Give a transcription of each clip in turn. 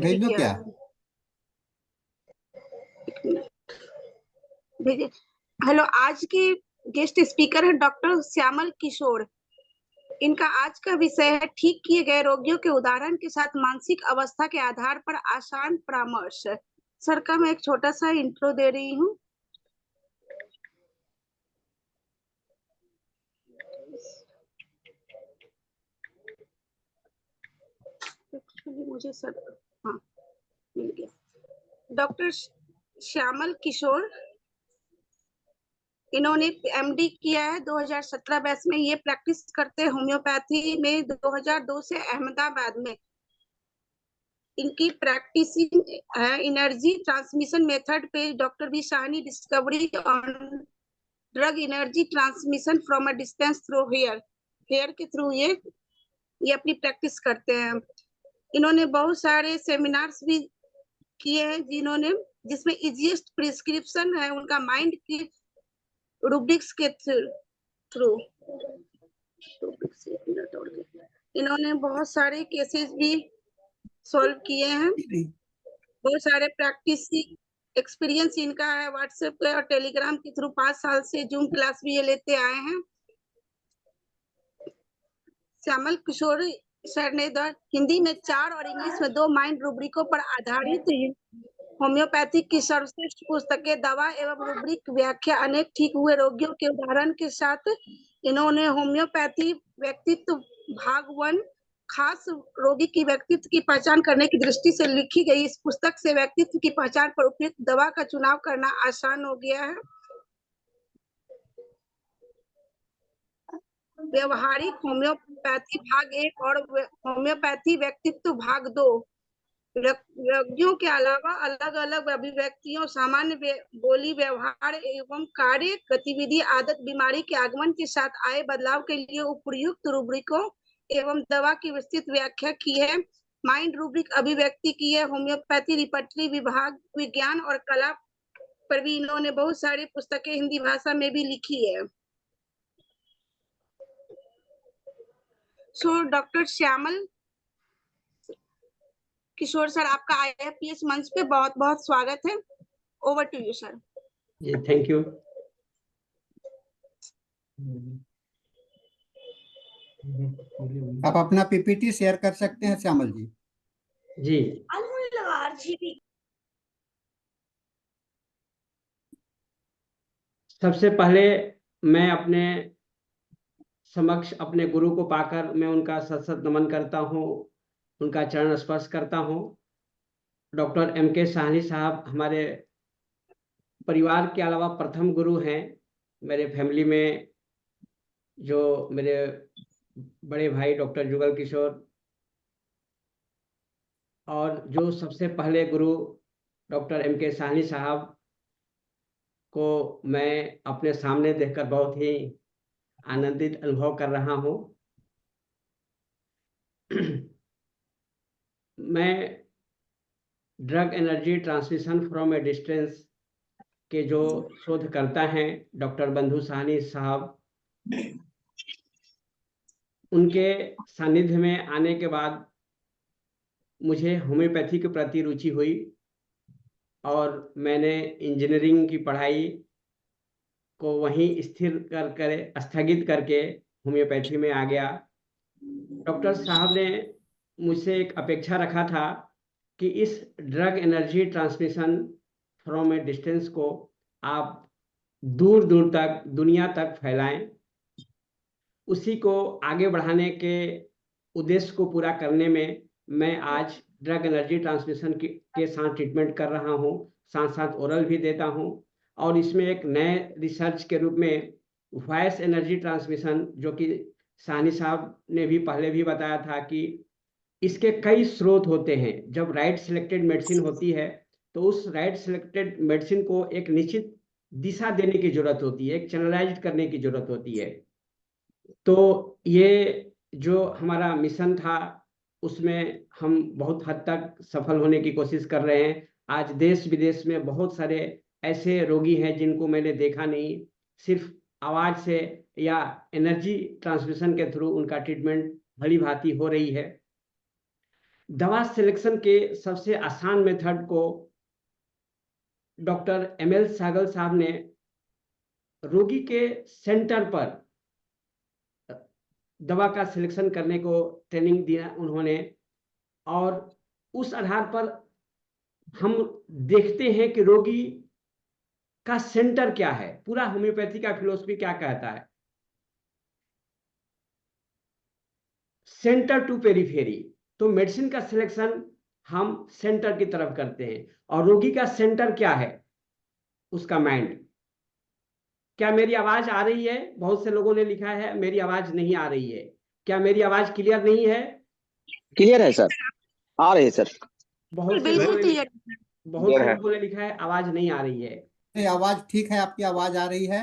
भेज दो क्या? भेजिए। हेलो, आज के गेस्ट स्पीकर है डॉक्टर श्यामल किशोर। इनका आज का विषय है ठीक किए गए रोगियों के उदाहरण के साथ मानसिक अवस्था के आधार पर आसान परामर्श। सर का मैं एक छोटा सा इंट्रो दे रही हूँ। मुझे सर, हाँ, मिल गया। डॉक्टर श्यामल किशोर, इन्होंने एमडी किया है 2017 बैच में। ये प्रैक्टिस करते हैं होम्योपैथी में 2002 से अहमदाबाद में। इनकी प्रैक्टिसिंग है एनर्जी ट्रांसमिशन मेथड पे doctor B Shahni discovery on drug energy transmission from a distance through hair के थ्रू ये अपनी प्रैक्टिस करते हैं। इन्होंने बहुत सारे सेमिनार्स भी किए हैं जिसमें इजीएस्ट प्रिस्क्रिप्शन है उनका माइंड की रूब्रिक्स के थ्रू। इन्होंने बहुत सारे केसेस भी सॉल्व किए हैं। बहुत सारे प्रैक्टिस एक्सपीरियंस इनका है व्हाट्सएप पे और टेलीग्राम के थ्रू। 5 साल से जूम क्लास भी ये लेते आए हैं। श्यामल किशोर सर ने हिंदी में 4 और इंग्लिश में 2 माइंड रूब्रिकों पर आधारित होम्योपैथिक की सर्वश्रेष्ठ पुस्तकें दवा एवं रूब्रिक व्याख्या अनेक ठीक हुए रोगियों के उदाहरण के साथ इन्होंने होम्योपैथी व्यक्तित्व भाग 1 खास रोगी की व्यक्तित्व की पहचान करने की दृष्टि से लिखी गई इस पुस्तक से व्यक्तित्व की पहचान पर उपयुक्त दवा का चुनाव करना आसान हो गया है। व्यवहारिक होम्योपैथी भाग 1 और होम्योपैथी व्यक्तित्व भाग 2 रोगियों के अलावा अलग अलग अभिव्यक्तियों सामान्य बोली व्यवहार एवं कार्य गतिविधि आदत बीमारी के आगमन के साथ आए बदलाव के लिए उपयुक्त रूब्रिकों एवं दवा की विस्तृत व्याख्या की है। माइंड रूब्रिक अभिव्यक्ति की है। होम्योपैथी रिपर्टरी विभाग विज्ञान और कला पर भी इन्होंने बहुत सारी पुस्तकें हिंदी भाषा में भी लिखी है। So doctor Shyamal Kishore sir, आपका आईएफपीएस मंच पे बहुत बहुत स्वागत है। Over to you sir. जी, थैंक यू। आप अपना पीपीटी शेयर कर सकते हैं श्यामल जी। जी, सबसे पहले मैं अपने समक्ष अपने गुरु को पाकर मैं उनका सत सत नमन करता हूँ, उनका चरण स्पर्श करता हूँ। Doctor MK. साहनी साहब हमारे परिवार के अलावा प्रथम गुरु हैं। मेरे फैमिली में जो मेरे बड़े भाई डॉक्टर जुगल किशोर और जो सबसे पहले गुरु डॉक्टर एम.के. साहनी साहब को मैं अपने सामने देखकर बहुत ही आनंदित अनुभव कर रहा हूँ। मैं drug energy transmission from A distance के जो शोधकर्ता हैं डॉक्टर बंधु साहनी साहब, उनके सानिध्य में आने के बाद मुझे होम्योपैथी के प्रति रुचि हुई और मैंने इंजीनियरिंग की पढ़ाई को वहीं स्थगित करके होम्योपैथी में आ गया। डॉक्टर साहब ने मुझसे एक अपेक्षा रखा था कि इस drug energy transmission from A distance को आप दूर दूर तक दुनिया तक फैलाएं। उसी को आगे बढ़ाने के उद्देश्य को पूरा करने में मैं आज ड्रग एनर्जी ट्रांसमिशन के साथ ट्रीटमेंट कर रहा हूँ, साथ साथ ओरल भी देता हूँ। और इसमें एक नए रिसर्च के रूप में वॉइस एनर्जी ट्रांसमिशन, जो कि साहनी साहब ने भी पहले भी बताया था कि इसके कई स्रोत होते हैं। जब राइट सिलेक्टेड मेडिसिन होती है तो उस राइट सिलेक्टेड मेडिसिन को एक निश्चित दिशा देने की जरूरत होती है, एक चैनलाइज करने की जरूरत होती है। तो ये जो हमारा मिशन था उसमें हम बहुत हद तक सफल होने की कोशिश कर रहे हैं। आज देश विदेश में बहुत सारे ऐसे रोगी हैं जिनको मैंने देखा नहीं, सिर्फ आवाज से या एनर्जी ट्रांसमिशन के थ्रू उनका ट्रीटमेंट भली भांति हो रही है। दवा सिलेक्शन के सबसे आसान मेथड को डॉक्टर ML सागल साहब ने रोगी के सेंटर पर दवा का सिलेक्शन करने को ट्रेनिंग दिया उन्होंने, और उस आधार पर हम देखते हैं कि रोगी का सेंटर क्या है, पूरा होम्योपैथी का फिलोसफी क्या कहता है। सेंटर टू पेरिफेरी, तो मेडिसिन का सिलेक्शन हम सेंटर की तरफ करते हैं, और रोगी का सेंटर क्या है, उसका माइंड। क्या मेरी आवाज आ रही है? बहुत से लोगों ने लिखा है मेरी आवाज नहीं आ रही है। क्या मेरी आवाज क्लियर नहीं है? क्लियर है सर, आ रही है सर। बहुत से बिल्कुल लोगों ने क्लियर। बहुत क्लियर से है। लोगों ने लिखा है आवाज नहीं आ रही है। नहीं, आवाज ठीक है, आपकी आवाज आ रही है।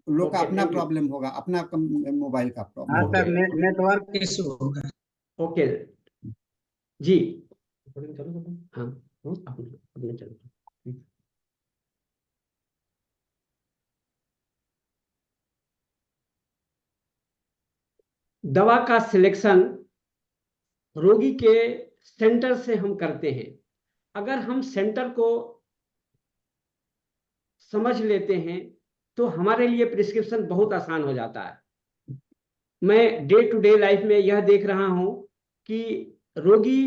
लोग का ओके, अपना थैंक यू। प्रॉब्लम होगा, अपना मोबाइल का हाँ प्रॉब्लम। सर, नेटवर्क इशू होगा। ओके जी, हाँ अपने चलो। दवा का सिलेक्शन रोगी के सेंटर से हम करते हैं। अगर हम सेंटर को समझ लेते हैं तो हमारे लिए प्रिस्क्रिप्शन बहुत आसान हो जाता है। मैं डे टू डे लाइफ में यह देख रहा हूं कि रोगी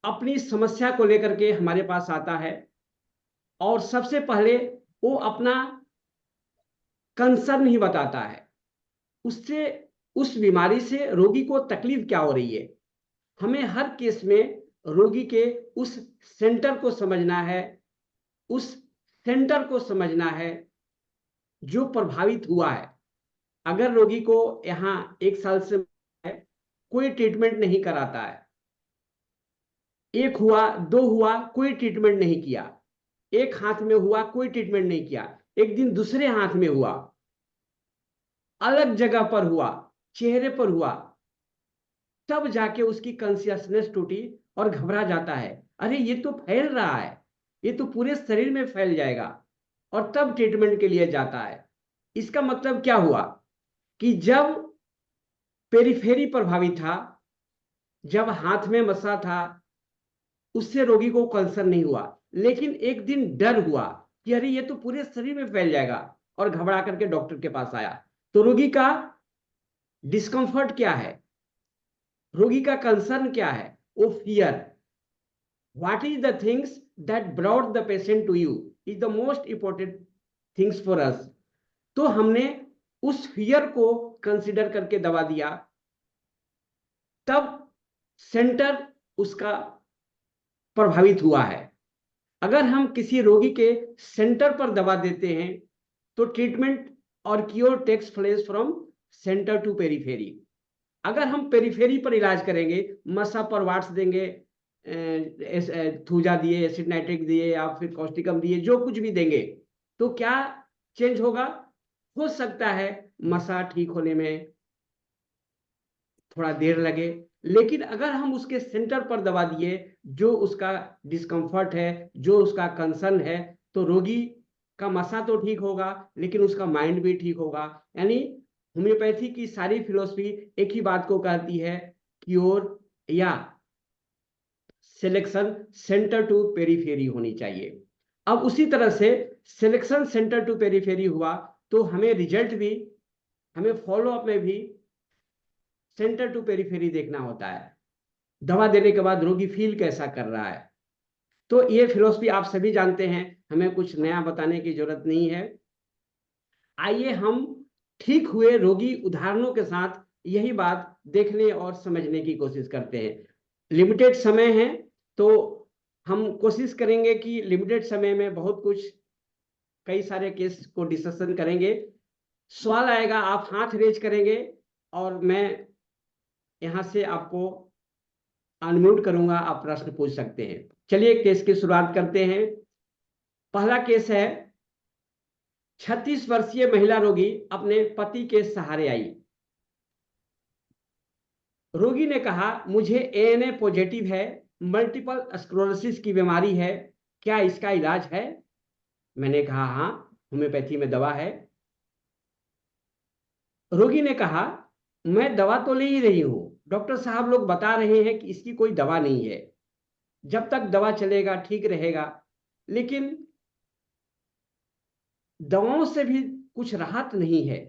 अपनी समस्या को लेकर के हमारे पास आता है, और सबसे पहले वो अपना कंसर्न ही बताता है, उससे उस बीमारी से रोगी को तकलीफ क्या हो रही है। हमें हर केस में रोगी के उस सेंटर को समझना है, उस सेंटर को समझना है जो प्रभावित हुआ है। अगर रोगी को यहाँ 1 साल से कोई ट्रीटमेंट नहीं कराता है, 1 हुआ 2 हुआ कोई ट्रीटमेंट नहीं किया, एक हाथ में हुआ कोई ट्रीटमेंट नहीं किया, एक दिन दूसरे हाथ में हुआ, अलग जगह पर हुआ, चेहरे पर हुआ, तब जाके उसकी कॉन्शियसनेस टूटी और घबरा जाता है, अरे ये तो फैल रहा है, ये तो पूरे शरीर में फैल जाएगा, और तब ट्रीटमेंट के लिए जाता है। इसका मतलब क्या हुआ कि जब पेरिफेरी प्रभावित था, जब हाथ में मसा था, उससे रोगी को कंसर्न नहीं हुआ, लेकिन एक दिन डर हुआ कि अरे ये तो पूरे शरीर में फैल जाएगा, और घबरा करके डॉक्टर के पास आया। तो रोगी का डिस्कंफर्ट क्या है, रोगी का कंसर्न क्या है? वो fear. What is the things that brought the patient to you is the most important things for us. तो हमने उस फियर को कंसिडर करके दवा दिया, तब सेंटर उसका प्रभावित हुआ है। अगर हम किसी रोगी के सेंटर पर दवा देते हैं तो ट्रीटमेंट और cure takes place from centre to periphery. अगर हम पेरिफेरी पर इलाज करेंगे, मसा पर वाट्स देंगे, थूजा दिए, एसिड नाइट्रिक दिए, या फिर कॉस्टिकम दिए, जो कुछ भी देंगे, तो क्या चेंज होगा? हो सकता है मसा ठीक होने में थोड़ा देर लगे, लेकिन अगर हम उसके सेंटर पर दवा दिए, जो उसका डिस्कम्फर्ट है, जो उसका कंसर्न है, तो रोगी का मसा तो ठीक होगा, लेकिन उसका माइंड भी ठीक होगा। यानी होम्योपैथी की सारी फिलोसफी एक ही बात को कहती है, क्योर या सिलेक्शन सेंटर टू पेरिफेरी होनी चाहिए। अब उसी तरह से सिलेक्शन सेंटर टू पेरिफेरी हुआ तो हमें रिजल्ट भी, हमें फॉलो अप में भी सेंटर टू पेरिफेरी देखना होता है। दवा देने के बाद रोगी फील कैसा कर रहा है। तो ये फिलोसफी आप सभी जानते हैं, हमें कुछ नया बताने की जरूरत नहीं है। आइए हम ठीक हुए रोगी उदाहरणों के साथ यही बात देखने और समझने की कोशिश करते हैं। लिमिटेड समय है तो हम कोशिश करेंगे कि लिमिटेड समय में बहुत कुछ, कई सारे केस को डिस्कशन करेंगे। सवाल आएगा, आप हाथ रेज करेंगे और मैं यहां से आपको अनम्यूट करूंगा, आप प्रश्न पूछ सकते हैं। चलिए केस की शुरुआत करते हैं। पहला केस है, 36 वर्षीय महिला रोगी अपने पति के सहारे आई। रोगी ने कहा मुझे ANA पॉजिटिव है, मल्टीपल स्क्लेरोसिस की बीमारी है, क्या इसका इलाज है? मैंने कहा हाँ, होम्योपैथी में दवा है। रोगी ने कहा मैं दवा तो ले ही रही हूं, डॉक्टर साहब लोग बता रहे हैं कि इसकी कोई दवा नहीं है, जब तक दवा चलेगा ठीक रहेगा, लेकिन दवाओं से भी कुछ राहत नहीं है।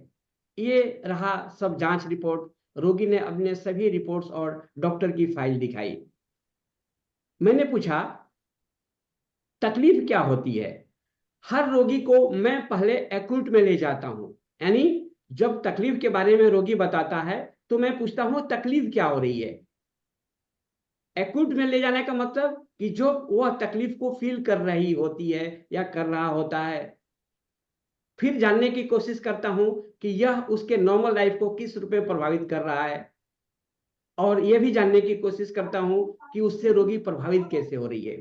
ये रहा सब जांच रिपोर्ट। रोगी ने अपने सभी रिपोर्ट्स और डॉक्टर की फाइल दिखाई। मैंने पूछा तकलीफ क्या होती है। हर रोगी को मैं पहले एक्यूट में ले जाता हूं, यानी जब तकलीफ के बारे में रोगी बताता है तो मैं पूछता हूं तकलीफ क्या हो रही है। एक्यूट में ले जाने का मतलब कि जो वह तकलीफ को फील कर रही होती है या कर रहा होता है, फिर जानने की कोशिश करता हूं कि यह उसके नॉर्मल लाइफ को किस रूप में प्रभावित कर रहा है, और यह भी जानने की कोशिश करता हूं कि उससे रोगी प्रभावित कैसे हो रही है।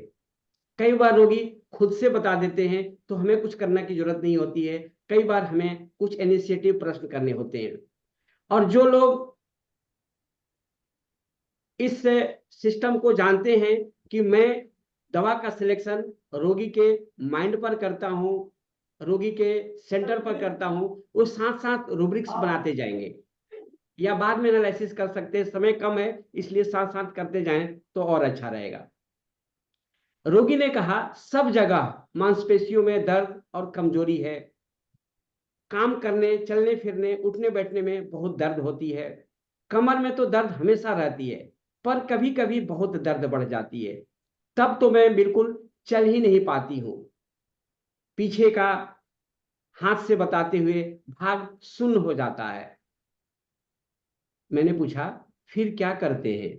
कई बार रोगी खुद से बता देते हैं तो हमें कुछ करने की जरूरत नहीं होती है, कई बार हमें कुछ इनिशिएटिव प्रश्न करने होते हैं। और जो लोग इस सिस्टम को जानते हैं कि मैं दवा का सिलेक्शन रोगी के माइंड पर करता हूं, रोगी के सेंटर पर करता हूं, वो साथ साथ रूब्रिक्स बनाते जाएंगे, या बाद में एनालिसिस कर सकते हैं, समय कम है इसलिए साथ साथ करते जाएं तो और अच्छा रहेगा। रोगी ने कहा सब जगह मांसपेशियों में दर्द और कमजोरी है, काम करने चलने फिरने उठने बैठने में बहुत दर्द होती है, कमर में तो दर्द हमेशा रहती है पर कभी कभी बहुत दर्द बढ़ जाती है, तब तो मैं बिल्कुल चल ही नहीं पाती हूँ। पीछे का हाथ से बताते हुए भाग सुन्न हो जाता है। मैंने पूछा फिर क्या करते हैं।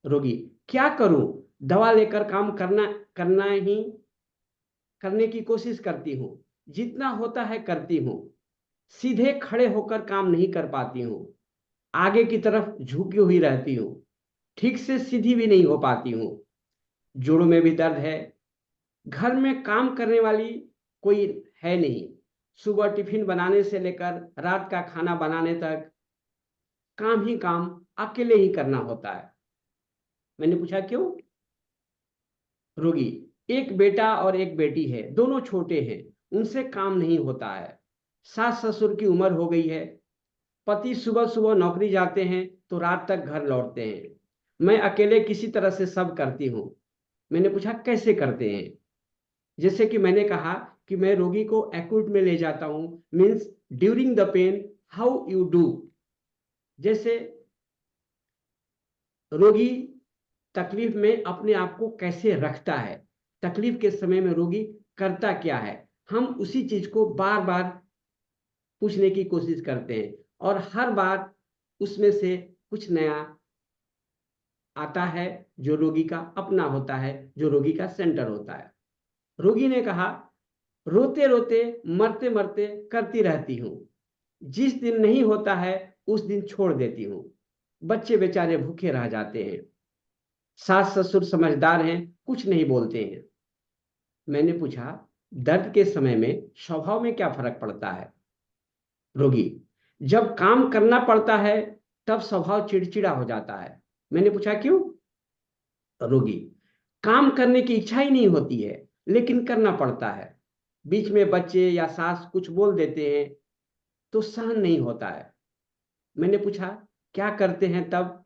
रोगी क्या करूं, दवा लेकर काम करना ही करने की कोशिश करती हूँ, जितना होता है करती हूँ, सीधे खड़े होकर काम नहीं कर पाती हूँ, आगे की तरफ झुकी हुई रहती हूँ, ठीक से सीधी भी नहीं हो पाती हूँ, जोड़ों में भी दर्द है, घर में काम करने वाली कोई है नहीं, सुबह टिफिन बनाने से लेकर रात का खाना बनाने तक काम ही काम अकेले ही करना होता है। मैंने पूछा क्यों। रोगी एक बेटा और एक बेटी है, दोनों छोटे हैं, उनसे काम नहीं होता है, सास ससुर की उम्र हो गई है, पति सुबह सुबह नौकरी जाते हैं तो रात तक घर लौटते हैं, मैं अकेले किसी तरह से सब करती हूँ। मैंने पूछा कैसे करते हैं। जैसे कि मैंने कहा कि मैं रोगी को एक्यूट में ले जाता हूँ, means during the pain how you do. जैसे रोगी तकलीफ में अपने आप को कैसे रखता है, तकलीफ के समय में रोगी करता क्या है, हम उसी चीज को बार बार पूछने की कोशिश करते हैं और हर बार उसमें से कुछ नया आता है जो रोगी का अपना होता है, जो रोगी का सेंटर होता है। रोगी ने कहा रोते रोते मरते मरते करती रहती हूँ, जिस दिन नहीं होता है उस दिन छोड़ देती हूँ, बच्चे बेचारे भूखे रह जाते हैं, सास ससुर समझदार हैं कुछ नहीं बोलते हैं। मैंने पूछा दर्द के समय में स्वभाव में क्या फर्क पड़ता है। रोगी जब काम करना पड़ता है तब स्वभाव चिड़चिड़ा हो जाता है। मैंने पूछा क्यों। रोगी काम करने की इच्छा ही नहीं होती है लेकिन करना पड़ता है, बीच में बच्चे या सास कुछ बोल देते हैं तो सहन नहीं होता है। मैंने पूछा क्या करते हैं तब।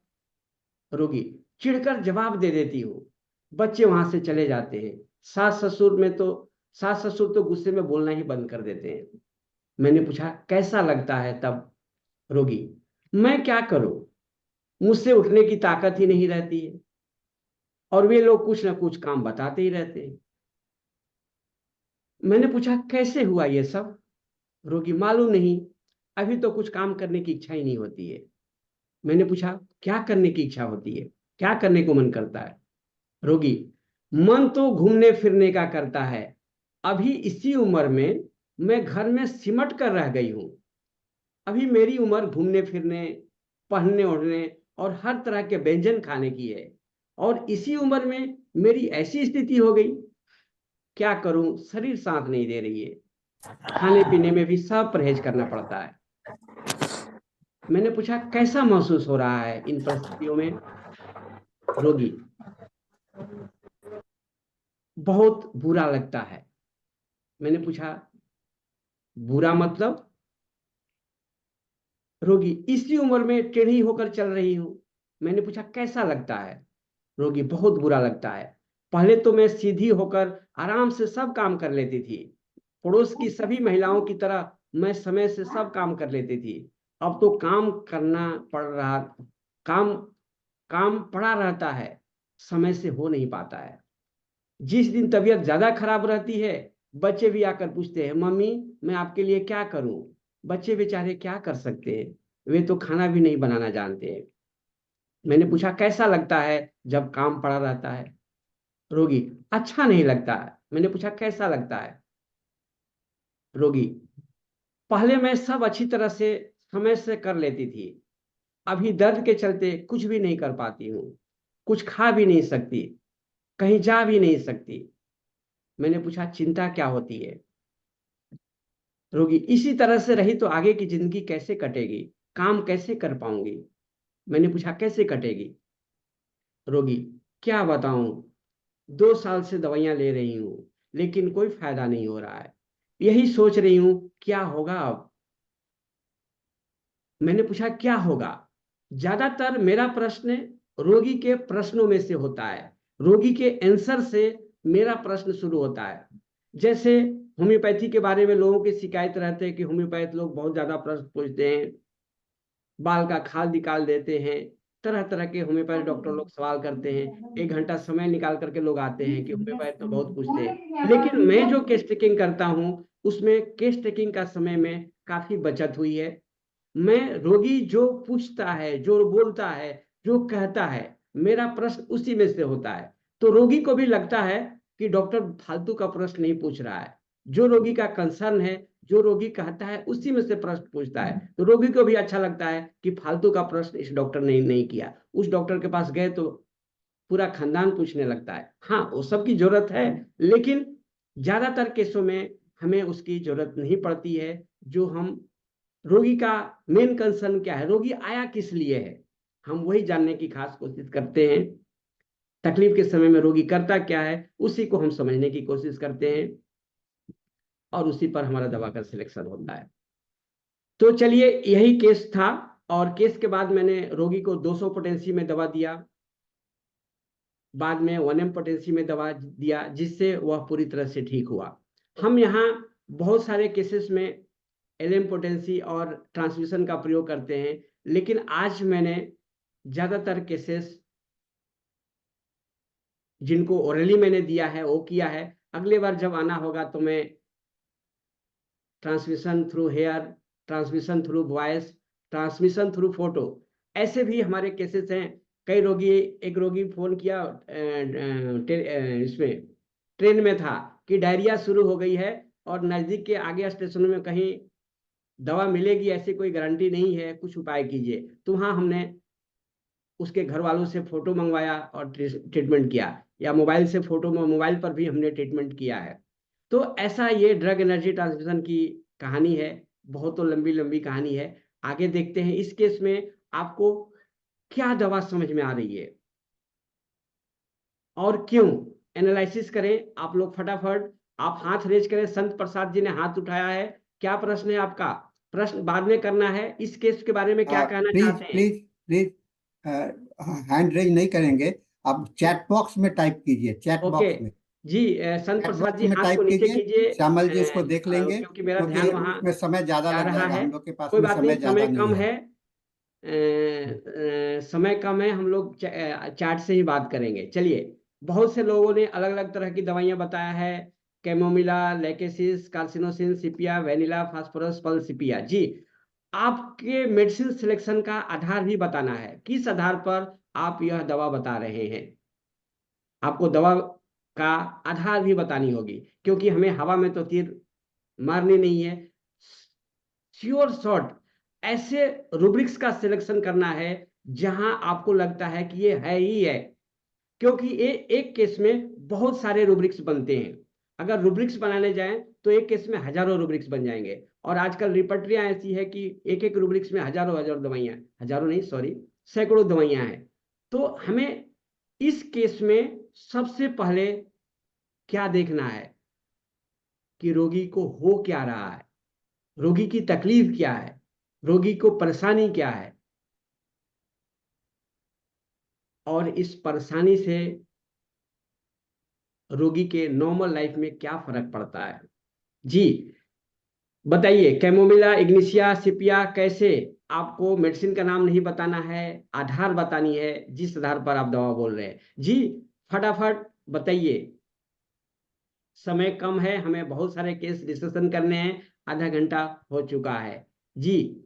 रोगी चिढ़कर जवाब दे देती हूँ, बच्चे वहां से चले जाते हैं, सास ससुर तो गुस्से में बोलना ही बंद कर देते हैं। मैंने पूछा कैसा लगता है तब। रोगी मैं क्या करूं, मुझसे उठने की ताकत ही नहीं रहती है और वे लोग कुछ ना कुछ काम बताते ही रहते हैं। मैंने पूछा कैसे हुआ ये सब। रोगी मालूम नहीं, अभी तो कुछ काम करने की इच्छा ही नहीं होती है। मैंने पूछा क्या करने की इच्छा होती है, क्या करने को मन करता है। रोगी मन तो घूमने फिरने का करता है, अभी इसी उम्र में मैं घर में सिमट कर रह गई हूं, अभी मेरी उम्र घूमने फिरने पहनने ओढ़ने और हर तरह के व्यंजन खाने की है और इसी उम्र में मेरी ऐसी स्थिति हो गई, क्या करूं शरीर साथ नहीं दे रही है, खाने पीने में भी सब परहेज करना पड़ता है। मैंने पूछा कैसा महसूस हो रहा है इन परिस्थितियों में। रोगी बहुत बुरा लगता है। मैंने पूछा बुरा मतलब। रोगी इसी उम्र में टेढ़ी होकर चल रही हूं, मैंने पूछा कैसा लगता है? रोगी, बहुत बुरा लगता है। पहले तो मैं सीधी होकर आराम से सब काम कर लेती थी, पड़ोस की सभी महिलाओं की तरह मैं समय से सब काम कर लेती थी। अब तो काम करना पड़ रहा, काम काम पड़ा रहता है, समय से हो नहीं पाता है। जिस दिन तबीयत ज्यादा खराब रहती है, बच्चे भी आकर पूछते हैं, मम्मी मैं आपके लिए क्या करूं? बच्चे बेचारे क्या कर सकते हैं, वे तो खाना भी नहीं बनाना जानते हैं। मैंने पूछा कैसा लगता है जब काम पड़ा रहता है? रोगी, अच्छा नहीं लगता है। मैंने पूछा कैसा लगता है? रोगी, पहले मैं सब अच्छी तरह से समय से कर लेती थी, अभी दर्द के चलते कुछ भी नहीं कर पाती हूँ, कुछ खा भी नहीं सकती, कहीं जा भी नहीं सकती। मैंने पूछा चिंता क्या होती है? रोगी, इसी तरह से रही तो आगे की जिंदगी कैसे कटेगी, काम कैसे कर पाऊंगी? मैंने पूछा कैसे कटेगी? रोगी, क्या बताऊं, 2 साल से दवाइयां ले रही हूं लेकिन कोई फायदा नहीं हो रहा है, यही सोच रही हूं क्या होगा अब। मैंने पूछा क्या होगा? ज्यादातर मेरा प्रश्न रोगी के प्रश्नों में से होता है, रोगी के आंसर से मेरा प्रश्न शुरू होता है। जैसे होम्योपैथी के बारे में लोगों की शिकायत रहते हैं कि होम्योपैथ लोग बहुत ज्यादा प्रश्न पूछते हैं, बाल का खाल निकाल देते हैं, तरह तरह के होम्योपैथ डॉक्टर लोग सवाल करते हैं, 1 घंटा समय निकाल करके लोग आते हैं कि होम्योपैथ तो बहुत पूछते हैं। लेकिन मैं जो केस टेकिंग करता हूँ उसमें केस टेकिंग का समय में काफी बचत हुई है। मैं रोगी जो पूछता है, जो बोलता है, जो कहता है, मेरा प्रश्न उसी में से होता है। तो रोगी को भी लगता है कि डॉक्टर फालतू का प्रश्न नहीं पूछ रहा है, जो रोगी का कंसर्न है, जो रोगी कहता है उसी में से प्रश्न पूछता है। तो रोगी को भी अच्छा लगता है कि फालतू का प्रश्न इस डॉक्टर ने नहीं किया। उस डॉक्टर के पास गए तो पूरा खानदान पूछने लगता है। हाँ, वो सबकी जरूरत है, लेकिन ज्यादातर केसों में हमें उसकी जरूरत नहीं पड़ती है। जो हम रोगी का मेन कंसर्न क्या है, रोगी आया किस लिए है, हम वही जानने की खास कोशिश करते हैं। तकलीफ के समय में रोगी करता क्या है उसी को हम समझने की कोशिश करते हैं, और उसी पर हमारा दवा का सिलेक्शन होता है। तो चलिए, यही केस था। और केस के बाद मैंने रोगी को 200 पोटेंसी में दवा दिया, बाद में 1M पोटेंसी में दवा दिया, जिससे वह पूरी तरह से ठीक हुआ। हम यहाँ बहुत सारे केसेस में LM पोटेंसी और ट्रांसमिशन का प्रयोग करते हैं, लेकिन आज मैंने ज्यादातर केसेस जिनको ओरली मैंने दिया है वो किया है। अगले बार जब आना होगा तो मैं transmission through hair, transmission through voice, transmission through photo, ऐसे भी हमारे केसेस हैं। कई रोगी, एक रोगी फोन किया इसमें ट्रेन में था कि डायरिया शुरू हो गई है और नजदीक के आगे स्टेशनों में कहीं दवा मिलेगी ऐसी कोई गारंटी नहीं है, कुछ उपाय कीजिए। तो वहाँ हमने उसके घर वालों से फोटो मंगवाया और ट्रीटमेंट किया, या मोबाइल से फोटो, मोबाइल पर भी हमने ट्रीटमेंट किया है। तो ऐसा ये ड्रग एनर्जी ट्रांसमिशन की कहानी है, बहुत तो लंबी लंबी कहानी है। आगे देखते हैं इस केस में आपको क्या दवा समझ में आ रही है और क्यों। एनालिसिस करें आप लोग फटाफट। आप हाथ रेज करें, संत प्रसाद जी ने हाथ उठाया है। क्या प्रश्न है आपका? प्रश्न बाद में करना है। इस केस के बारे में क्या कहना प्लीज चाहते हैं? प्लीज प्लीज हैंड रेज नहीं करेंगे, आप चैट बॉक्स में टाइप कीजिए, चैट ओके बॉक्स में। जी, संत चैट प्रसाद बॉक्स जी में हाथ को टाइप नीचे कीजिए, कीजिए, श्यामल जी उसको देख लेंगे, क्योंकि मेरा क्योंकि ध्यान वहाँ उसमें समय ज्यादा जा लग रहा जाएगा, है। हम लोग के पास कोई में बात नहीं, समय समय ज्यादा नहीं कम है। है, समय कम है, हम लोग चार्ट से ही बात करेंगे। चलिए, बहुत से लोगों ने अलग अलग तरह की दवाइयां बताया है, chamomilla, lachesis, carcinosin, sepia, vanilla, phosphorus, पल्सिपिया। जी, आपके मेडिसिन सिलेक्शन का आधार भी बताना है, किस आधार पर आप यह दवा बता रहे हैं। आपको दवा का आधार भी बतानी होगी, क्योंकि हमें हवा में तो तीर मारनी नहीं है। श्योर शॉट ऐसे रूब्रिक्स का सिलेक्शन करना है जहां आपको लगता है कि ये है ही है, क्योंकि ये एक केस में बहुत सारे रूब्रिक्स बनते हैं। अगर रूब्रिक्स बनाने जाएं तो एक केस में हजारों रूब्रिक्स बन जाएंगे, और आजकल रिपर्टरियां ऐसी है कि एक एक रूब्रिक्स में हजारों हजारों दवाइयां, हजारों नहीं सॉरी, सैकड़ों दवाइयां हैं। तो हमें इस केस में सबसे पहले क्या देखना है कि रोगी को हो क्या रहा है, रोगी की तकलीफ क्या है, रोगी को परेशानी क्या है। और इस परेशानी से रोगी के नॉर्मल लाइफ में क्या फर्क पड़ता है। जी बताइए, कैमोमिला, इग्निशिया, सिपिया, कैसे? आपको मेडिसिन का नाम नहीं बताना है, आधार बतानी है जिस आधार पर आप दवा बोल रहे हैं। जी फटाफट बताइए, समय कम है, हमें बहुत सारे केस डिस्कशन करने हैं, आधा घंटा हो चुका है। जी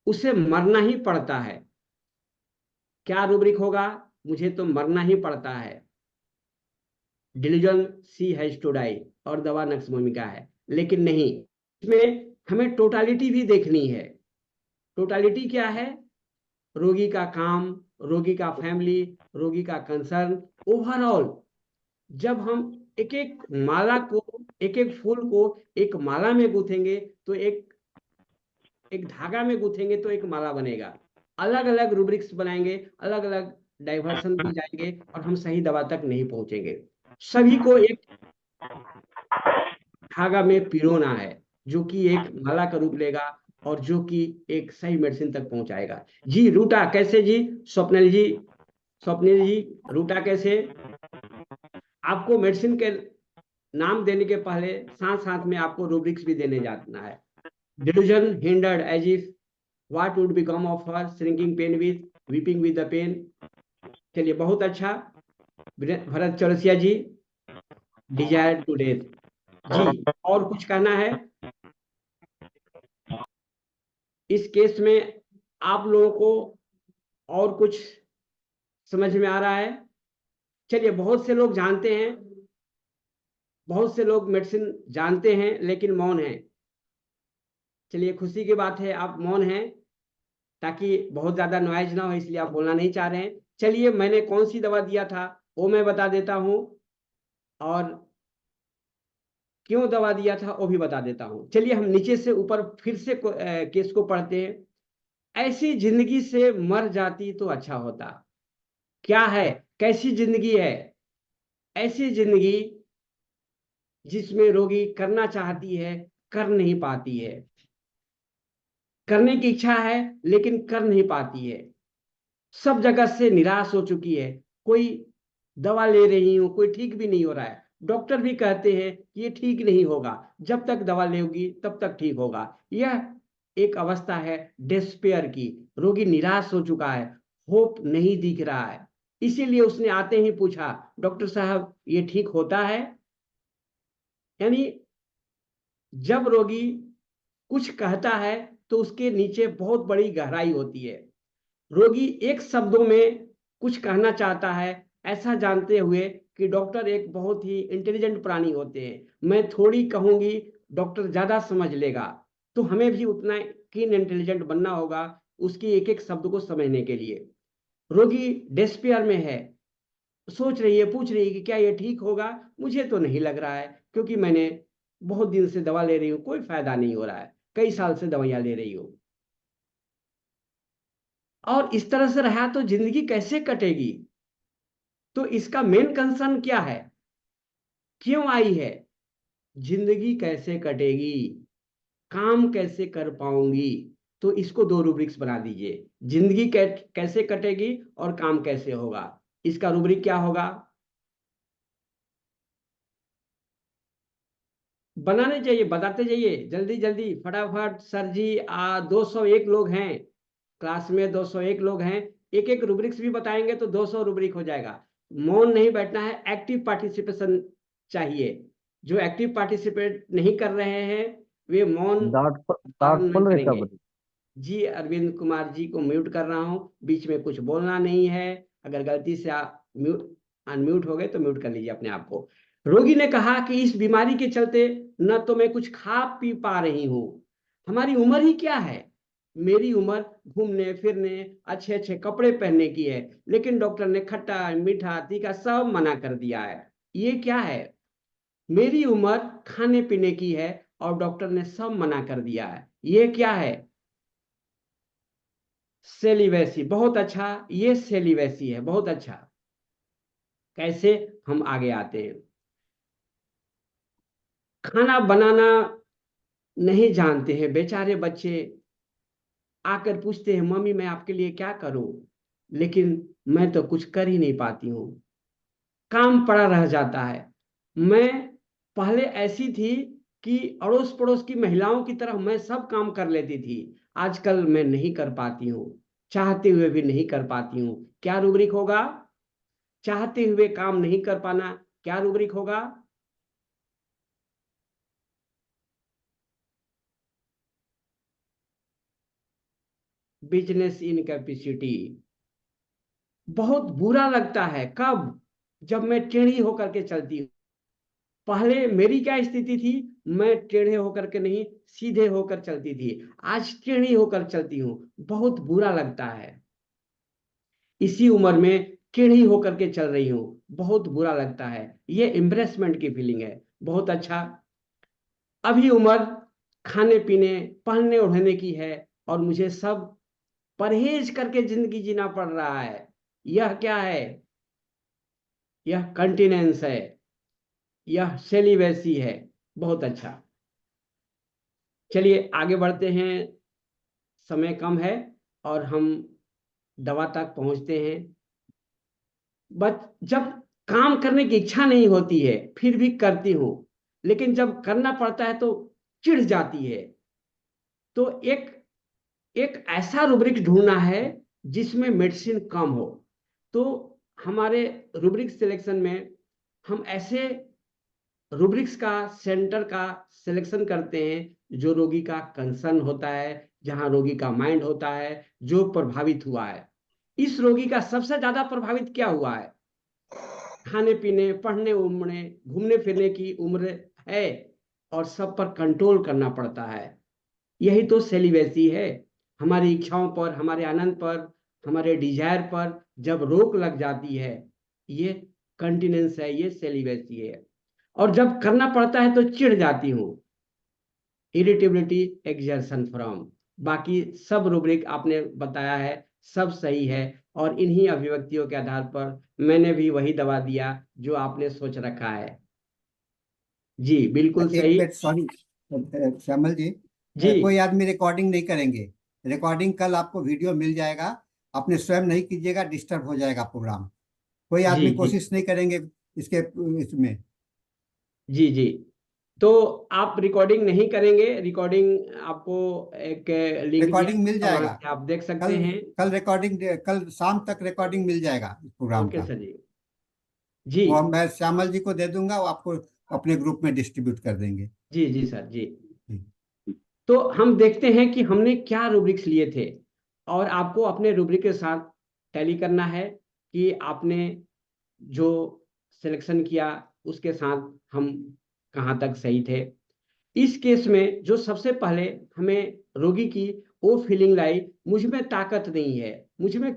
उसे मरना ही पड़ता है, क्या रूब्रिक होगा? मुझे तो मरना ही पड़ता है, delusion she has to die, और दवा नक्समोमिका है। लेकिन नहीं, इसमें हमें टोटालिटी भी देखनी है। टोटालिटी क्या है? रोगी का काम, रोगी का फैमिली, रोगी का कंसर्न, ओवरऑल। जब हम एक एक माला को, एक एक फूल को एक माला में गूंथेंगे तो एक एक धागा में गूंथेंगे तो एक माला बनेगा। अलग अलग रूब्रिक्स बनाएंगे, अलग अलग डाइवर्सन में जाएंगे और हम सही दवा तक नहीं पहुंचेंगे। सभी को एक धागा में पिरोना है जो कि एक माला का रूप लेगा और जो कि एक सही मेडिसिन तक पहुंचाएगा। जी रूटा कैसे? जी स्वप्निल जी, स्वप्निल जी रूटा कैसे? आपको मेडिसिन के नाम देने के पहले साथ साथ में आपको रूब्रिक्स भी देने जाना है। Delusion hindered as if, what would become of her, shrinking pain with, weeping with the pain. चलिए बहुत अच्छा। Bharat Chaurasia ji, desire to death. जी और कुछ कहना है इस केस में? आप लोगों को और कुछ समझ में आ रहा है? चलिए, बहुत से लोग जानते हैं, बहुत से लोग मेडिसिन जानते हैं लेकिन मौन हैं। चलिए खुशी की बात है, आप मौन हैं, ताकि बहुत ज्यादा नॉइज ना हो इसलिए आप बोलना नहीं चाह रहे हैं। चलिए मैंने कौन सी दवा दिया था वो मैं बता देता हूं, और क्यों दवा दिया था वो भी बता देता हूं। चलिए हम नीचे से ऊपर फिर से केस को पढ़ते हैं। ऐसी जिंदगी से मर जाती तो अच्छा होता। क्या है? कैसी जिंदगी है? ऐसी जिंदगी जिसमें रोगी करना चाहती है, कर नहीं पाती है, करने की इच्छा है लेकिन कर नहीं पाती है, सब जगह से निराश हो चुकी है। कोई दवा ले रही हूं, कोई ठीक भी नहीं हो रहा है, डॉक्टर भी कहते हैं कि ये ठीक नहीं होगा, जब तक दवा लेगी तब तक ठीक होगा। यह एक अवस्था है डेस्पेयर की, रोगी निराश हो चुका है, होप नहीं दिख रहा है। इसीलिए उसने आते ही पूछा, डॉक्टर साहब ये ठीक होता है? यानी जब रोगी कुछ कहता है तो उसके नीचे बहुत बड़ी गहराई होती है। रोगी एक शब्दों में कुछ कहना चाहता है, ऐसा जानते हुए कि डॉक्टर एक बहुत ही इंटेलिजेंट प्राणी होते हैं, मैं थोड़ी कहूंगी डॉक्टर ज्यादा समझ लेगा, तो हमें भी उतना कीन इंटेलिजेंट बनना होगा उसकी एक एक शब्द को समझने के लिए। रोगी डेस्पेयर में है, सोच रही है, पूछ रही है कि क्या ये ठीक होगा? मुझे तो नहीं लग रहा है, क्योंकि मैंने बहुत दिन से दवा ले रही हूँ, कोई फायदा नहीं हो रहा है, कई साल से दवाइयां ले रही हूँ, और इस तरह से रहा तो जिंदगी कैसे कटेगी? तो इसका मेन कंसर्न क्या है, क्यों आई है? जिंदगी कैसे कटेगी, काम कैसे कर पाऊंगी? तो इसको दो रूब्रिक्स बना दीजिए, जिंदगी कैसे कटेगी और काम कैसे होगा। इसका रूब्रिक क्या होगा? बनाने चाहिए, बताते जाइए जल्दी जल्दी फटाफट। सर जी 201 लोग हैं क्लास में, 201 लोग हैं, एक एक रूब्रिक्स भी बताएंगे तो 200 रूब्रिक हो जाएगा। मौन नहीं बैठना है, एक्टिव पार्टिसिपेशन चाहिए। जो एक्टिव पार्टिसिपेट नहीं कर रहे हैं वे मौन पालन नहीं thoughtful करेंगे। recovery. जी अरविंद कुमार जी को म्यूट कर रहा हूँ, बीच में कुछ बोलना नहीं है, अगर गलती से आप म्यूट अनम्यूट हो गए तो म्यूट कर लीजिए अपने आप को। रोगी ने कहा कि इस बीमारी के चलते न तो मैं कुछ खा पी पा रही हूँ, हमारी उम्र ही क्या है, मेरी उम्र घूमने फिरने अच्छे अच्छे कपड़े पहनने की है, लेकिन डॉक्टर ने खट्टा मीठा तीखा सब मना कर दिया है। ये क्या है? मेरी उम्र खाने पीने की है और डॉक्टर ने सब मना कर दिया है। ये क्या है? सेलिवेसी। बहुत अच्छा, ये सेलिवेसी है, बहुत अच्छा। कैसे? हम आगे आते हैं। खाना बनाना नहीं जानते हैं बेचारे बच्चे, आकर पूछते हैं मम्मी मैं आपके लिए क्या करूं? लेकिन मैं तो कुछ कर ही नहीं पाती हूँ, काम पड़ा रह जाता है। मैं पहले ऐसी थी कि अड़ोस पड़ोस की महिलाओं की तरह मैं सब काम कर लेती थी, आजकल मैं नहीं कर पाती हूँ, चाहते हुए भी नहीं कर पाती हूँ। क्या रूब्रिक होगा? चाहते हुए काम नहीं कर पाना, क्या रूब्रिक होगा? Business incapacity. बहुत बुरा लगता है कब? जब मैं टेढ़ी होकर के चलती हूँ। पहले मेरी क्या स्थिति थी? मैं टेढ़े होकर के नहीं, सीधे होकर चलती थी, आज टेढ़ी होकर चलती हूँ, बहुत बुरा लगता है। इसी उम्र में टेढ़ी होकर के चल रही हूँ, बहुत बुरा लगता है। ये एम्ब्रेसमेंट की फीलिंग है। बहुत अच्छा। अभी उम्र खाने पीने पहनने ओढ़ने की है, और मुझे सब परहेज करके जिंदगी जीना पड़ रहा है। यह क्या है? यह कंटिनेंस है, यह सेलिबेसी है। बहुत अच्छा। चलिए आगे बढ़ते हैं, समय कम है और हम दवा तक पहुंचते हैं। बट जब काम करने की इच्छा नहीं होती है फिर भी करती हूँ, लेकिन जब करना पड़ता है तो चिढ़ जाती है। तो एक एक ऐसा रूब्रिक ढूंढना है जिसमें मेडिसिन कम हो। तो हमारे रूब्रिक सिलेक्शन में हम ऐसे रूब्रिक्स का सेंटर का सिलेक्शन करते हैं जो रोगी का कंसर्न होता है, जहां रोगी का माइंड होता है, जो प्रभावित हुआ है। इस रोगी का सबसे ज्यादा प्रभावित क्या हुआ है? खाने पीने पढ़ने उमड़ने घूमने फिरने की उम्र है, और सब पर कंट्रोल करना पड़ता है। यही तो सेलिबेसी है। हमारी इच्छाओं पर, हमारे आनंद पर, हमारे डिजायर पर जब रोक लग जाती है, ये कंटिनेंस है, ये सेलिबेसी है। और जब करना पड़ता है तो चिढ़ जाती हूँ, इरिटेबिलिटी, एक्सर्शन फ्रॉम। बाकी सब रूब्रिक आपने बताया है, सब सही है, और इन्हीं अभिव्यक्तियों के आधार पर मैंने भी वही दवा दिया जो आपने सोच रखा है। जी बिल्कुल एक सही। मिनट, सॉरी श्यामल जी, जी कोई आदमी रिकॉर्डिंग नहीं करेंगे। रिकॉर्डिंग कल आपको वीडियो मिल जाएगा, अपने स्वयं नहीं कीजिएगा, डिस्टर्ब हो जाएगा प्रोग्राम। कोई जी आदमी जी कोशिश नहीं करेंगे इसके इसमें। जी जी। तो आप रिकॉर्डिंग नहीं करेंगे? रिकॉर्डिंग आपको एक लिंक दिया रिकॉर्डिंग मिल था, वहां जाएगा से आप देख सकते कल। हैं। कल रिकॉर्डिंग, कल शाम तक रिकॉर्डिंग मिल जाएगा इस प्रोग्राम ओके का। सर जी। जी वो मैं श्यामल जी को दे दूंगा, वो आपको अपने ग्रुप में डिस्ट्रीब्यूट कर देंगे। जी जी सर जी। जी। तो हम देखते हैं कि हमने क्या रूब्रिक्स लिए थे, और आपको अपने रूब्रिक के साथ टैली करना है कि आपने जो सिलेक्शन किया उसके साथ हम कहाँ तक सही थे। इस केस में जो सबसे पहले हमें रोगी की वो फीलिंग लाई, मुझ में ताकत नहीं है, मुझ में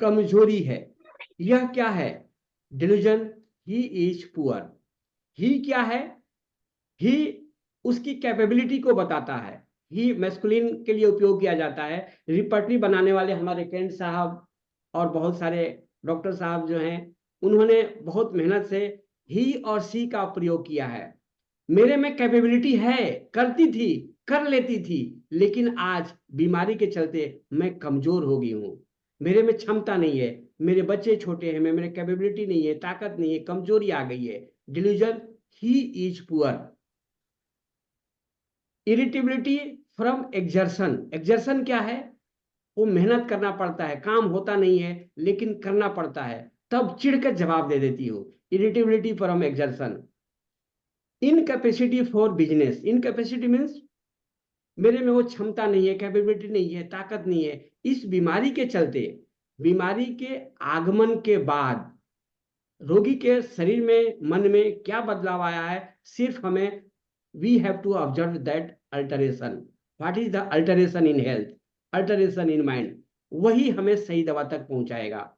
कमजोरी है। यह क्या है? Delusion, he is poor. He क्या है? ही उसकी कैपेबिलिटी को बताता है। ही मैस्कुलिन के लिए उपयोग किया जाता है। रिपर्टरी बनाने वाले हमारे केंट साहब और बहुत सारे डॉक्टर साहब जो हैं, उन्होंने बहुत मेहनत से ही और सी का प्रयोग किया है। मेरे में कैपेबिलिटी है, करती थी, कर लेती थी, लेकिन आज बीमारी के चलते मैं कमजोर हो गई हूँ। मेरे में क्षमता नहीं है, मेरे बच्चे छोटे हैं, मेरे कैपेबिलिटी नहीं है, ताकत नहीं है, कमजोरी आ गई है। Delusion, he is poor. Irritability from exertion. Exertion क्या है? वो मेहनत करना पड़ता है, काम होता नहीं है लेकिन करना पड़ता है, तब चिढ़कर जवाब दे देती हूँ। Irritability from exertion. Incapacity for business. Incapacity means मेरे में वो क्षमता नहीं है, कैपेबिलिटी नहीं है, ताकत नहीं है। इस बीमारी के चलते, बीमारी के आगमन के बाद रोगी के शरीर में, मन में क्या बदलाव आया है, सिर्फ हमें we have to observe that alteration. What is the alteration in health, alteration in mind, वही हमें सही दवा तक पहुंचाएगा।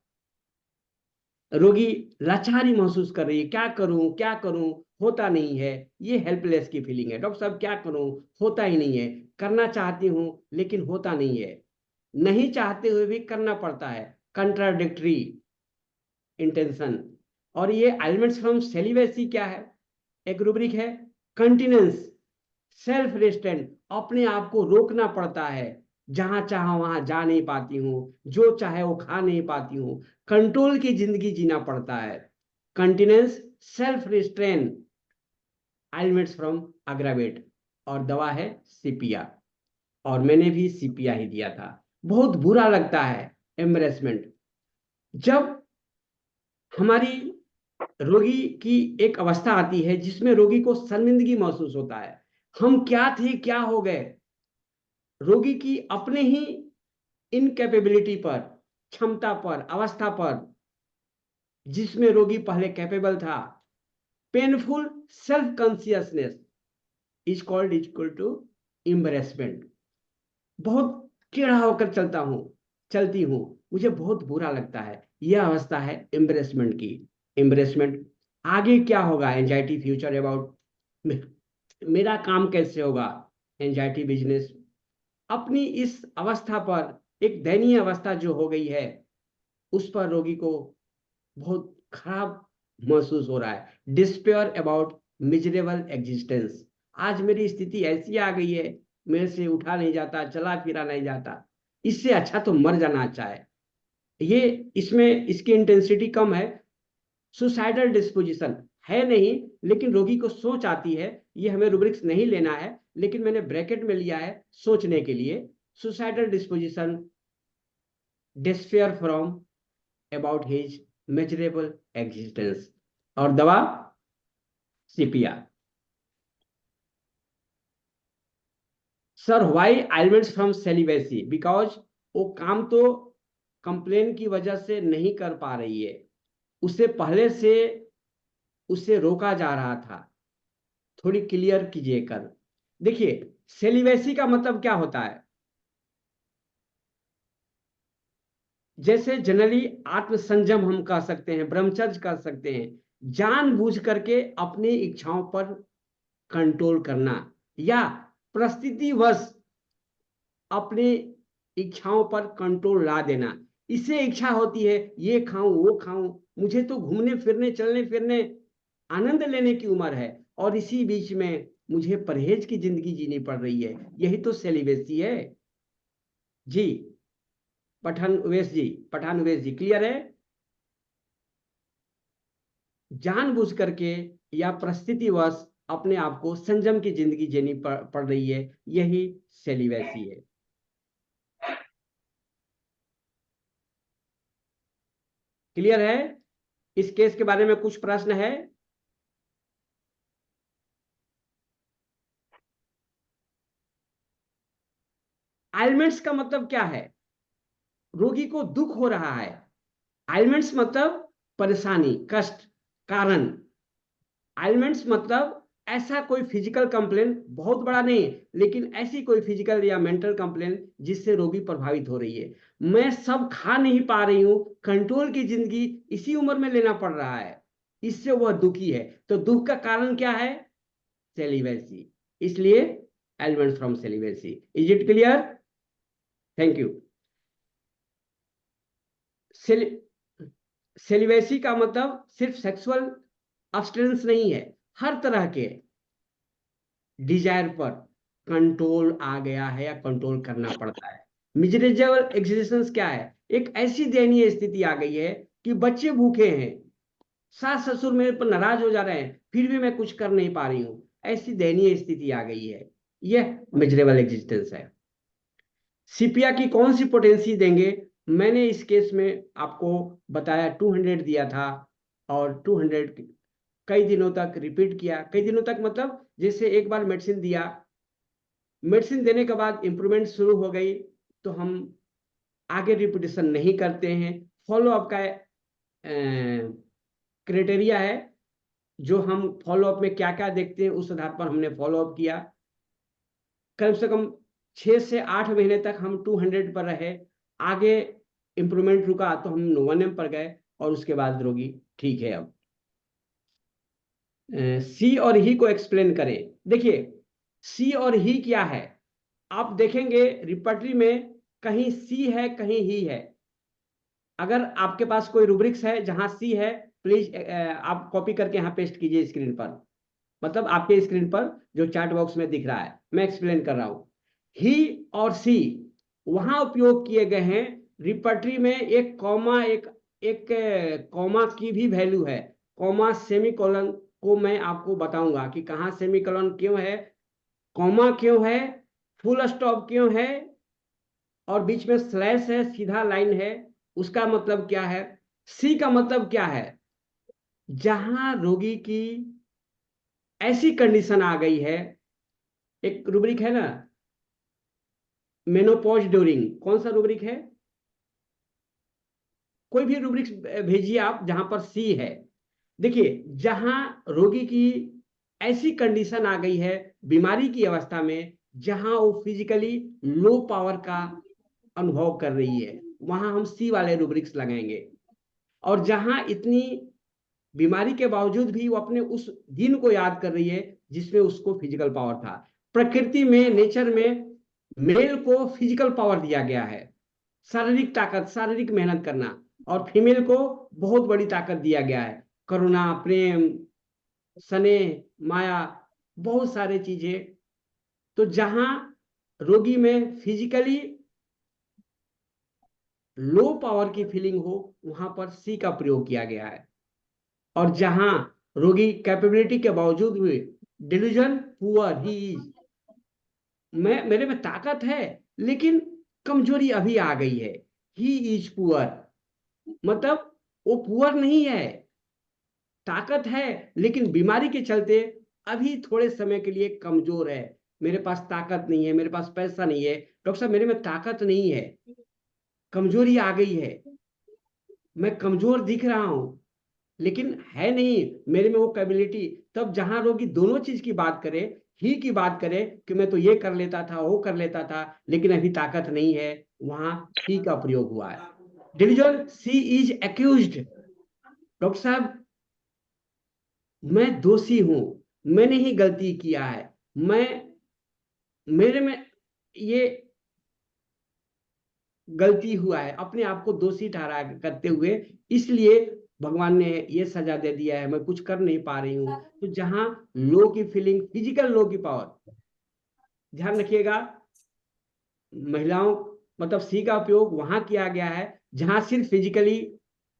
रोगी लाचारी महसूस कर रही है, क्या करूं क्या करूं, होता नहीं है। ये हेल्पलेस की फीलिंग है, डॉक्टर साहब क्या करूं, होता ही नहीं है। करना चाहती हूं लेकिन होता नहीं है। नहीं चाहते हुए भी करना पड़ता है, कंट्राडिक्टरी इंटेंशन। और ये एलिमेंट्स फ्रॉम सेलिबेसी क्या है? एक रूब्रिक है, कंटिनेंस, सेल्फ रेस्ट्रेंट, अपने आप को रोकना पड़ता है। जहां चाहा वहां जा नहीं पाती हूँ, जो चाहे वो खा नहीं पाती हूँ, कंट्रोल की जिंदगी जीना पड़ता है। Continence, self restrain, elements from अग्रावेट, और दवा है सीपिया, और मैंने भी सीपिया ही दिया था। बहुत बुरा लगता है, एम्बरेसमेंट, जब हमारी रोगी की एक अवस्था आती है जिसमें रोगी को शर्मिंदगी महसूस होता है, हम क्या थे, क्या हो गए। रोगी की अपने ही इनकैपेबिलिटी पर, क्षमता पर, अवस्था पर, जिसमें रोगी पहले कैपेबल था, painful self consciousness is called equal to embarrassment. बहुत टेढ़ा होकर चलती हूँ, मुझे बहुत बुरा लगता है। यह अवस्था है एम्बरेसमेंट की। एम्बरेसमेंट, आगे क्या होगा, एंजाइटी, फ्यूचर अबाउट मेरा काम कैसे होगा, एंजाइटी, बिजनेस। अपनी इस अवस्था पर, एक दयनीय अवस्था जो हो गई है, उस पर रोगी को बहुत खराब महसूस हो रहा है। डिस्पेयर अबाउट मिजरेबल एग्जिस्टेंस, आज मेरी स्थिति ऐसी आ गई है, मेरे से उठा नहीं जाता, चला फिरा नहीं जाता, इससे अच्छा तो मर जाना अच्छा है। ये, इसमें इसकी इंटेंसिटी कम है। सुसाइडल डिस्पोजिशन है नहीं, लेकिन रोगी को सोच आती है। ये हमें रूब्रिक्स नहीं लेना है, लेकिन मैंने ब्रैकेट में लिया है सोचने के लिए। Suicidal disposition, despair from about his measurable existence, और दवा sepia. Sir, why ailments from celibacy? Because वो काम तो कंप्लेन की वजह से नहीं कर पा रही है, उससे पहले से उससे रोका जा रहा था। थोड़ी क्लियर कीजिए कर। देखिए, सेलिबेसी का मतलब क्या होता है? जैसे जनरली आत्मसंयम हम कह सकते हैं, ब्रह्मचर्य कर सकते हैं, जानबूझ करके अपनी इच्छाओं पर कंट्रोल करना, या परिस्थितिवश अपनी इच्छाओं पर कंट्रोल ला देना। इससे इच्छा होती है ये खाऊं वो खाऊं, मुझे तो घूमने फिरने, चलने फिरने, आनंद लेने की उम्र है, और इसी बीच में मुझे परहेज की जिंदगी जीनी पड़ रही है। यही तो सेलिबेसी है जी। पठान उवेश जी, क्लियर है? जानबूझ करके या परिस्थितिवश अपने आप को संयम की जिंदगी जीनी पड़ रही है, यही सेलिबेसी है। क्लियर है? इस केस के बारे में कुछ प्रश्न है? आइलमेंट्स का मतलब क्या है? रोगी को दुख हो रहा है। आइलमेंट्स मतलब परेशानी, कष्ट, कारण। आइलमेंट्स मतलब ऐसा कोई फिजिकल कंप्लेन, बहुत बड़ा नहीं, लेकिन ऐसी कोई फिजिकल या मेंटल कंप्लेन जिससे रोगी प्रभावित हो रही है। मैं सब खा नहीं पा रही हूं, कंट्रोल की जिंदगी इसी उम्र में लेना पड़ रहा है, इससे वह दुखी है। तो दुख का कारण क्या है? सेलिबेसी। इसलिए elements from celibacy. Is it clear? Thank you. Celibacy का मतलब सिर्फ सेक्सुअल अब्सटेंस नहीं है, हर तरह के डिजायर पर कंट्रोल आ गया है या कंट्रोल करना पड़ता है। मिजरेबल एग्जिस्टेंस क्या है? एक ऐसी दयनीय स्थिति आ गई है कि बच्चे भूखे हैं, सास ससुर मेरे पर नाराज हो जा रहे हैं, फिर भी मैं कुछ कर नहीं पा रही हूं, ऐसी दयनीय स्थिति आ गई है। यह मिजरेबल एग्जिस्टेंस है। सीपिया की कौन सी पोटेंसी देंगे? मैंने इस केस में आपको बताया 200 दिया था, और 200 कई दिनों तक रिपीट किया। कई दिनों तक मतलब जैसे एक बार मेडिसिन दिया, मेडिसिन देने के बाद इंप्रूवमेंट शुरू हो गई, तो हम आगे रिपीटेशन नहीं करते हैं। फॉलो अप का क्राइटेरिया है, जो हम फॉलो अप में क्या क्या देखते हैं उस आधार पर हमने फॉलो अप किया। कम से कम 6 से 8 महीने तक हम 200 पर रहे। आगे इंप्रूवमेंट रुका तो हम 1M पर गए, और उसके बाद रोगी ठीक है। अब सी और ही को एक्सप्लेन करें। देखिए, सी और ही क्या है, आप देखेंगे रिपर्टरी में कहीं सी है, कहीं ही है। अगर आपके पास कोई रूब्रिक्स है जहां सी है, प्लीज आप कॉपी करके यहां पेस्ट कीजिए स्क्रीन पर। मतलब आपके स्क्रीन पर जो चैट बॉक्स में दिख रहा है, मैं एक्सप्लेन कर रहा हूं। ही और सी वहां उपयोग किए गए हैं। रिपर्टरी में एक कॉमा, एक कॉमा की भी वैल्यू है। कॉमा सेमीकोलन को मैं आपको बताऊंगा कि कहाँ सेमीकोलन क्यों है, कॉमा क्यों है, फुल स्टॉप क्यों है, और बीच में स्लैश है, सीधा लाइन है, उसका मतलब क्या है। सी का मतलब क्या है, जहां रोगी की ऐसी कंडीशन आ गई है, एक रूब्रिक है ना, मेनोपॉज ड्यूरिंग, कौन सा रूब्रिक है, कोई भी रूब्रिक्स भेजिए आप जहां पर सी है। देखिए, जहां रोगी की ऐसी कंडीशन आ गई है बीमारी की अवस्था में, जहां वो फिजिकली लो पावर का अनुभव कर रही है, वहां हम सी वाले रूब्रिक्स लगाएंगे। और जहां इतनी बीमारी के बावजूद भी वो अपने उस दिन को याद कर रही है जिसमें उसको फिजिकल पावर था। प्रकृति में, नेचर में मेल को फिजिकल पावर दिया गया है, शारीरिक ताकत, शारीरिक मेहनत करना, और फीमेल को बहुत बड़ी ताकत दिया गया है, करुणा, प्रेम, स्नेह, माया, बहुत सारे चीजें। तो जहां रोगी में फिजिकली लो पावर की फीलिंग हो, वहां पर सी का प्रयोग किया गया है। और जहां रोगी कैपेबिलिटी के बावजूद भी डिल्यूजन, पुअर ही इज, मैं, मेरे में ताकत है लेकिन कमजोरी अभी आ गई है, ही इज पुअर, मतलब वो पुअर नहीं है, ताकत है लेकिन बीमारी के चलते अभी थोड़े समय के लिए कमजोर है। मेरे पास ताकत नहीं है, मेरे पास पैसा नहीं है, डॉक्टर साहब मेरे में ताकत नहीं है, कमजोरी आ गई है, मैं कमजोर दिख रहा हूं, लेकिन है नहीं मेरे में वो कैपेबिलिटी। तब जहां रोगी दोनों चीज की बात करे, ही की बात करे कि मैं तो ये कर लेता था, वो कर लेता था, लेकिन अभी ताकत नहीं है, वहां ही का प्रयोग हुआ है। Delusion she is accused, doctor साहब मैं दोषी हूं, मैंने ही गलती किया है, मैं, मेरे में ये गलती हुआ है, अपने आप को दोषी ठहरा करते हुए, इसलिए भगवान ने ये सजा दे दिया है, मैं कुछ कर नहीं पा रही हूं। तो जहां लो की फीलिंग, फिजिकल लो की पावर, ध्यान रखिएगा, महिलाओं, मतलब सी का उपयोग वहां किया गया है जहां सिर्फ फिजिकली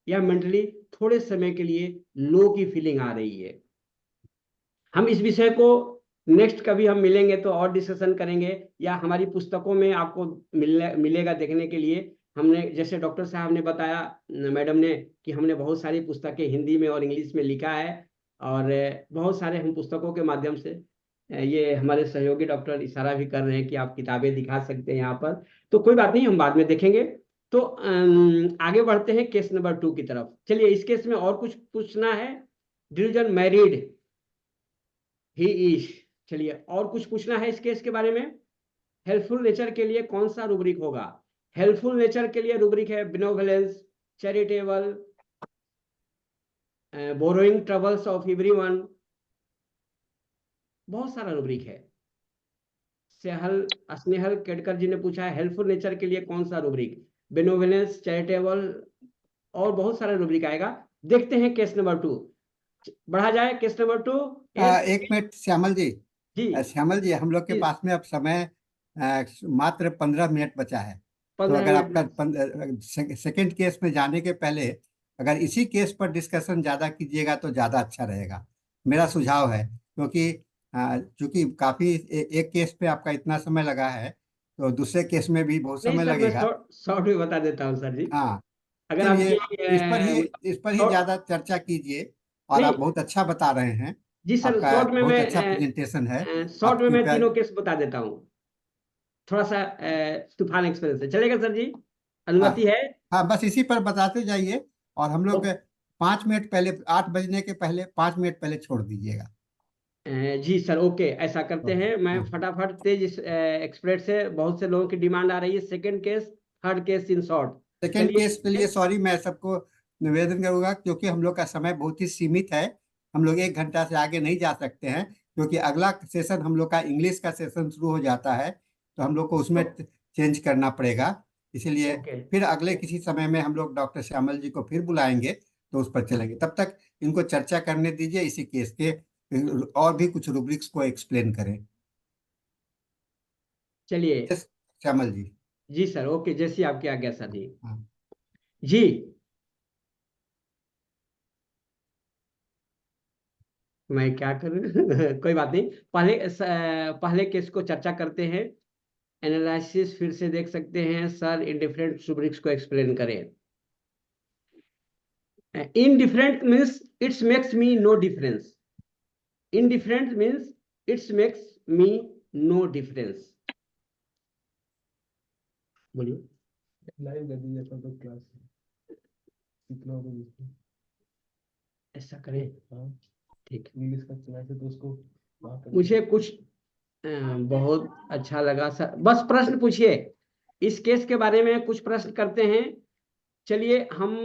या मेंटली थोड़े समय के लिए लो की फीलिंग आ रही है। हम इस विषय को नेक्स्ट कभी हम मिलेंगे तो और डिस्कशन करेंगे, या हमारी पुस्तकों में आपको मिलेगा देखने के लिए। हमने, जैसे डॉक्टर साहब ने बताया, मैडम ने, कि हमने बहुत सारी पुस्तकें हिंदी में और इंग्लिश में लिखा है, और बहुत सारे हम पुस्तकों के माध्यम से, ये हमारे सहयोगी डॉक्टर इशारा भी कर रहे हैं कि आप किताबें दिखा सकते हैं यहाँ पर, तो कोई बात नहीं, हम बाद में देखेंगे। तो आगे बढ़ते हैं केस नंबर 2 की तरफ। चलिए, इस केस में और कुछ पूछना है? डिवीजन मैरिड, ही इज, चलिए और कुछ पूछना है इस केस के बारे में? हेल्पफुल नेचर के लिए कौन सा रूब्रिक होगा? हेल्पफुल नेचर के लिए रूब्रिक है benevolence, charitable, borrowing troubles of everyone, बहुत सारा रूब्रिक है। स्नेहल केडकर जी ने पूछा है हेल्पफुल नेचर के लिए कौन सा रूब्रिक, बेनोवलेंस, चैरिटेबल, और बहुत सारा रूब्रिक आएगा। देखते हैं केस नंबर 2, बढ़ा जाए केस नंबर 2। एक मिनट श्यामल जी, जी श्यामल जी, हम लोग के जी, पास में अब समय मात्र 15 मिनट बचा है। तो 15 अगर आपका मिनट। सेकंड केस में जाने के पहले अगर इसी केस पर डिस्कशन ज्यादा कीजिएगा तो ज्यादा अच्छा रहेगा, मेरा सुझाव है। क्योंकि चूंकि काफी एक केस पे आपका इतना समय लगा है, तो दूसरे केस में भी बहुत नहीं समय सर, मैं लगेगा। शॉर्ट शॉर्ट में बता देता हूँ सर जी। हाँ, अगर चलिए, आपकी इस पर ही शॉर्ट, ज्यादा चर्चा कीजिए। और आप नहीं, बहुत अच्छा बता रहे हैं, जी सर, आपका शॉर्ट में बहुत अच्छा प्रेजेंटेशन है। मैं शॉर्ट आप में मैं कृपया, तीनों केस बता देता हूँ, थोड़ा सा तूफान एक्सप्रेस से चलेगा सर जी, हाँ अनुमति है? हाँ, बस इसी पर बताते जाइए। और हम ओ, लोग 5 मिनट पहले, 8 बजने के पहले 5 मिनट पहले छोड़ दीजिएगा। जी सर, ओके, ऐसा करते ओके, हैं। मैं हाँ। फटाफट तेज एक्सप्रेस से, बहुत से लोगों की डिमांड आ रही है, second case, third case in short. Second case के लिए चलिए, सॉरी, मैं सबको निवेदन करूंगा, क्योंकि हम लोग का समय बहुत ही सीमित है। हम लोग 1 घंटा से आगे नहीं जा सकते हैं, क्योंकि अगला सेशन हम लोग का इंग्लिश का सेशन शुरू हो जाता है, तो हम लोग को उसमें चेंज करना पड़ेगा। इसलिए ओके, फिर अगले किसी समय में हम लोग डॉक्टर श्यामल जी को फिर बुलाएंगे, तो उस पर चलेंगे। तब तक इनको चर्चा करने दीजिए इसी केस के, और भी कुछ रूब्रिक्स को एक्सप्लेन करें। चलिए, यस, श्यामल जी। जी सर, ओके, जैसी आपकी आज्ञा सर जी। हाँ। जी मैं क्या करूं कोई बात नहीं, पहले केस को चर्चा करते हैं। एनालिसिस फिर से देख सकते हैं सर, इंडिफरेंट रूब्रिक्स को एक्सप्लेन करें। Indifferent means it's makes me know difference. Indifferent means it's makes me know difference. बोलिए। लाइव कर दीजिए अपन तो क्लास कितना होगा इसमें। ऐसा करें, हाँ ठीक। इंग्लिश का चला से तो उसको वहाँ कर मुझे कुछ बहुत अच्छा लगा सर, बस प्रश्न पूछिए इस केस के बारे में, कुछ प्रश्न करते हैं। चलिए हम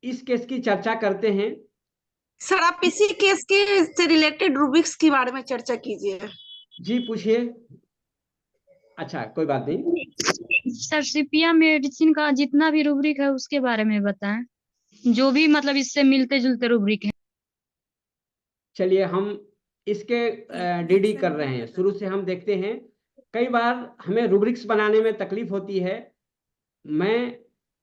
इस केस की चर्चा करते हैं। सर आप इसी केस के से रिलेटेड रूबिक्स के बारे में चर्चा कीजिए। जी पूछिए। अच्छा कोई बात नहीं। सर सीपिया मेडिसिन का जितना भी रूब्रिक है उसके बारे में बताएं, जो भी मतलब इससे मिलते जुलते रूब्रिक है। चलिए हम इसके डीडी कर रहे हैं, शुरू से हम देखते हैं। कई बार हमें रूब्रिक्स बनाने में तकलीफ होती है। मैं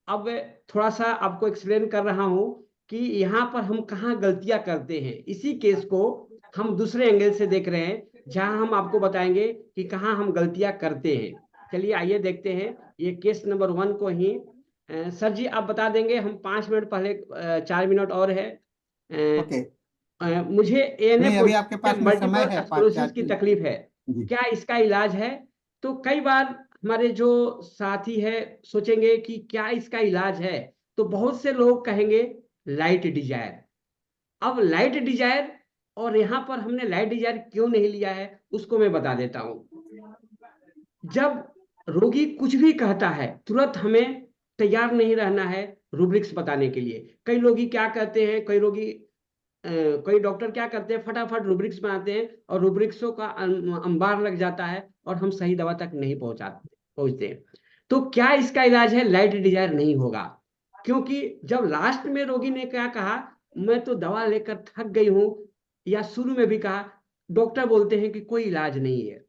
अब थोड़ा सा आपको एक्सप्लेन कर रहा हूं कि यहाँ पर हम कहाँ गलतियां करते हैं। इसी केस को हम दूसरे एंगल से देख रहे हैं, जहां हम आपको बताएंगे कि कहाँ हम गलतियां करते हैं। चलिए आइए देखते हैं ये केस नंबर 1 को ही। सर जी आप बता देंगे, हम 5 मिनट पहले 4 मिनट और है। ओके। मुझे एएनए नहीं, अभी आपके पास में समय मल्टीपल है 5-4 स्क्लेरोसिस की तकलीफ है, जी। क्या इसका इलाज है? तो कई बार हमारे जो साथी है सोचेंगे कि क्या इसका इलाज है, तो बहुत से लोग कहेंगे लाइट डिजायर। अब लाइट डिजायर, और यहाँ पर हमने लाइट डिजायर क्यों नहीं लिया है उसको मैं बता देता हूँ। जब रोगी कुछ भी कहता है तुरंत हमें तैयार नहीं रहना है रूब्रिक्स बताने के लिए। कई लोग क्या कहते हैं, कई डॉक्टर क्या करते हैं, फटाफट रूब्रिक्स बनाते हैं और रूब्रिक्सों का अंबार लग जाता है और हम सही दवा तक नहीं पहुंचते हैं। तो क्या इसका इलाज है? लाइट डिजायर नहीं होगा, क्योंकि जब लास्ट में रोगी ने क्या कहा, मैं तो दवा लेकर थक गई हूं, या शुरू में भी कहा, डॉक्टर बोलते हैं कि कोई इलाज नहीं है।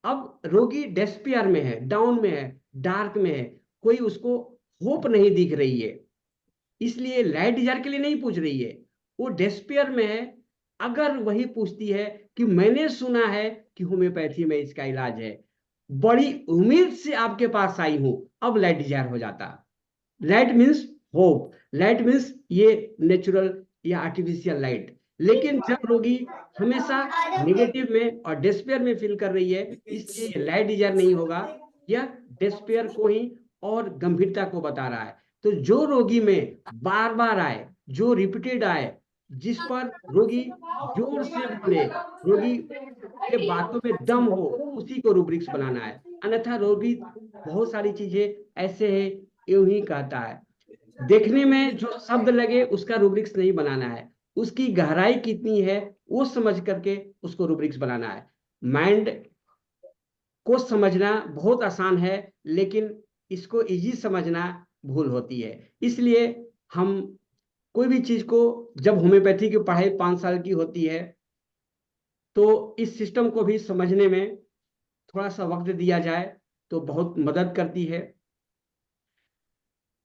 अब रोगी डेस्पियर में है, डाउन में है, डार्क में है, कोई उसको होप नहीं दिख रही है, इसलिए लाइट डिजायर के लिए नहीं पूछ रही है, वो डेस्पियर में है। अगर वही पूछती है कि मैंने सुना है कि होम्योपैथी में इसका इलाज है, बड़ी उम्मीद से आपके पास आई हूं, अब लाइट डिजायर हो जाता। Light means hope, light means ये नेचुरल या आर्टिफिशियल लाइट। लेकिन जब रोगी हमेशा नेगेटिव में और डिस्पेयर में फील कर रही है, इसलिए लाइट डिजायर नहीं होगा, यह डिस्पेयर को ही और गंभीरता को बता रहा है। तो जो रोगी में बार बार आए, जो रिपीटेड आए, जिस पर रोगी जोर से बोले, रोगी के बातों में दम हो, उसी को रूब्रिक्स बनाना है। अन्यथा रोगी बहुत सारी चीजें ऐसे है यूं ही कहता है, देखने में जो शब्द लगे उसका रूब्रिक्स नहीं बनाना है, उसकी गहराई कितनी है वो समझ करके उसको रूब्रिक्स बनाना है। माइंड को समझना बहुत आसान है, लेकिन इसको इजी समझना भूल होती है। इसलिए हम कोई भी चीज को, जब होम्योपैथी की पढ़ाई 5 साल की होती है, तो इस सिस्टम को भी समझने में थोड़ा सा वक्त दिया जाए तो बहुत मदद करती है।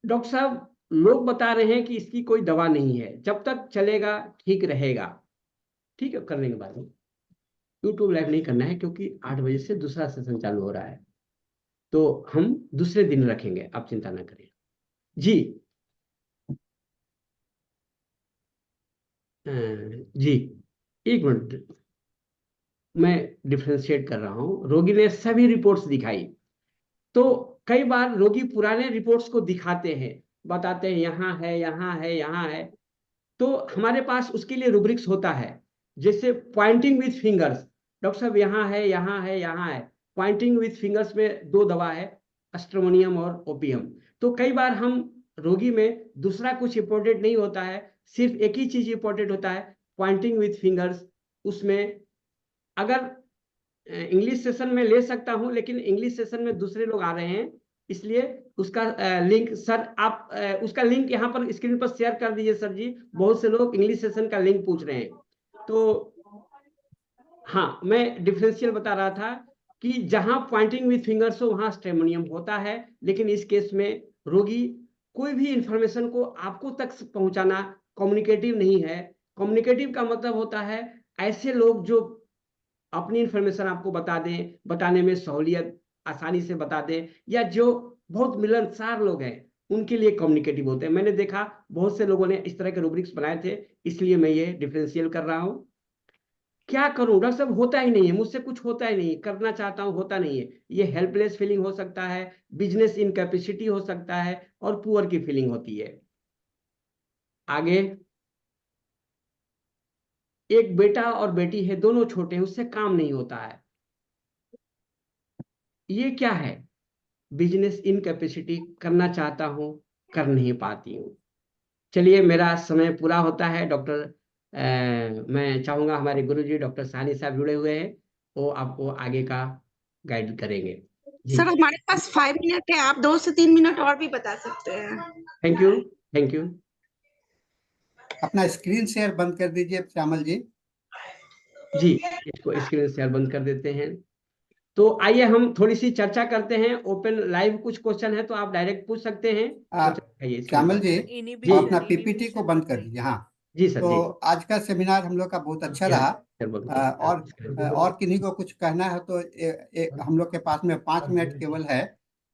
डॉक्टर साहब लोग बता रहे हैं कि इसकी कोई दवा नहीं है, जब तक चलेगा ठीक रहेगा। ठीक है, करने के बाद यूट्यूब लाइव नहीं करना है, क्योंकि 8 बजे से दूसरा सेशन चालू हो रहा है, तो हम दूसरे दिन रखेंगे, आप चिंता ना करें। जी जी एक मिनट, मैं डिफ्रेंशिएट कर रहा हूं। रोगी ने सभी रिपोर्ट्स दिखाई, तो कई बार रोगी पुराने रिपोर्ट्स को दिखाते हैं, बताते हैं यहाँ है, यहाँ है, यहाँ है, तो हमारे पास उसके लिए रूब्रिक्स होता है। जैसे पॉइंटिंग विथ फिंगर्स, डॉक्टर साहब यहाँ है, यहाँ है, यहाँ है। पॉइंटिंग विथ फिंगर्स में 2 दवा है, एस्ट्रोमोनियम और ओपियम। तो कई बार हम रोगी में दूसरा कुछ इंपॉर्टेंट नहीं होता है, सिर्फ एक ही चीज इंपॉर्टेंट होता है, पॉइंटिंग विथ फिंगर्स। उसमें अगर इंग्लिश सेशन में ले सकता हूं, लेकिन इंग्लिश सेशन में दूसरे लोग आ रहे हैं, इसलिए उसका लिंक सर आप उसका लिंक यहाँ पर स्क्रीन पर शेयर कर दीजिए सर जी। बहुत से लोग इंग्लिश सेशन का लिंक पूछ रहे हैं, तो हाँ, मैं डिफरेंशियल बता रहा था कि जहां पॉइंटिंग विथ फिंगर्स हो वहां स्टेमोनियम होता है, लेकिन इस केस में रोगी कोई भी इंफॉर्मेशन को आपको तक पहुंचाना कम्युनिकेटिव नहीं है। कम्युनिकेटिव का मतलब होता है ऐसे लोग जो अपनी इंफॉर्मेशन आपको बता दें, बताने में सहूलियत आसानी से बता दें, या जो बहुत मिलनसार लोग हैं उनके लिए कम्युनिकेटिव होते हैं। मैंने देखा बहुत से लोगों ने इस तरह के रूब्रिक्स बनाए थे, इसलिए मैं ये डिफरेंशियल कर रहा हूँ। क्या करूं डॉक्टर साहब, होता ही नहीं है मुझसे, कुछ होता ही नहीं, करना चाहता हूं होता नहीं है। ये हेल्पलेस फीलिंग हो सकता है, बिजनेस इनकैपेसिटी हो सकता है, और पुअर की फीलिंग होती है। आगे, एक बेटा और बेटी है, दोनों छोटे हैं, उससे काम नहीं होता है। ये क्या है? बिजनेस इनकैपेसिटी, करना चाहता हूं कर नहीं पाती हूं। चलिए, मेरा समय पूरा होता है डॉक्टर। मैं चाहूंगा हमारे गुरुजी डॉक्टर साहनी साहब जुड़े हुए हैं, वो आपको आगे का गाइड करेंगे। जी, सर हमारे पास 5 मिनट है, आप 2 से 3 मिनट और भी बता सकते हैं। Thank you, thank you. अपना स्क्रीन शेयर बंद कर दीजिए श्यामल जी। जी, इसको स्क्रीन शेयर बंद कर देते हैं। तो आइए हम थोड़ी सी चर्चा करते हैं। ओपन लाइव कुछ क्वेश्चन है तो आप डायरेक्ट पूछ सकते हैं। क्वेश्चन दिखाइए स्क्रीन श्यामल पर। जी, जी, आप अपना पीपीटी को बंद कर दीजिए। हाँ, जी सर, तो जी। आज का सेमिनार हम लोग का बहुत अच्छा यहाँ रहा। शेयर बंद और किन्हीं को कुछ कहना है तो हम लोग के पास में 5 मिनट केवल है।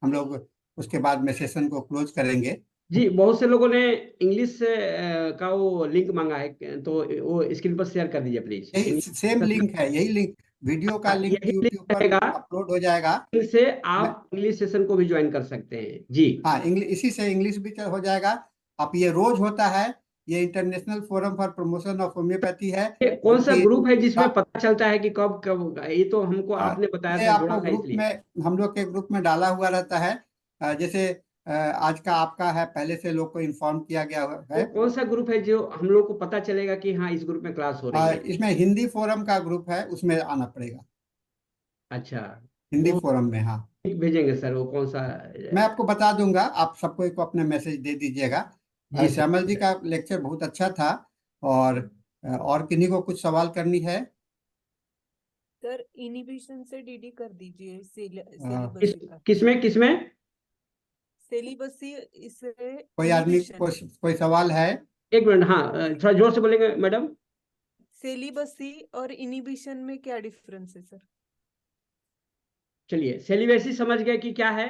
हम लोग उसके बाद में सेशन को क्लोज करेंगे। जी, बहुत से लोगों ने इंग्लिश का वो लिंक मांगा है, तो वो स्क्रीन पर शेयर कर दीजिए प्लीज। यही सेम लिंक है, यही लिंक, वीडियो का लिंक यही लिंक यूट्यूब पर रहेगा, अपलोड हो जाएगा। इनसे मैं आप इंग्लिश सेशन को भी ज्वाइन कर सकते हैं। जी, हाँ, इंग्लिश, इसी से इंग्लिश भी हो जाएगा। अब ये रोज होता है, ये international forum for promotion of homeopathy है, ये जो कौन सा कि ग्रुप है जिसमें पता चलता है कि कब कब होगा? ये तो हमको आपने बताया ये था, आपको जुड़ा था ग्रुप इसलिए। में, हम लोग के ग्रुप में डाला हुआ रहता है। जैसे आज का आपका है, पहले से लोग को इन्फॉर्म किया गया वो है। कौन सा ग्रुप है जो हम लोग को पता चलेगा कि हाँ इस ग्रुप में क्लास हो रही है? इसमें हिंदी फोरम का ग्रुप है, उसमें आना पड़ेगा। अच्छा, हिंदी वो फोरम में, हाँ। लिंक भेजेंगे सर, वो कौन सा? मैं आपको बता दूंगा, आप सबको एक अपने मैसेज दे दीजिएगा। जी श्यामल जी सर। का लेक्चर बहुत अच्छा था। और और किन्हीं को कुछ सवाल करनी है? सर इनिबिशन से डीडी कर दीजिए, किस सेलिबसी का। किसमें किसमें? सेलिबसी इससे कोई आदमी, इनिबिशन, कोई सवाल है? एक मिनट, हाँ, थोड़ा जोर से बोलेंगे मैडम। सेलिबसी और इनिबिशन में क्या डिफरेंस है सर? चलिए, सेलिबेसी समझ गए कि क्या है?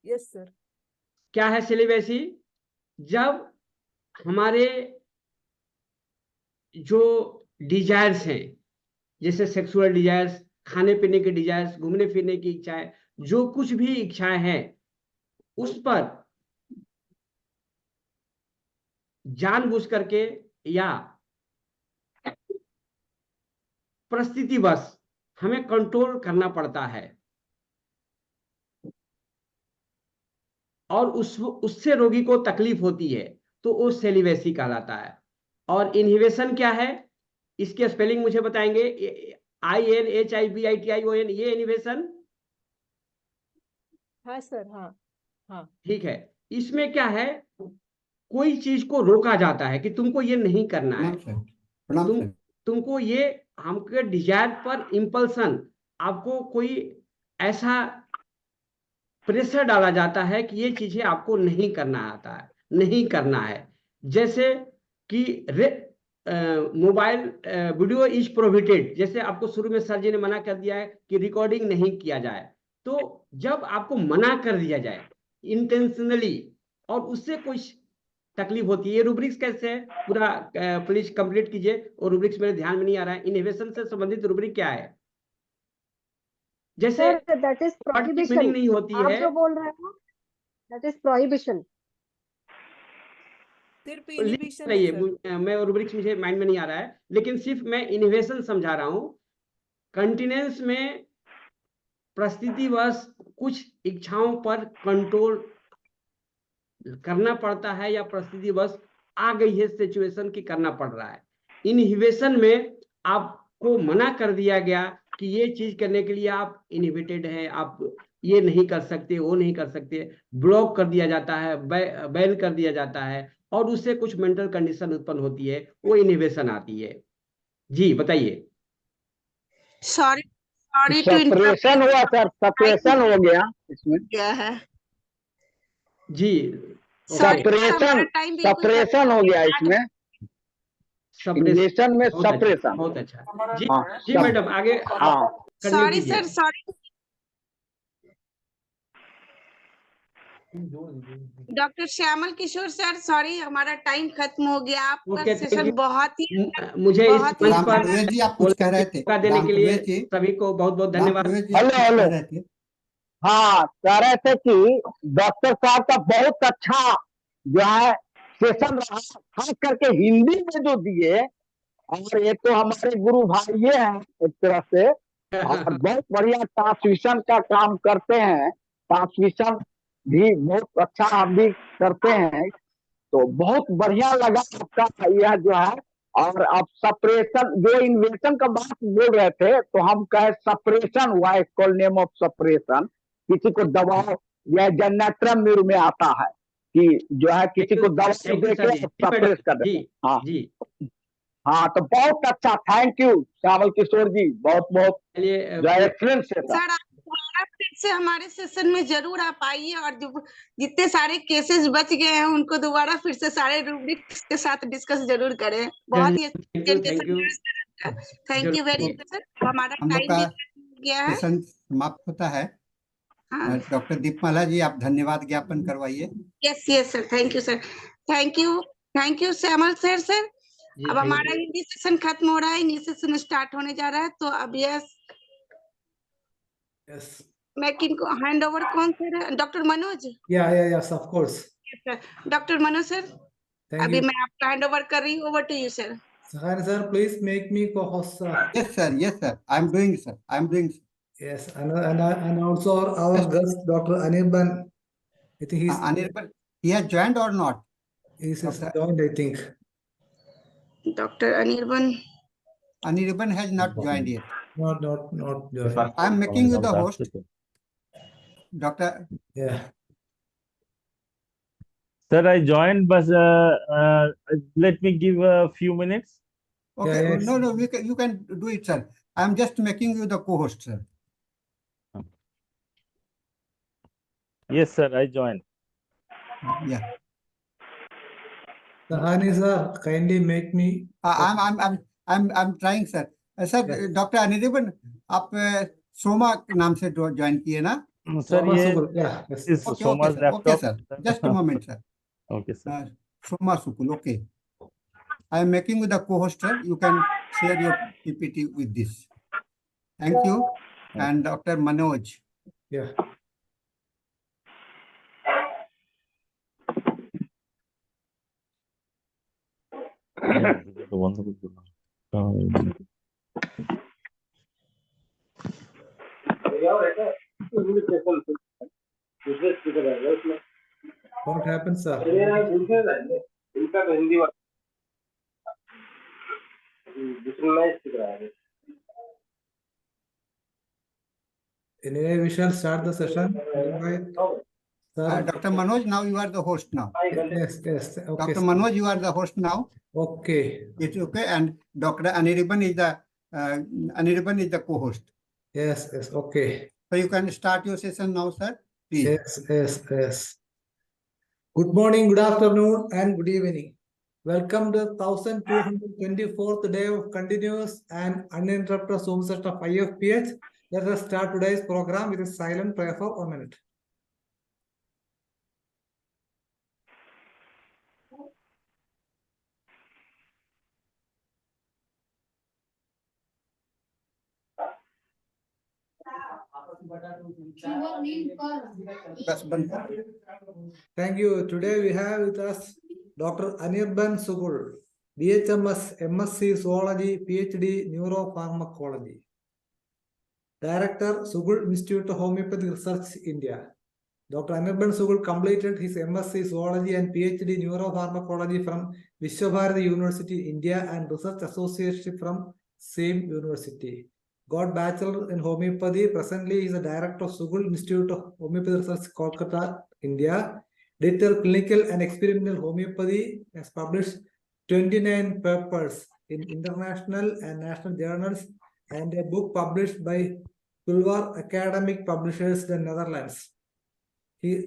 Yes sir. क्या है सेलिबेसी? जब हमारे जो डिजायर्स हैं, जैसे सेक्सुअल डिजायर्स, खाने पीने के डिजायर्स, घूमने फिरने की इच्छाएं, जो कुछ भी इच्छाएं हैं, उस पर जानबूझ करके या परिस्थितिवश हमें कंट्रोल करना पड़ता है, और उससे रोगी को तकलीफ होती है, तो वो सेलिवेसी कहलाता है। और इनहिबिशन क्या है, इसके स्पेलिंग मुझे बताएंगे? INHIBITION, ये इनहिबिशन। हाँ सर, हाँ हाँ। ठीक है। इसमें क्या है, कोई चीज को रोका जाता है कि तुमको ये नहीं करना है। प्रणाम सर, प्रणाम तुम सर। तुमको ये, हमके डिजायर पर इंपल्सन, आपको कोई ऐसा प्रेशर डाला जाता है कि ये चीजें आपको नहीं करना आता है, नहीं करना है। जैसे कि मोबाइल वीडियो इज प्रोहिबिटेड, जैसे आपको शुरू में सर जी ने मना कर दिया है कि रिकॉर्डिंग नहीं किया जाए। तो जब आपको मना कर दिया जाए इंटेंशनली, और उससे कुछ तकलीफ होती है, ये रूब्रिक्स कैसे है पूरा, प्लीज कंप्लीट कीजिए। और रूब्रिक्स मेरे ध्यान में नहीं आ रहा है, इनहिबिशन से संबंधित रूब्रिक क्या है? जैसे सर दैट इज वर्ड की मीनिंग प्रोहिबिशन। नहीं होती आप है। जो बोल रहे हो दैट इज प्रोहिबिशन। सिर्फ लिख इनिबिशन है रही सर। है, मैं रूब्रिक्स मुझे माइंड में नहीं आ रहा है, लेकिन सिर्फ मैं इनोवेशन समझा रहा हूं। कंटिनेंस में परिस्थितिवश कुछ इच्छाओं पर कंट्रोल करना पड़ता है, या परिस्थितिवश आ गई है सिचुएशन की करना पड़ रहा है। इनहिबिशन में आपको मना कर दिया गया कि ये चीज करने के लिए आप इनहिबिटेड हैं, आप ये नहीं कर सकते, वो नहीं कर सकते, ब्लॉक कर दिया जाता है, बैन कर दिया जाता है, और उससे कुछ मेंटल कंडीशन उत्पन्न होती है, वो इनहिबिशन आती है। जी बताइए। सॉरी सॉरी टू सप्रेशन हुआ सर, सप्रेशन हो गया इसमें। गया है। जी सॉरी सप्रेशन, हमारा टाइम बिल्कुल सप्रेशन हो गया इसमें, इंजेक्शन में बहुत अच्छा, सप्रेशन। बहुत अच्छा। जी हाँ जी मैडम, आगे आप हाँ कंटिन्यू सॉरी कीजिए। Sir sorry doctor Shyamal Kishore sir, sorry हमारा टाइम खत्म हो गया। आपका ओके, थैंक सेशन बहुत ही यू। मुझे इस बहुत ही मंच पर राम जी आप कुछ बोलने कह रहे का थे, मौका देने के लिए राम जी, सभी को बहुत बहुत धन्यवाद। जी आप हेलो कुछ हेलो, कह रहे थे। हाँ कह रहे थे कि डॉक्टर साहब का बहुत अच्छा जो है सेशन रहा, खास करके हिंदी में जो दिए, और ये तो हमारे गुरु भाई ये हैं एक तरह से, और बहुत बढ़िया ट्रांसमिशन का काम करते हैं, ट्रांसमिशन भी बहुत अच्छा हम भी करते हैं, तो बहुत बढ़िया लगा आपका यह जो है। और आप सप्रेशन जो इन्वेशन का बात बोल रहे थे, तो हम कहे सप्रेशन हुआ, कॉल नेम ऑफ सप्रेशन, किसी को दबाव या जनरेटर में आता है कि जो है किसी को दबाव थैंक यू दे सर के जी। सप्रेस कर जी देते। हाँ जी, हाँ, तो बहुत अच्छा, थैंक यू श्यामल किशोर जी, बहुत बहुत चलिए जो है एक्सीलेंट सेशन। सर, आप दोबारा फिर से हमारे सेशन में जरूर आप आइए, और जो जितने सारे केसेस बच गए हैं उनको दोबारा फिर से सारे रूब्रिक्स के साथ डिस्कस जरूर करें। बहुत ही thank you, thank you. Thank you very much sir. हमारा हम लोग टाइम का भी हो गया है। सेशन समाप्त होता है। हाँ, डॉक्टर दीपमाला जी आप धन्यवाद ज्ञापन करवाइए। Yes yes sir, thank you sir, thank you Shyamal sir. Sir ji, अब थैंक हमारा यू। हिंदी सेशन खत्म हो रहा है, इंग्लिश सेशन स्टार्ट होने जा रहा है। तो अब यस Yes. मैं किनको हैंड ओवर, कौन sir? Doctor Manoj. Yes, of course. Doctor Manoj sir, Thank अभी you. मैं आपका हैंड ओवर कर रही हूँ। Over to you sir. Sahani sir, please make me co-host, sir. Yes sir, I am doing sir, I am doing. Yes, and also our guest, Dr. ANIRBAN. I think Anirban, he has joined or not? he's Doctor joined, I think. Doctor Anirban, Anirban has not joined yet. Not joined. I am making you the host. Doctor, Yeah. Sir, I joined, but let me give a few minutes. okay, Yeah, no, you can do it, sir. I am just making you the co-host, sir. Yes, sir, I joined. Yeah. Sahani sir, kindly make me. I'm trying, sir. Sir, Yeah. Doctor Anirban आप सोमा नाम से join किए ना? Sir, Soma ये Sukul, yeah, yes. is Soma's okay, laptop. sir. Just a moment, sir. Okay, sir. Soma Sukul, okay. I am making you the co-host, sir. You can share your PPT with this. Thank you. And Dr. Manoj. Yeah. What happens, sir? Anyway, we shall start the session. Sir. Dr. Manoj, now you are the host now. Yes. Okay. Dr. Manoj, you are the host now. Okay. It's okay. And Dr. Anirban is the co-host. Yes. Okay. So you can start your session now, sir. Please. Yes. Good morning, good afternoon, and good evening. Welcome to the 1224th day of continuous and uninterrupted Zoom session of IFPH. Let us start today's program with a silent prayer for 1 minute. Thank you. Today we have with us Dr. ANIRBAN SUKUL, BHMS, MSc Zoology, PhD Neuropharmacology. Director, SUKUL Institute of Homoeopathy Research, India. Dr. ANIRBAN SUKUL completed his MSc Zoology and PhD Neuropharmacology from Vishwabharati University, India, and Research Associate from same university. Got Bachelor in Homeopathy. Presently, he is the Director of SUKUL Institute of Homeopathy Research, Kolkata, India. Detailed clinical and experimental homeopathy, has published 29 papers in international and national journals and a book published by Pulvar Academic Publishers, the Netherlands. He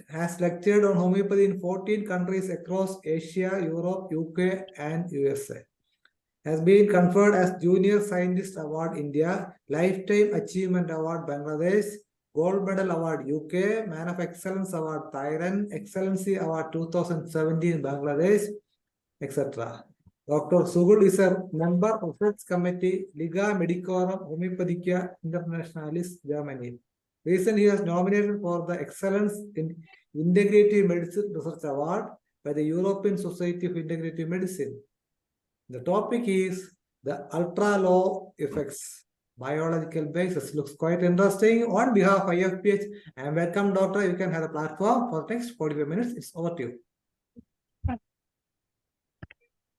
has lectured on homeopathy in 14 countries across Asia, Europe, UK, and USA. Has been conferred as Junior Scientist Award India, Lifetime Achievement Award Bangladesh, Gold Medal Award UK, Man of Excellence Award Thailand, Excellency Award 2017 Bangladesh, etc. Dr. Sugul is a member of Research Committee Liga Medicorum Homeopathica Internationalis, Germany. Recently, he was nominated for the Excellence in Integrative Medicine Research Award by the European Society of Integrative Medicine. The topic is the ultra-low effects, biological basis. Looks quite interesting. On behalf of Ifph, and welcome, doctor. You can have the platform for the next 45 minutes. It's over to you.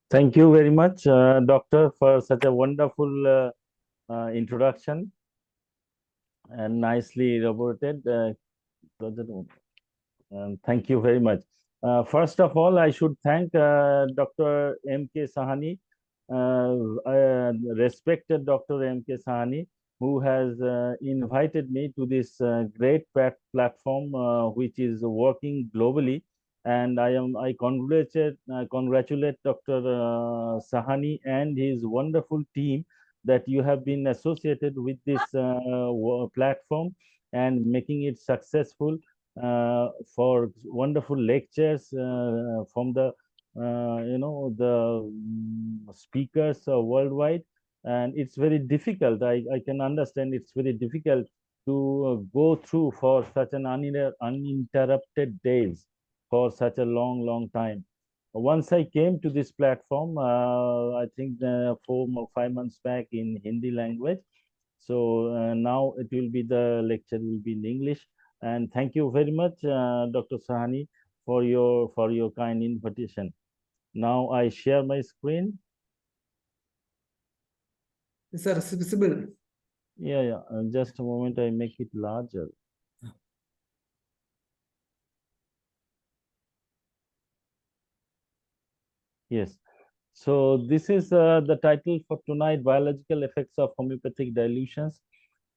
Thank you very much, Doctor, for such a wonderful introduction and nicely elaborated. Thank you very much. First of all, I should thank Dr. M.K. Sahani, respected Dr. M.K. Sahani, who has invited me to this great platform, which is working globally. And I congratulate Dr. Sahani and his wonderful team that you have been associated with this platform and making it successful for wonderful lectures from the speakers worldwide. And it's very difficult. I can understand it's very difficult to go through for such an uninterrupted days for such a long time. Once I came to this platform, I think 4 or 5 months back in Hindi language. So now it will be, the lecture will be in English. And thank you very much, Dr. Sahani, for your kind invitation. Now I share my screen. Is that visible? Yeah. Just a moment, I make it larger. Yes. So this is the title for tonight: biological effects of homeopathic dilutions.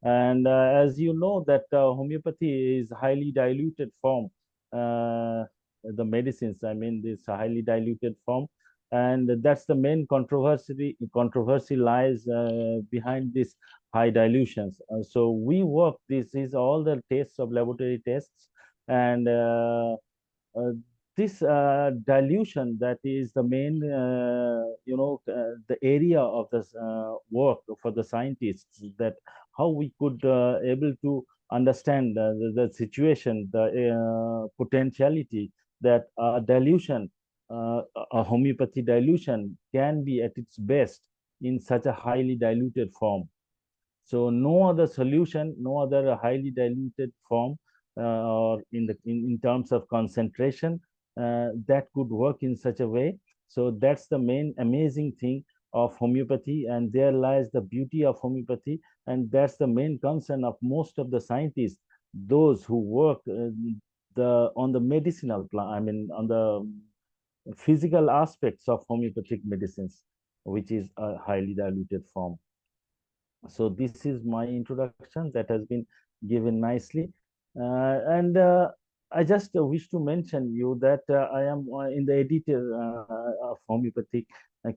And as you know that homeopathy is highly diluted form, the medicines, I mean, this highly diluted form. And that's the main controversy lies behind this high dilutions. So we work, this is all the tests of laboratory tests. And this dilution, that is the main, the area of this work for the scientists, that how we could able to understand the situation, the potentiality that dilution, a homeopathy dilution can be at its best in such a highly diluted form. So no other solution, no other highly diluted form, or in terms of concentration, that could work in such a way. So that's the main amazing thing of homeopathy, and there lies the beauty of homeopathy, and that's the main concern of most of the scientists, those who work on the medicinal plan, I mean on the physical aspects of homeopathic medicines, which is a highly diluted form. So this is my introduction that has been given nicely. And I just wish to mention you that I am in the editor of homeopathic,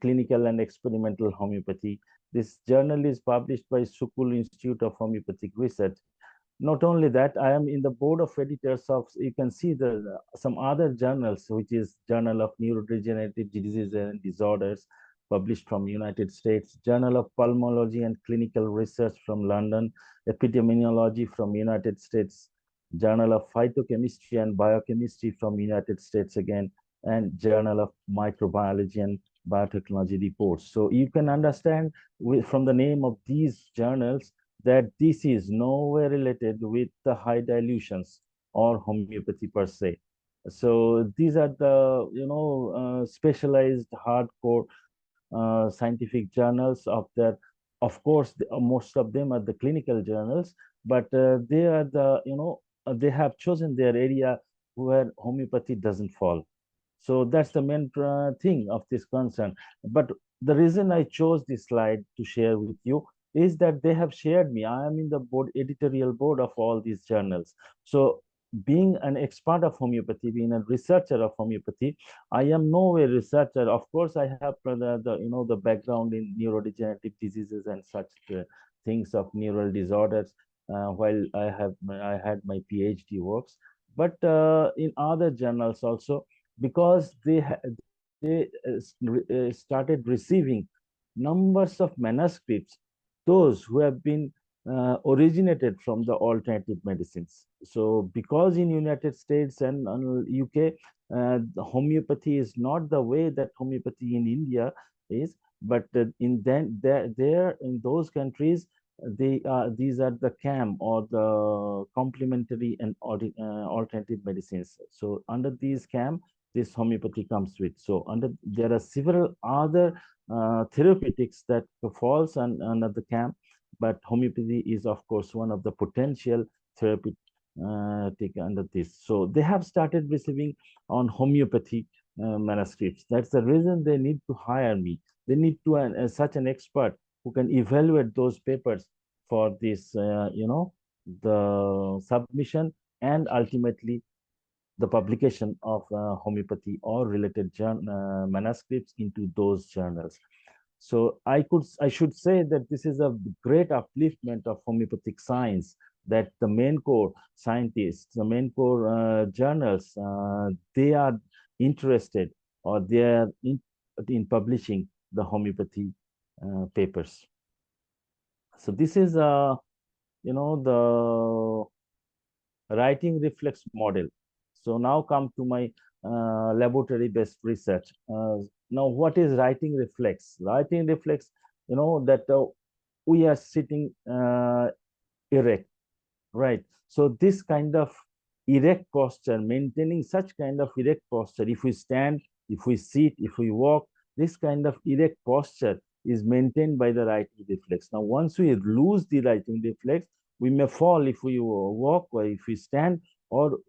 clinical and experimental homeopathy. This journal is published by SUKUL Institute of Homeopathic Research. Not only that, I am in the board of editors of, you can see some other journals, which is Journal of Neurodegenerative Diseases and Disorders, published from United States, Journal of Pulmonology and Clinical Research from London, Epidemiology from United States, Journal of Phytochemistry and Biochemistry from United States again, and Journal of Microbiology and Biotechnology reports. So you can understand from the name of these journals that this is nowhere related with the high dilutions or homeopathy per se. So these are the specialized hardcore scientific journals of that. Of course, most of them are the clinical journals, but they are the they have chosen their area where homeopathy doesn't fall. So that's the main thing of this concern. But the reason I chose this slide to share with you is that they have shared me. I am in the editorial board of all these journals. So being an expert of homeopathy, being a researcher of homeopathy, I am no way researcher. Of course, I have the background in neurodegenerative diseases and such things of neural disorders while I had my PhD works. But in other journals also, because they started receiving numbers of manuscripts, those who have been originated from the alternative medicines. So because in United States and UK, the homeopathy is not the way that homeopathy in India is, but there in those countries, these are the CAM or the complementary and alternative medicines. So under these CAM, this homeopathy comes with. So there are several other therapeutics that falls under the CAM, but homeopathy is of course one of the potential therapy take under this. So they have started receiving on homeopathy manuscripts. That's the reason they need to hire me. They need to such an expert who can evaluate those papers for this, the submission and ultimately the publication of homeopathy or related manuscripts into those journals. So I should say that this is a great upliftment of homeopathic science, that the main core scientists, the main core journals, they are interested or they are in publishing the homeopathy papers. So this is the writing reflex model. So now come to my laboratory-based research. Now, what is writing reflex? Writing reflex, that we are sitting erect, right? So this kind of erect posture, maintaining such kind of erect posture, if we stand, if we sit, if we walk, this kind of erect posture is maintained by the writing reflex. Now, once we lose the writing reflex, we may fall if we walk or if we stand or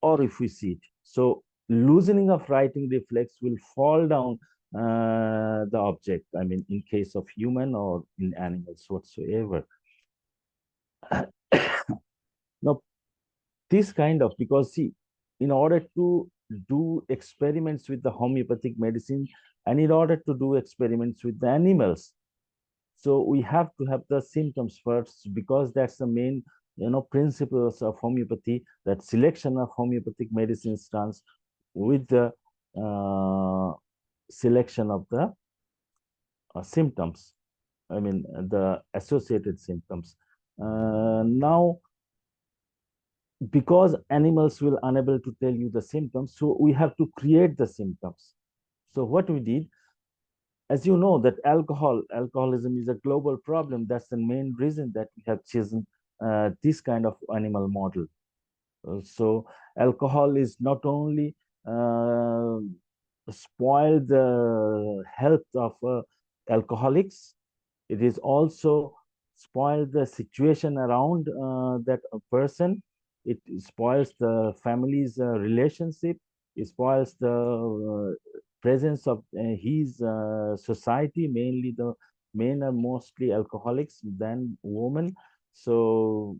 if we sit. So loosening of writing reflex will fall down the object. I mean, in case of human or in animals whatsoever. Now, this kind of, because see, in order to do experiments with the homeopathic medicine and in order to do experiments with the animals, so we have to have the symptoms first, because that's the main principles of homeopathy, that selection of homeopathic medicine starts with the selection of the symptoms. I mean, the associated symptoms. Now, because animals will unable to tell you the symptoms, so we have to create the symptoms. So what we did, as you know, that alcoholism is a global problem. That's the main reason that we have chosen this kind of animal model. So alcohol is not only spoil the health of alcoholics, it is also spoil the situation around that person. It spoils the family's relationship. It spoils the presence of his society. Mainly the men are mostly alcoholics than women. So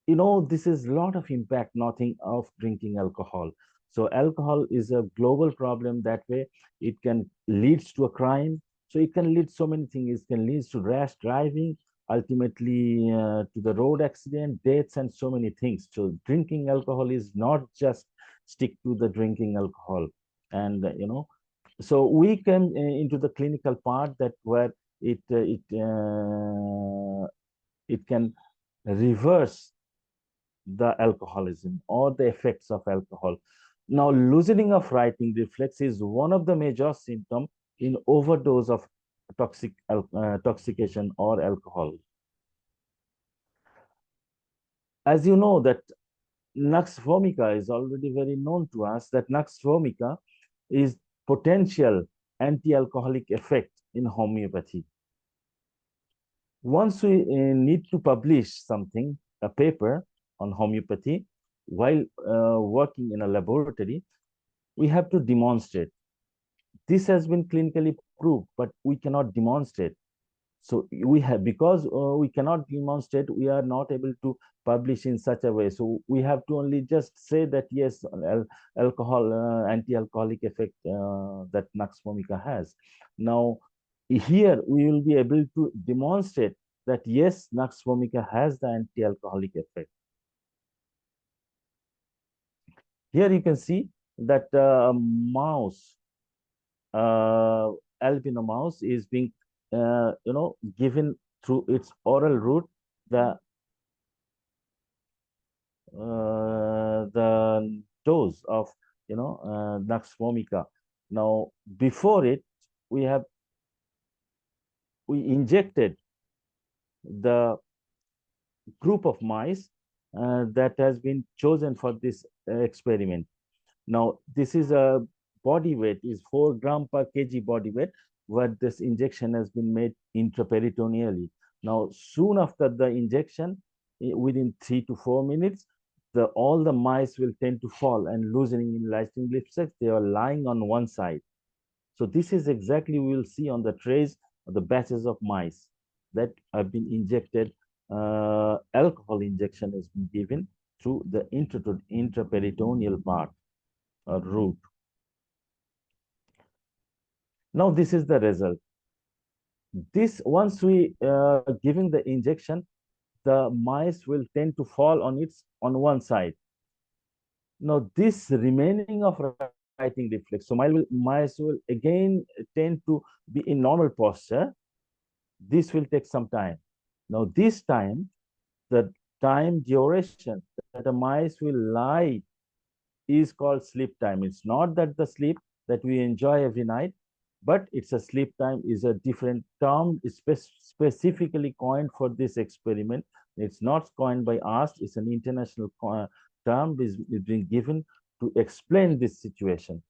this is a lot of impact, nothing of drinking alcohol. So alcohol is a global problem. That way it can leads to a crime. So it can lead so many things. It can lead to rash driving, ultimately to the road accident, deaths, and so many things. So drinking alcohol is not just stick to the drinking alcohol. And so we came into the clinical part, that where it can reverse the alcoholism or the effects of alcohol. Now, loosening of writing reflex is one of the major symptoms in overdose of toxication or alcohol. As you know, that Nux vomica is already very known to us, that Nux vomica is potential anti-alcoholic effect in homeopathy. Once we need to publish something, a paper on homeopathy, while working in a laboratory, we have to demonstrate. This has been clinically proved, but we cannot demonstrate. So we have, because we cannot demonstrate, we are not able to publish in such a way. So we have to only just say that yes, alcohol, anti-alcoholic effect that nux vomica has. Now, here we will be able to demonstrate that yes, nux vomica has the anti-alcoholic effect. Here you can see that mouse, albino mouse, is being given through its oral route the dose of nux vomica. Now, before it, we injected the group of mice that has been chosen for this experiment. Now, this is a body weight, is 4 gram per kg body weight, where this injection has been made intraperitoneally. Now, soon after the injection, within 3 to 4 minutes, all the mice will tend to fall and loosening in licensing lip sacs. They are lying on one side. So this is exactly we will see on the trays of the batches of mice that have been injected. Alcohol injection has been given through the intraperitoneal part or route. Now this is the result. This, once we giving the injection, the mice will tend to fall on one side. Now this remaining of writing reflex, so mice will again tend to be in normal posture. This will take some time. Now this time, the time duration that the mice will lie is called sleep time. It's not that the sleep that we enjoy every night, but it's a sleep time is a different term, specifically coined for this experiment. It's not coined by us, it's an international term is being given to explain this situation.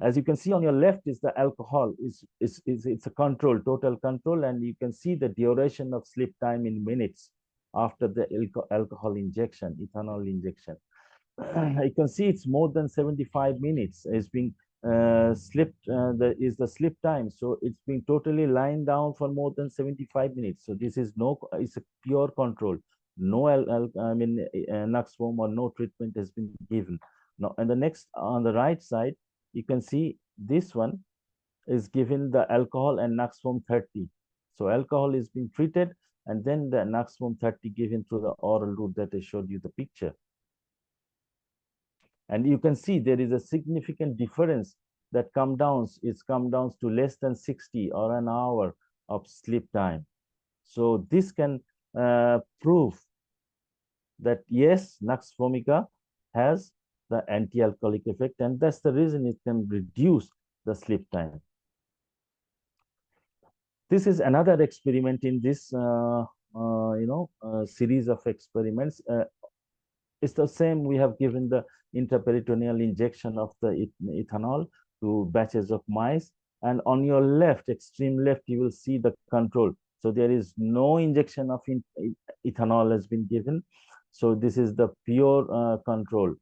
As you can see on your left is the alcohol, it's a control, total control, and you can see the duration of sleep time in minutes after the alcohol injection, ethanol injection. You can see it's more than 75 minutes is being slipped, is the sleep time. So it's being totally lying down for more than 75 minutes. So this is it's a pure control. No, nux vom or no treatment has been given. Now, and the next on the right side, you can see this one is given the alcohol and nux vom 30. So alcohol is being treated, and then the nux vom 30 given through the oral route that I showed you the picture. And you can see there is a significant difference that comes down to less than 60 or an hour of sleep time. So this can prove that yes, nux vomica has the anti-alcoholic effect, and that's the reason it can reduce the sleep time. This is another experiment in this series of experiments. It's the same. We have given the intraperitoneal injection of the ethanol to batches of mice, and on your left, extreme left, you will see the control. So there is no injection of ethanol has been given. So this is the pure control.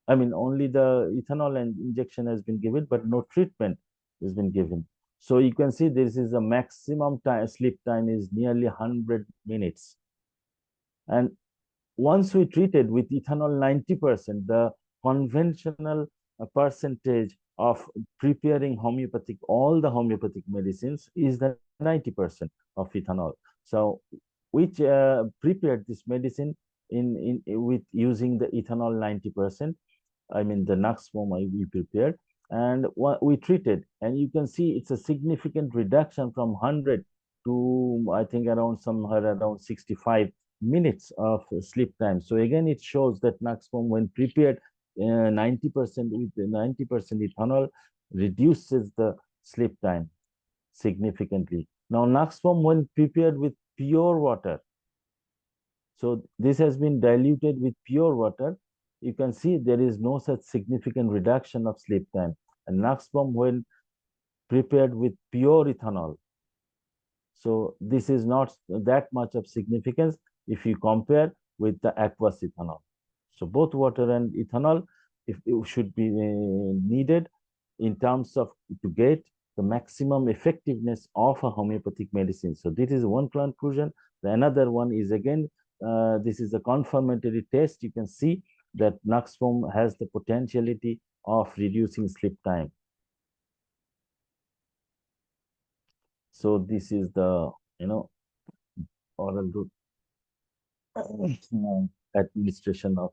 I mean, only the ethanol and injection has been given, but no treatment has been given. So you can see this is the maximum time, sleep time is nearly 100 minutes. And once we treated with ethanol 90%, the conventional percentage of preparing all the homeopathic medicines is the 90% of ethanol. So which prepared this medicine with using the ethanol 90%. I mean the nux vom we prepared, and we treated, and you can see it's a significant reduction from 100 to I think around 65 minutes of sleep time. So again, it shows that nux vom, when prepared 90% with 90% ethanol, reduces the sleep time significantly. Now, nux vom, when prepared with pure water, so this has been diluted with pure water, you can see there is no such significant reduction of sleep time. And nux vom, when prepared with pure ethanol, so this is not that much of significance if you compare with the aqueous ethanol. So both water and ethanol, if it should be needed in terms of to get the maximum effectiveness of a homeopathic medicine. So this is one conclusion. The another one is again, this is a confirmatory test. You can see that Nux foam has the potentiality of reducing sleep time. So this is the, oral route administration of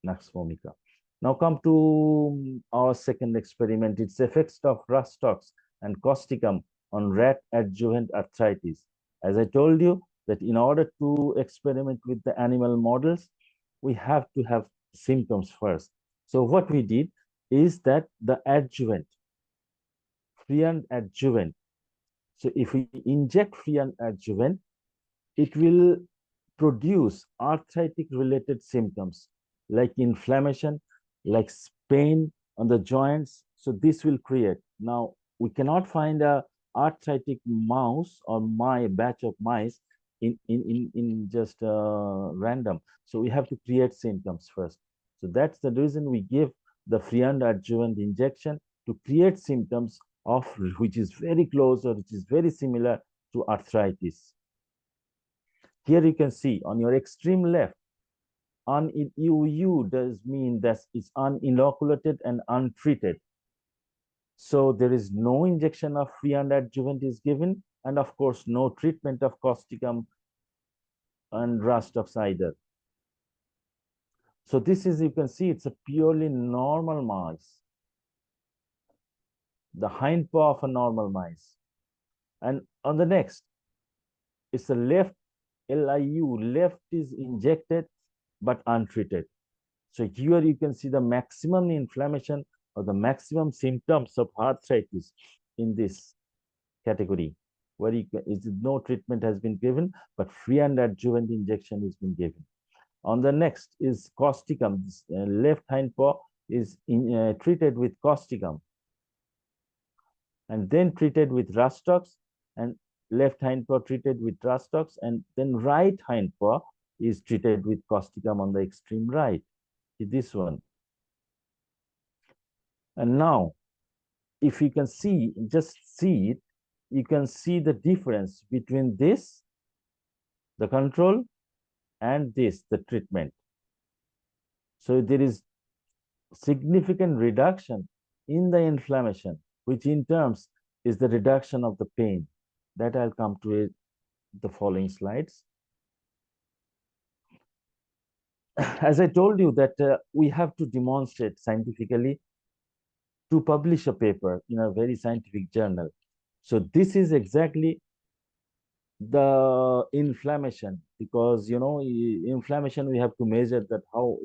Nux vomica. Now come to our second experiment. Its effects of rustox and causticum on rat adjuvant arthritis. As I told you that in order to experiment with the animal models, we have to have symptoms first. So what we did is that the adjuvant, freon adjuvant. So if we inject freon adjuvant, it will produce arthritic related symptoms like inflammation, like pain on the joints. So this will create. Now we cannot find a arthritic mouse or my batch of mice in just random. So we have to create symptoms first. So that's the reason we give the freon adjuvant injection to create symptoms of which is very close or which is very similar to arthritis. Here you can see on your extreme left, UU does mean that it's uninoculated and untreated. So there is no injection of freon adjuvant is given, and of course no treatment of causticum and rustox either. So this is, you can see, it's a purely normal mice, the hind paw of a normal mice. And on the next, it's the left LIU, left is injected but untreated. So here you can see the maximum inflammation or the maximum symptoms of arthritis in this category, where no treatment has been given, but freon adjuvant injection has been given. On the next is causticum. This, left hind paw is treated with causticum, and then treated with rustox, and left hind paw treated with rustox, and then right hind paw is treated with causticum on the extreme right. This one. And now, if you can see, just see it, you can see the difference between this, the control, and this, the treatment. So there is significant reduction in the inflammation, which in terms is the reduction of the pain. That I'll come to it, the following slides. As I told you that we have to demonstrate scientifically to publish a paper in a very scientific journal. So this is exactly the inflammation, because inflammation, we have to measure that how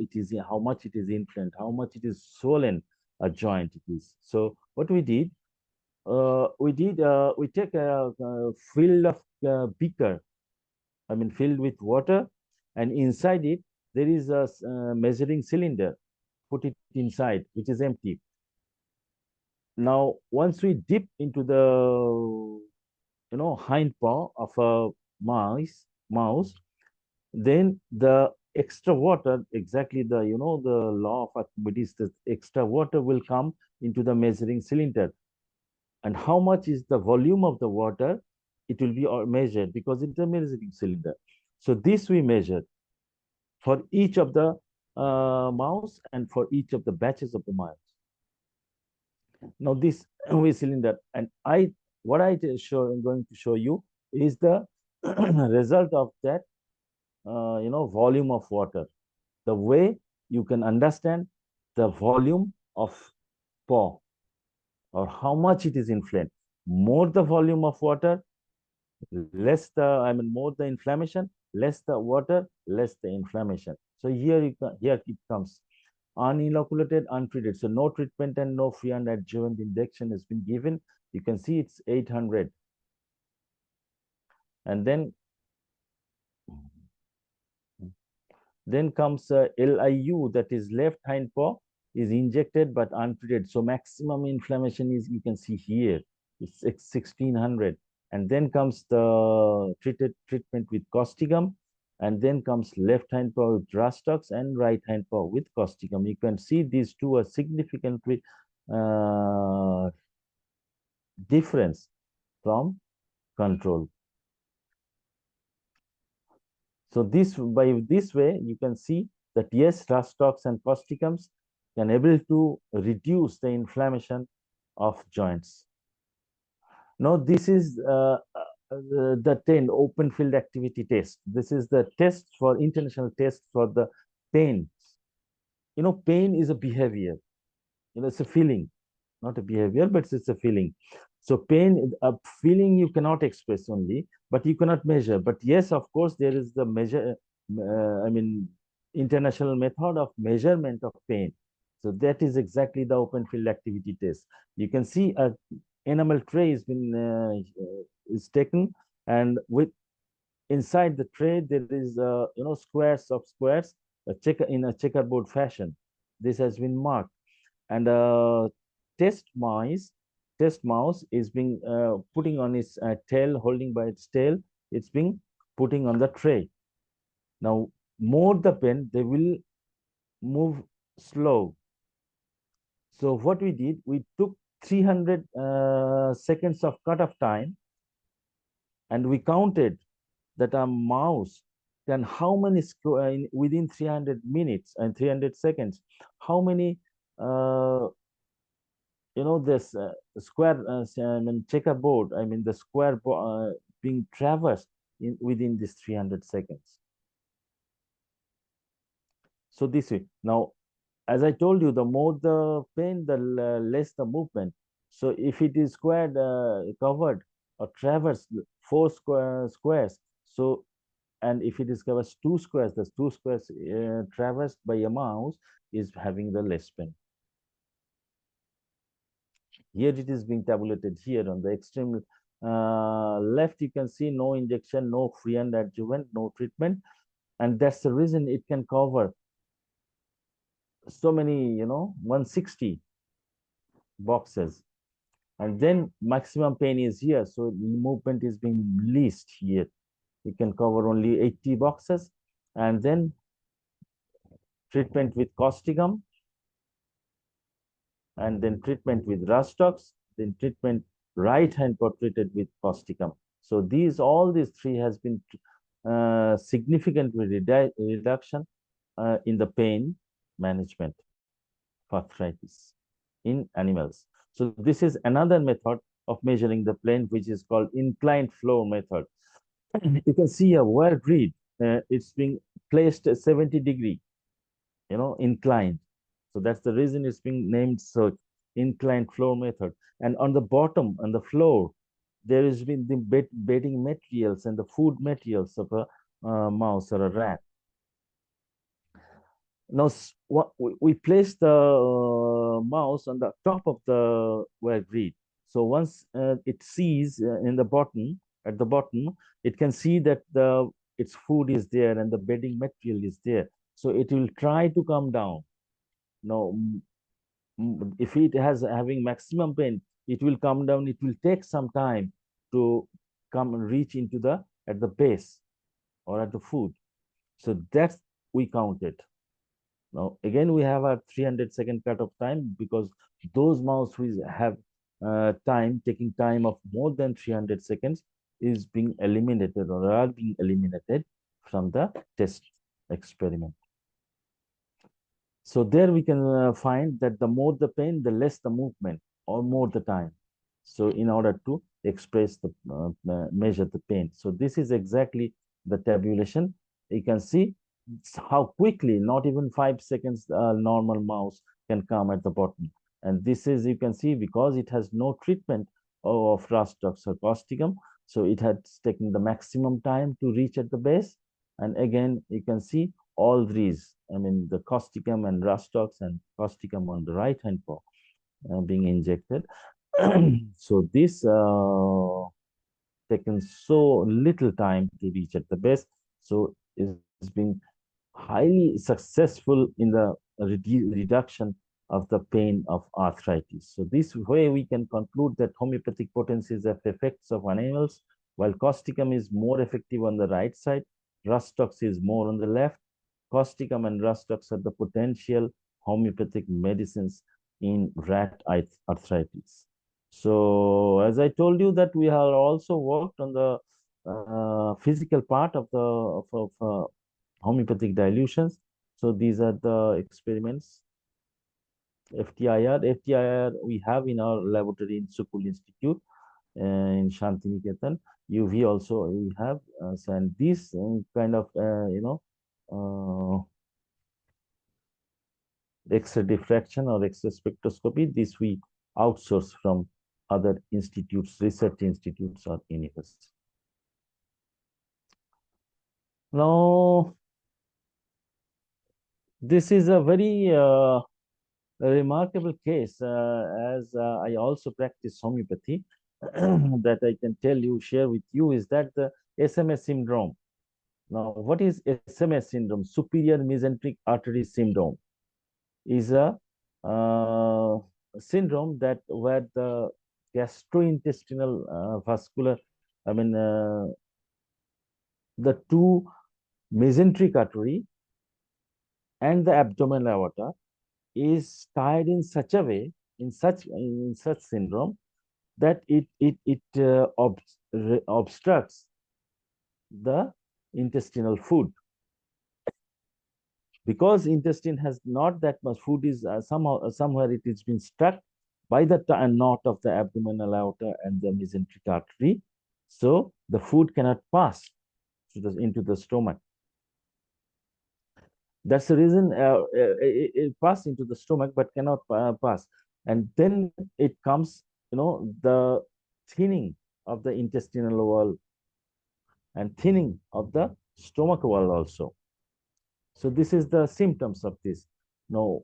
much it is inflamed, how much it is swollen a joint it is. So what we did, we take a filled of beaker, filled with water, and inside it there is a measuring cylinder. Put it inside, which is empty. Now, once we dip into the hind paw of a mouse, then the extra water, exactly the the law of Archimedes, the extra water will come into the measuring cylinder. And how much is the volume of the water? It will be measured because it's a measuring cylinder. So this we measured for each of the mouse and for each of the batches of the mouse. Now this cylinder, and what I'm going to show you is the result of that volume of water. The way you can understand the volume of paw or how much it is inflamed. More the volume of water, less the more the inflammation, less the water, less the inflammation. So here it comes. Uninoculated, untreated. So no treatment and no freon adjuvant injection has been given. You can see it's 800. And then comes LIU, that is left hind paw, is injected but untreated. So maximum inflammation is, you can see here, it's 1600. And then comes the treatment with causticum. And then comes left hind paw with rustox and right hind paw with causticum. You can see these two are significantly difference from control. So by this way, you can see that yes, Rastox and causticums can able to reduce the inflammation of joints. Now, this is the 10 open field activity test. This is the test for international test for the pain. You know, pain is a behavior. You know, it's a feeling, not a behavior, but it's a feeling. So pain, a feeling you cannot express only, but you cannot measure. But yes, of course, there is the measure, international method of measurement of pain. So that is exactly the open field activity test. You can see a enamel tray is taken, and with inside the tray there is squares of squares, in a checkerboard fashion. This has been marked, and test mouse is being putting on its tail, holding by its tail. It's being putting on the tray. Now, more the pen, they will move slow. So what we did, we took 300 seconds of cutoff time, and we counted that a mouse can how many within 300 minutes and 300 seconds, how many this square checkerboard, the square being traversed within this 300 seconds. So this way, now, as I told you, the more the pain, the less the movement. So if it is squared, covered or traversed 4 squares, so, and if it is covers 2 squares, the 2 squares traversed by a mouse is having the less pain. Here it is being tabulated here on the extreme left. You can see no injection, no free and adjuvant, no treatment, and that's the reason it can cover so many 160 boxes. And then maximum pain is here, so movement is being least here. You can cover only 80 boxes, and then treatment with causticum, and then treatment with Rastox, then treatment right hand treated with causticum. So all these 3 has been significantly reduction in the pain management for arthritis in animals. So this is another method of measuring the pain, which is called inclined floor method. You can see a wire grid. It's being placed at 70 degree, inclined. So that's the reason it's being named so, inclined floor method. And on the bottom, on the floor, there has been the bedding materials and the food materials of a mouse or a rat. Now, we place the mouse on the top of the wire grid. So once it sees at the bottom, it can see that its food is there and the bedding material is there. So it will try to come down. Now, if it having maximum pain, it will come down. It will take some time to come and reach into at the base or at the food. So that's we counted. Now, again, we have a 300-second cut-off time, because those mouse which have taking time of more than 300 seconds is being eliminated or are being eliminated from the test experiment. So there we can find that the more the pain, the less the movement or more the time. So in order to express the measure the pain. So this is exactly the tabulation. You can see how quickly, not even 5 seconds, normal mouse can come at the bottom. And this is, you can see, because it has no treatment of Rastox or causticum, so it has taken the maximum time to reach at the base. And again, you can see all these, the causticum and Rastox and causticum on the right hand paw being injected. So this taken so little time to reach at the base, so it's been highly successful in the reduction of the pain of arthritis. So this way we can conclude that homeopathic potencies have effects of animals, while causticum is more effective on the right side, Rastox is more on the left. Causticum and Rastox are the potential homeopathic medicines in rat arthritis. So as I told you that we have also worked on the physical part of the homeopathic dilutions. So these are the experiments. FTIR we have in our laboratory in SUKUL Institute in Shantiniketan. UV also we have, and this kind of X-ray diffraction or X-ray spectroscopy, this we outsource from other institutes, research institutes or universities. Now, this is a very remarkable case, as I also practice homeopathy, that I can share with you, is that the SMS syndrome. Now, what is SMS syndrome? Superior mesenteric artery syndrome is a syndrome that where the gastrointestinal vascular, the two mesenteric artery and the abdominal aorta is tied in such a way, in such syndrome, that it obstructs the intestinal food. Because intestine has not that much food, is somewhere it has been stuck by the knot of the abdominal aorta and the mesenteric artery, so the food cannot pass into the stomach. That's the reason it passes into the stomach but cannot pass, and then it comes, the thinning of the intestinal wall and thinning of the stomach wall also. So this is the symptoms of this. Now,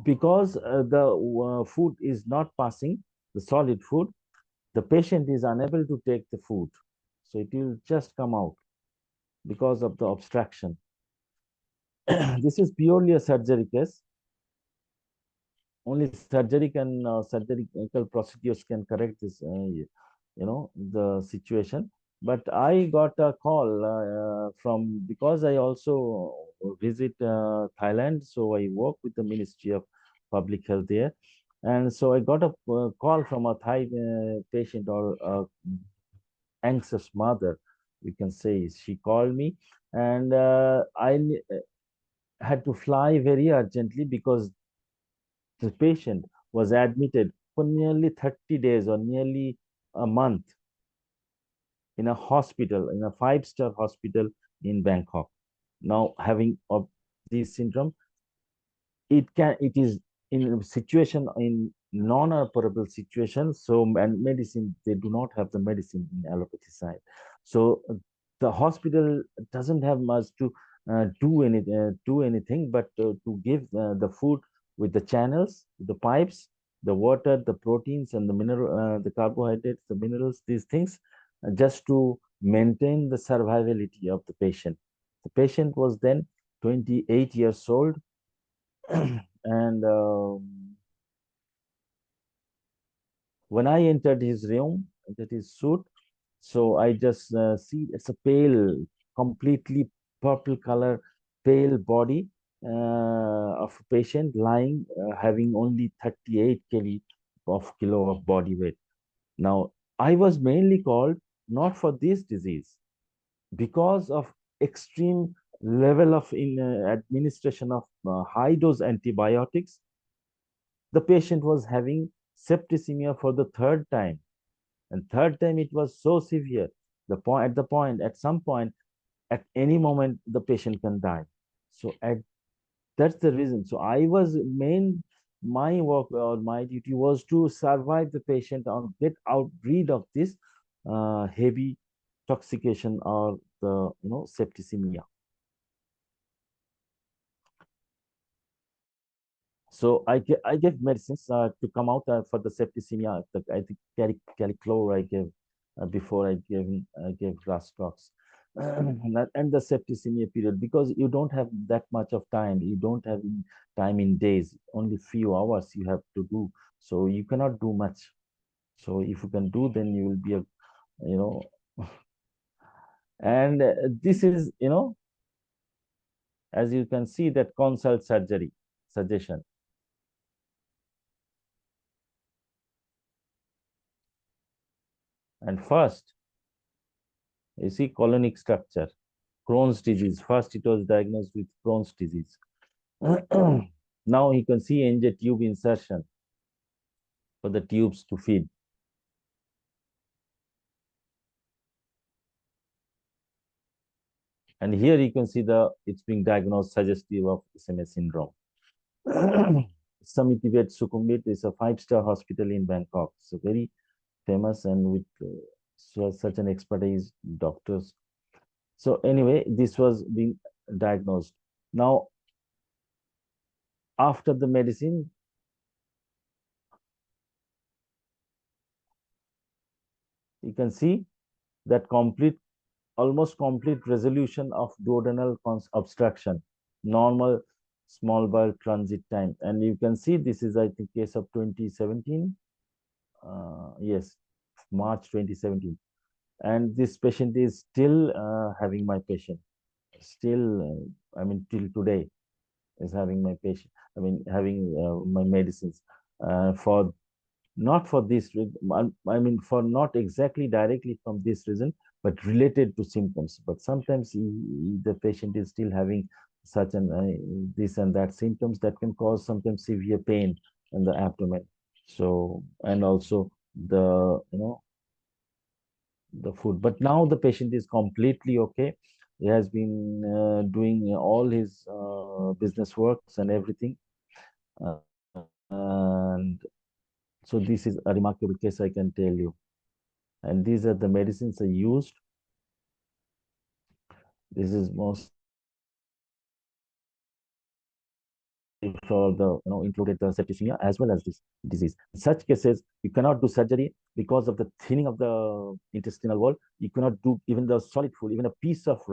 because the food is not passing, the solid food, the patient is unable to take the food. So it will just come out because of the obstruction. This is purely a surgery case. Only surgical procedures can correct this, the situation. But I got a call from, because I also visit Thailand, so I work with the Ministry of Public Health there. And so I got a call from a Thai patient, or anxious mother, we can say. She called me, and I had to fly very urgently because the patient was admitted for nearly 30 days or nearly a month in a hospital, in a 5-star hospital in Bangkok. Now, having of this syndrome, it is in a situation, in non-operable situation. So, and medicine, they do not have the medicine in allopathy side. So the hospital doesn't have much to do anything but to give the food with the channels, the pipes, the water, the proteins, and the mineral, the carbohydrates, the minerals, these things, just to maintain the survivability of the patient. The patient was then 28 years old, and when I entered his room, that is suit, so I just see it's a pale, completely purple color, pale body of a patient lying, having only 38 kilo of body weight. Now, I was mainly called not for this disease, because of extreme level of administration of high dose antibiotics. The patient was having septicemia for the third time, and third time it was so severe, at some point, at any moment, the patient can die. So that's the reason. So my work or my duty was to survive the patient or get rid of this heavy toxication or the septicemia. So I gave medicines to come out for the septicemia. I think caliclor I gave before I gave Rastrox. And the septicemia period, because you don't have that much of time. You don't have time in days, only few hours you have to do. So you cannot do much. So if you can do, then you will be and this is, as you can see, that consult surgery suggestion. And first, you see colonic structure, Crohn's disease. First, it was diagnosed with Crohn's disease. Now you can see NJ tube insertion for the tubes to feed. And here you can see it's being diagnosed suggestive of SMA syndrome. Samitivet Sukhumvit is a 5-star hospital in Bangkok. So very famous and with such an expertise, doctors. So anyway, this was being diagnosed. Now, after the medicine, you can see that almost complete resolution of duodenal obstruction, normal small bowel transit time. And you can see this is, I think, case of 2017. Yes, March 2017. And this patient is still having my patient. Still, I mean, till today is having my patient. I mean, having my medicines for not for this reason. I mean, for not exactly directly from this reason, but related to symptoms. But sometimes the patient is still having such an this and that symptoms that can cause sometimes severe pain in the abdomen. So, and also the the food. But now the patient is completely okay. He has been doing all his business works and everything. And so this is a remarkable case, I can tell you. And these are the medicines I used. This is most for the included the septicemia as well as this disease. In such cases, you cannot do surgery because of the thinning of the intestinal wall. You cannot do even the solid food, even a piece of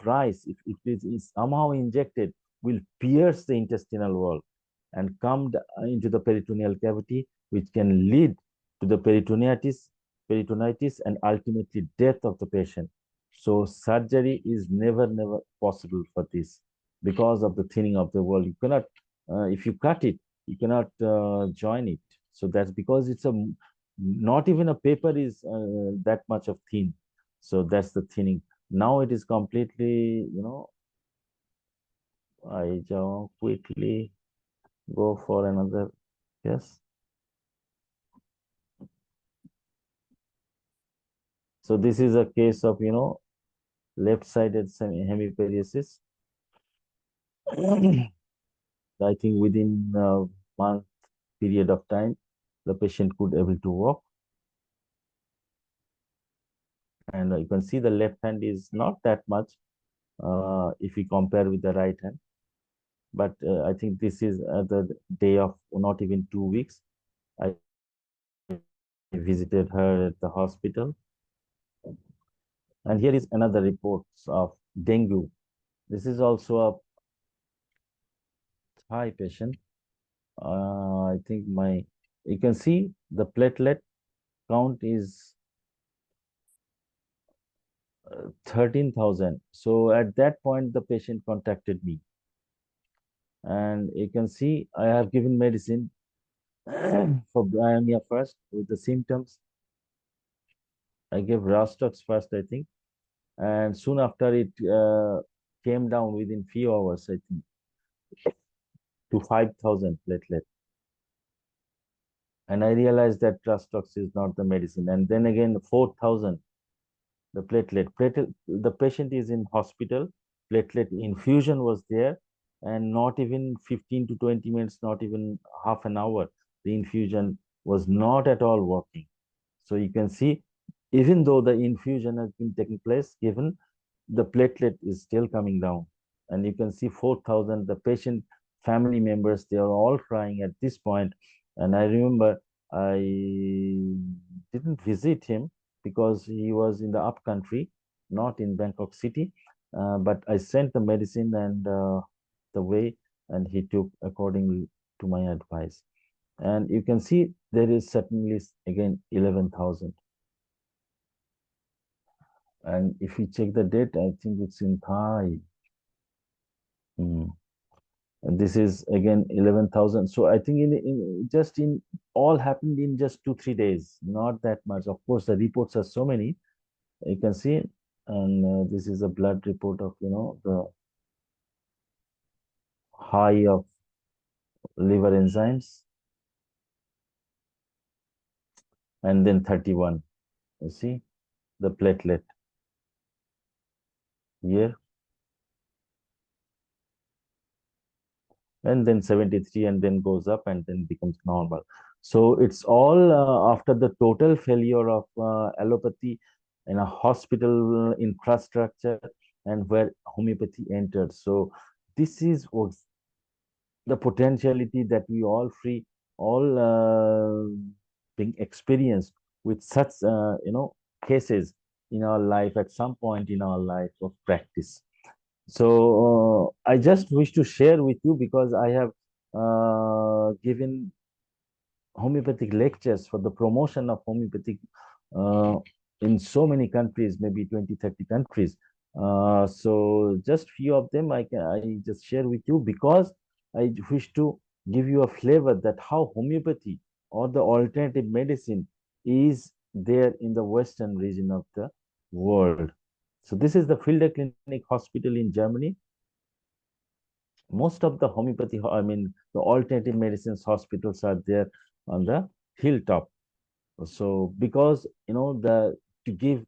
rice, if it is somehow injected, will pierce the intestinal wall and come into the peritoneal cavity, which can lead to the peritonitis, and ultimately death of the patient. So surgery is never possible for this because of the thinning of the wall. You cannot, if you cut it, you cannot join it. So that's because it's not even a paper is that much of thin. So that's the thinning. Now it is completely, I quickly go for another. Yes. So this is a case of, left-sided hemiparesis. I think within a month period of time, the patient could able to walk. And you can see the left hand is not that much if we compare with the right hand. But I think this is the day of not even 2 weeks. I visited her at the hospital. And here is another report of dengue. This is also a Thai patient. I think you can see the platelet count is 13,000. So at that point, the patient contacted me. And you can see I have given medicine for Briania first with the symptoms. I gave Rastox first, I think. And soon after it came down within few hours, I think, to 5,000 platelet. And I realized that Rastox is not the medicine. And then again, 4,000, the platelet. The patient is in hospital. Platelet infusion was there. And not even 15 to 20 minutes, not even half an hour, the infusion was not at all working. So you can see, even though the infusion has been taking place, even the platelet is still coming down. And you can see 4,000, the patient family members, they are all crying at this point. And I remember I didn't visit him because he was in the upcountry, not in Bangkok city. But I sent the medicine and the way, and he took accordingly to my advice. And you can see there is certainly again 11,000. And if you check the date, I think it's in Thai. And this is again 11,000. So I think in all happened in just 2-3 days, not that much. Of course, the reports are so many. You can see, and this is a blood report of the high of liver enzymes, and then 31. You see the platelet here, and then 73, and then goes up and then becomes normal. So it's all after the total failure of allopathy in a hospital infrastructure, and where homeopathy entered. So this is was the potentiality that we all being experienced with such cases in our life at some point in our life of practice. So I just wish to share with you, because I have given homeopathic lectures for the promotion of homeopathic uh, in so many countries, maybe 20-30 countries. So just few of them I just share with you, because I wish to give you a flavor that how homeopathy or the alternative medicine is there in the western region of the world. So this is the Field Clinic Hospital in Germany. Most of the homeopathy, I mean, the alternative medicines hospitals are there on the hilltop. So because to give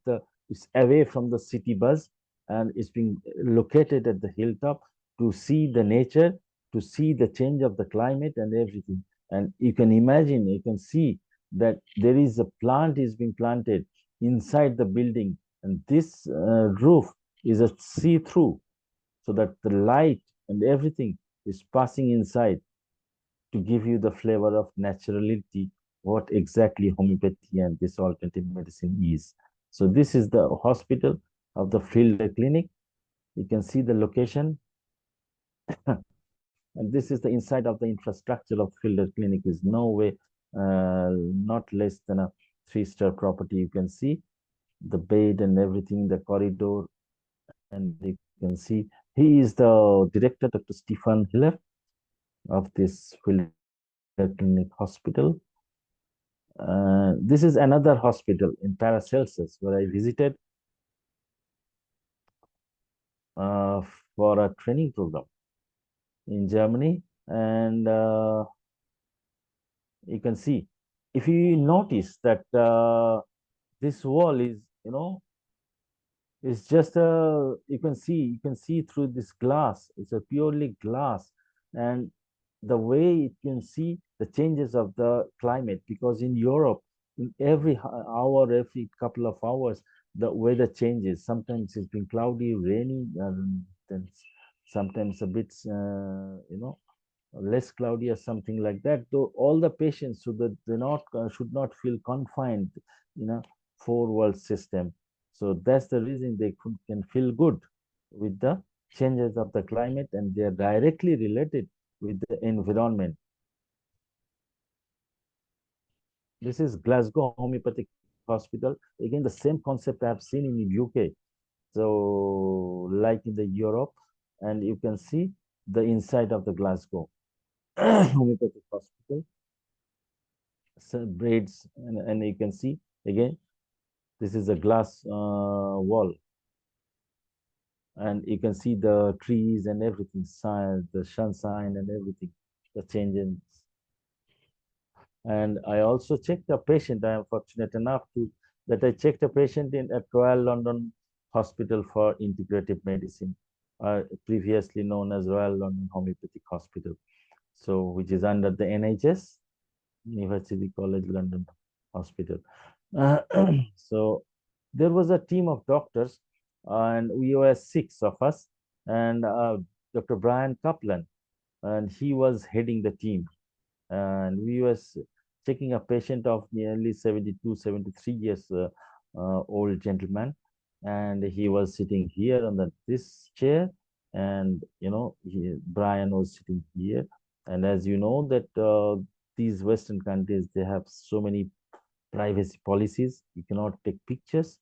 it's away from the city buzz, and it's being located at the hilltop to see the nature, to see the change of the climate and everything. And you can imagine, you can see that there is a plant is being planted inside the building, and this roof is a see-through, so that the light and everything is passing inside to give you the flavor of naturality, what exactly homeopathy and this alternative medicine is. So this is the hospital of the field clinic. You can see the location. And this is the inside of the infrastructure of field clinic. Is no way not less than a 3-star property. You can see the bed and everything, the corridor, and you can see he is the director, Dr. Stefan Hiller, of this field clinic hospital. This is another hospital in Paracelsus where I visited uh, for a training program in Germany. And you can see, if you notice that this wall is, it's just you can see through this glass. It's a purely glass, and the way you can see the changes of the climate, because in Europe, in every hour, every couple of hours, the weather changes. Sometimes it's been cloudy, rainy, and then sometimes a bit, less cloudy or something like that. Though all the patients, so that they not should not feel confined in a four-wall system. So that's the reason they can feel good with the changes of the climate, and they are directly related with the environment. This is Glasgow Homeopathic Hospital. Again, the same concept I have seen in the UK. So like in the Europe, and you can see the inside of the Glasgow Homeopathic Hospital. So braids, and you can see again, this is a glass wall, and you can see the trees and everything, the sunshine and everything, the changes. And I also checked a patient. I am fortunate enough that I checked a patient at Royal London Hospital for Integrative Medicine, previously known as Royal London Homeopathic Hospital, so which is under the NHS, University College London Hospital. So there was a team of doctors, and we were 6 of us, and Dr. Brian Kaplan, and he was heading the team. And we was checking a patient of nearly 72, 73 years old gentleman, and he was sitting here on this chair, and Brian was sitting here. And as you know that these Western countries, they have so many privacy policies. You cannot take pictures.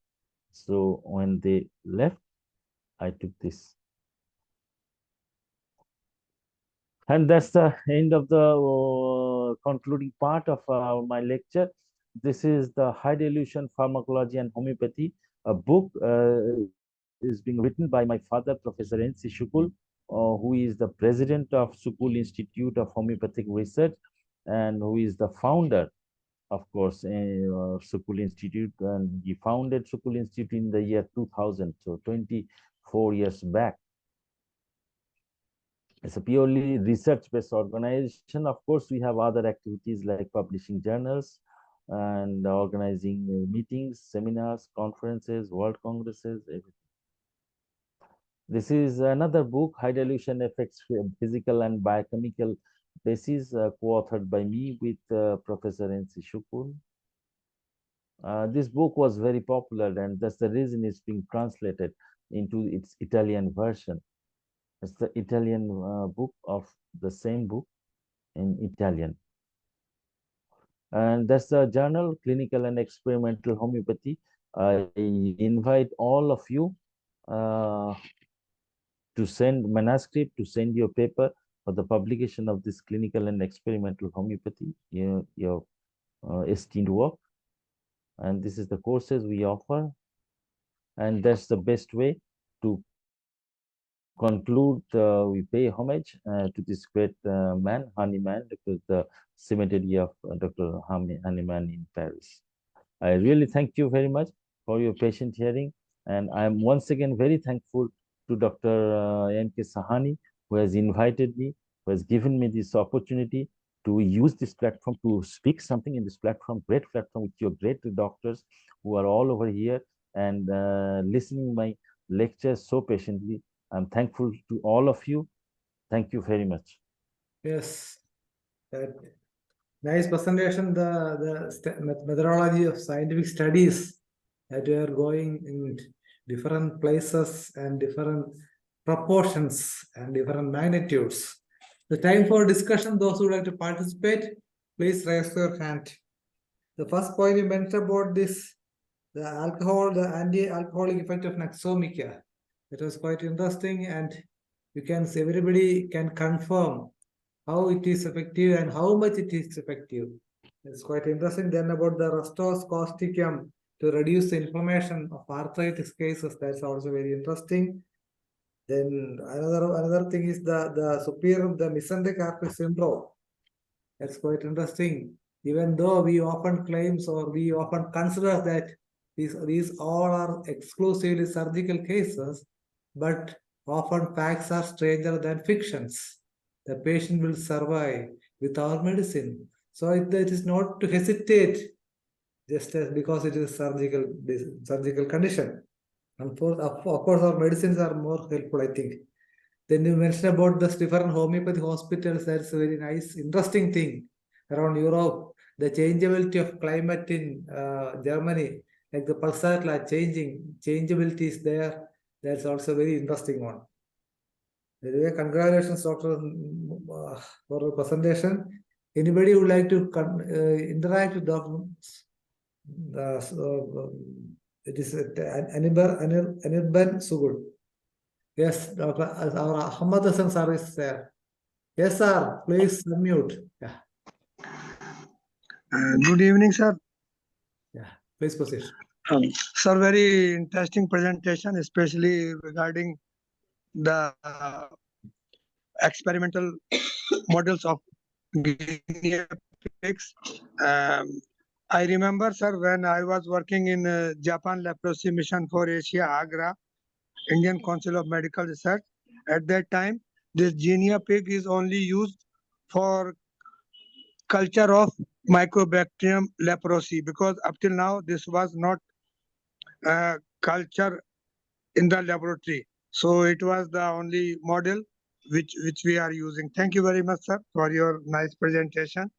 So when they left, I took this. And that's the end of the concluding part of my lecture. This is the High Dilution Pharmacology and Homeopathy, a book is being written by my father, Professor N.C. SUKUL, who is the president of SUKUL Institute of Homeopathic Research and who is the founder, of course, SUKUL Institute. And he founded SUKUL Institute in the year 2000, so 24 years back. It's a purely research-based organization. Of course, we have other activities like publishing journals and organizing meetings, seminars, conferences, world congresses, everything. This is another book, High Dilution Effects, Physical and Biochemical Basis, co-authored by me with Professor N.C. SUKUL. This book was very popular, and that's the reason it's being translated into its Italian version. It's the Italian book of the same book in Italian. And that's the journal, Clinical and Experimental Homeopathy. I invite all of you to send manuscript, to send your paper for the publication of this Clinical and Experimental Homeopathy, your esteemed work. And this is the courses we offer. And that's the best way to conclude. We pay homage to this great man, Hahnemann, because the cemetery of Dr. Hahnemann in Paris. I really thank you very much for your patient hearing. And I'm once again very thankful to Dr. M.K. Sahani, who has invited me, who has given me this opportunity to use this platform to speak something in this platform, great platform with your great doctors who are all over here and listening my lectures so patiently. I'm thankful to all of you. Thank you very much. Yes, that nice presentation. The methodology of scientific studies that we are going in different places and different proportions and different magnitudes. The time for discussion, those who would like to participate, please raise your hand. The first point you mentioned about this, the alcohol, the anti-alcoholic effect of Naxomica. It was quite interesting, and you can see everybody can confirm how it is effective and how much it is effective. It's quite interesting. Then about the Rostos causticum to reduce the inflammation of arthritis cases, that's also very interesting. Then another thing is the superior, the mesenteric artery syndrome. That's quite interesting. Even though we often claims or we often consider that these all are exclusively surgical cases, but often facts are stranger than fictions. The patient will survive with our medicine. So it is not to hesitate just as because it is surgical condition. And of course, our medicines are more helpful, I think. Then you mentioned about the different homeopathy hospitals. That's a very nice, interesting thing around Europe. The changeability of climate in Germany, like the pulsar are changeability is there. That's also a very interesting one. Anyway, congratulations, Doctor, for the presentation. Anybody would like to interact with Dr. It is ANIRBAN SUKUL. Yes, Dr. Our Ahmad Hassan sir is there. Yes, sir. Please unmute. Yeah. Good evening, sir. Yeah. Please proceed. Sir, very interesting presentation, especially regarding the experimental models of guinea pigs. I remember, sir, when I was working in Japan Leprosy Mission for Asia, Agra, Indian Council of Medical Research. At that time, this guinea pig is only used for culture of Mycobacterium leprosy, because up till now this was not culture in the laboratory. So it was the only model which we are using. Thank you very much, sir, for your nice presentation,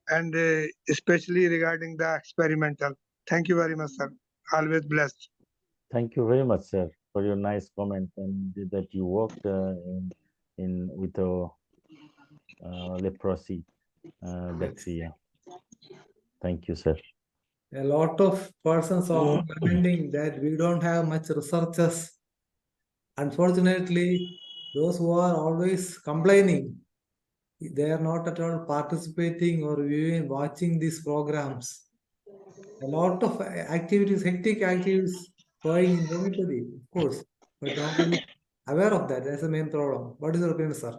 and especially regarding the experimental. Thank you very much, sir. Always blessed. Thank you very much, sir, for your nice comment and that you worked with the leprosy bacteria. Thank you, sir. A lot of persons often commenting that we don't have much researchers. Unfortunately, those who are always complaining they are not at all participating or viewing, watching these programs. A lot of activities, hectic activities going in homeopathy, of course, but nobody is aware of that. That's the main problem. What is your opinion, sir?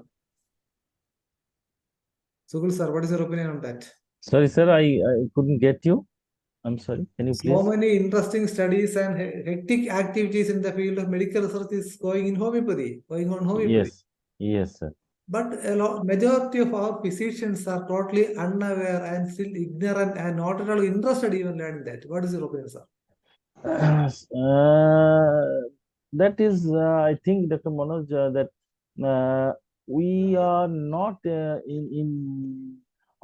Sukul sir, what is your opinion on that? Sorry, sir, I couldn't get you. I'm sorry. Can you So please? many interesting studies and hectic activities in the field of medical research is going in homeopathy, going on homeopathy. Yes, yes, sir. But a lot, majority of our physicians are totally unaware and still ignorant and not at all interested even learning that. What is your opinion, sir? That is, I think, Dr. Manoj, that we are not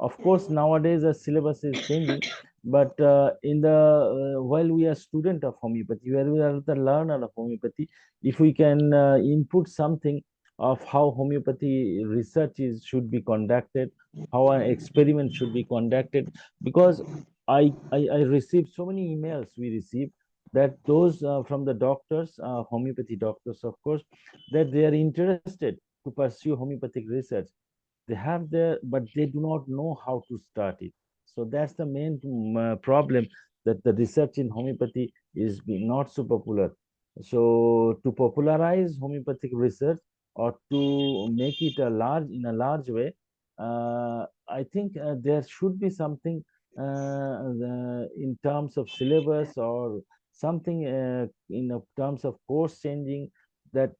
of course, nowadays the syllabus is changing, but in the while we are student of homeopathy, where we are the learner of homeopathy, if we can input something of how homeopathy research should be conducted, how an experiment should be conducted, because I received so many emails we received that those from the doctors, homeopathy doctors, of course, that they are interested to pursue homeopathic research. They have but they do not know how to start it. So that's the main problem, that the research in homeopathy is not so popular. So to popularize homeopathic research, or to make it in a large way, I think there should be something in terms of syllabus, or something in terms of course changing, that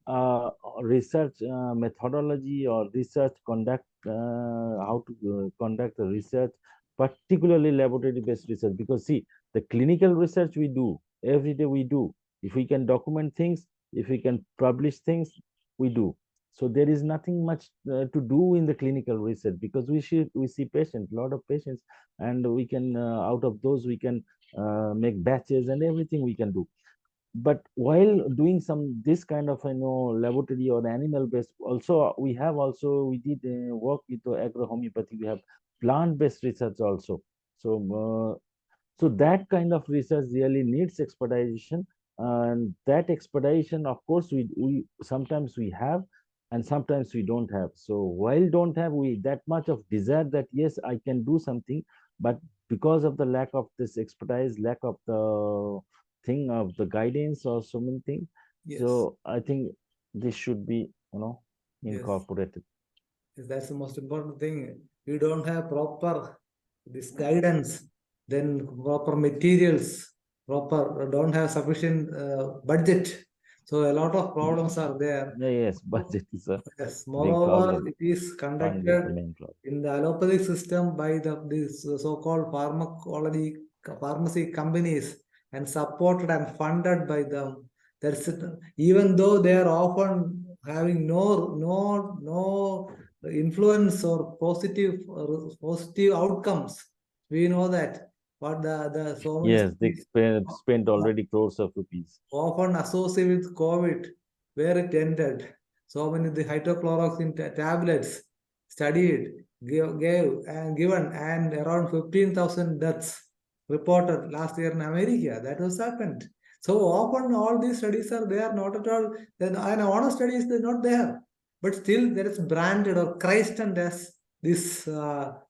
research methodology or research conduct, how to conduct the research, particularly laboratory based research. Because see, the clinical research we do every day, we do, if we can document things, if we can publish things, we do. So there is nothing much to do in the clinical research, because we see patients, a lot of patients, and we can out of those we can make batches and everything we can do. But while doing this kind of laboratory or animal based, also we did work with the agro homeopathy. We have plant based research also. So that kind of research really needs expedition, and that expedition, of course, we sometimes we have, and sometimes we don't have. So while don't have we that much of desire that yes, I can do something, but because of the lack of this expertise, lack of the thing of the guidance or so many things, Yes. so I think this should be Yes. incorporated. Yes, that's the most important thing. We don't have proper this guidance, then proper materials, don't have sufficient budget. So a lot of problems are there. Yes, budget is a Yes. big Moreover, problem. it is Fund is the conducted main problem. in the allopathic system by these so-called pharmacy companies, and supported and funded by them. That's it. Even though they are often having no influence or positive outcomes, we know that. But the so many Yes, they spent already crores of rupees. often associated with COVID, where it ended. So many the hydrochloroquine tablets studied, given, and around 15,000 deaths reported last year in America. That was happened. So often all these studies are there, not at all. Then an honest studies they're not there, but still there is branded or christened as this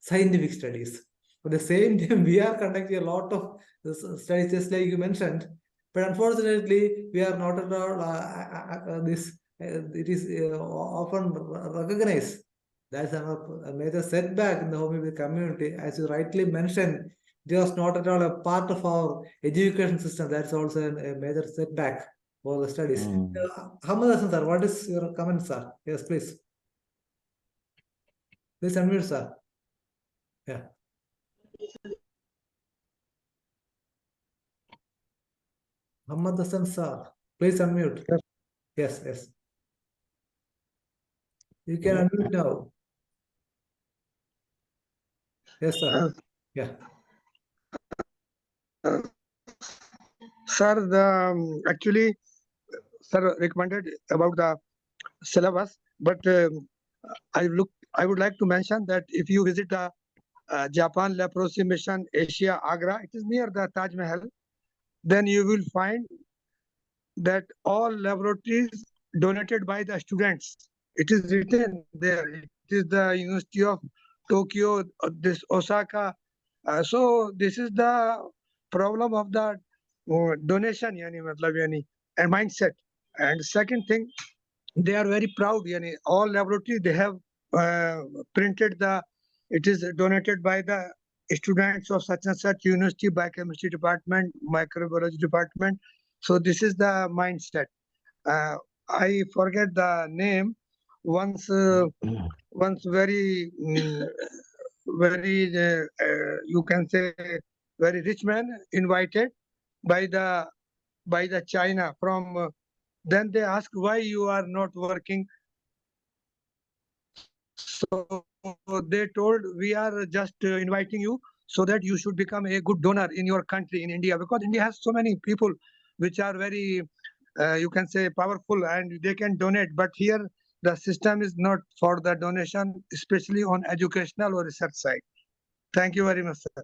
scientific studies. But the same time, we are conducting a lot of studies, just like you mentioned. But unfortunately, we are not at all it is often recognized. That's a major setback in the homeopathy community. As you rightly mentioned, it was not at all a part of our education system. That's also a major setback for the studies. Hamadas sir, what is your comment, sir? Yes, please. Please unmute, sir. Yeah. Muhammad Hassan sir, please unmute. Yes, yes. You can unmute now. Yes, sir. Yeah. Sir, actually, sir recommended about the syllabus, but I would like to mention that if you visit the Japan Leprosy Mission Asia Agra, it is near the Taj Mahal, then you will find that all laboratories donated by the students. It is written there. It is the University of Tokyo, this Osaka. So this is the problem of the donation, and mindset. And second thing, they are very proud. All laboratories they have printed it is donated by the students of such and such university, biochemistry department, microbiology department. So this is the mindset. I forget the name. Once very you can say very rich man invited by the China from. Then they ask why you are not working. So they told we are just inviting you so that you should become a good donor in your country, in India, because India has so many people which are very you can say powerful and they can donate. But here the system is not for the donation, especially on educational or research side. Thank you very much, sir.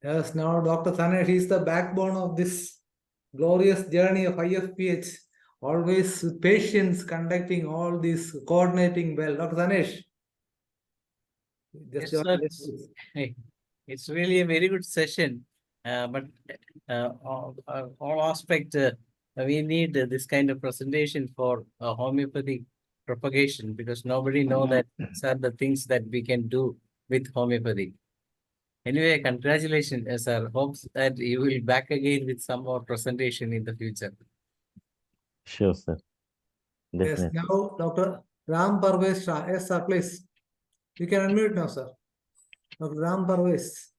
Yes, now Dr. Thanesh is the backbone of this glorious journey of IFPH. Always with patience, conducting all this, coordinating well. Dr. Thanesh. Yes, sir. It's really a very good session, but all aspect we need this kind of presentation for homeopathic propagation, because nobody know that these are the things that we can do with homeopathy. Anyway, congratulations, sir. Hopes that you will back again with some more presentation in the future. Sure, sir. Yes, Definitely. now Dr. Ram Parvez Shah. Yes, sir, please. You can unmute now, sir. Dr. Ram Parvez.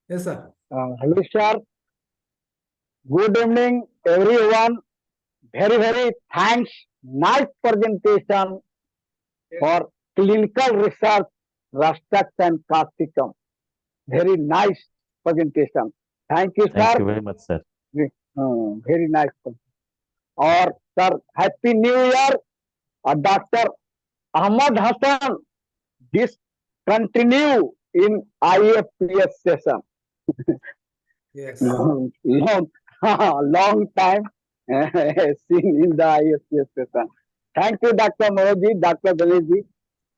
Yes, sir. Hello, sir. Good evening, everyone. Very, very thanks. Nice presentation for clinical research, Rastak and Kastikam. Very nice presentation. Thank you, Thank sir. you very much, sir. Very nice. Or, sir, Happy New Year, Dr. Ahmad Hassan. This continue in IFPS session. Yes. long time seen in the IFPS session. Thank you, Dr. Moji, Dr. Ganeshi.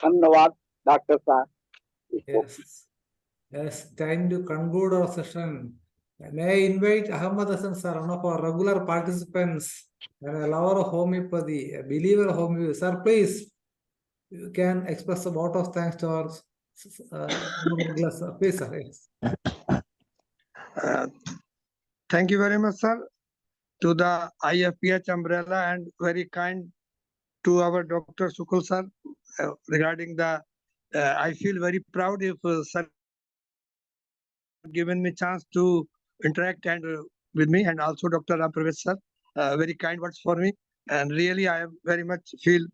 Dhanyawad, Dr. Sir. Yes. Yes, time to conclude our session. May I invite Ahmad Hassan sir, one of our regular participants, and a lover of homeopathy, a believer of homeopathy. Sir, please, you can express a vote of thanks to our regular sir. Please, sir. Yes. Thank you very much, sir, to the IFPH umbrella, and very kind to our Dr. Sukul sir regarding the. I feel very proud if sir given me chance to interact and with me, and also Dr. Ram Parvez sir, very kind words for me, and really I am very much feel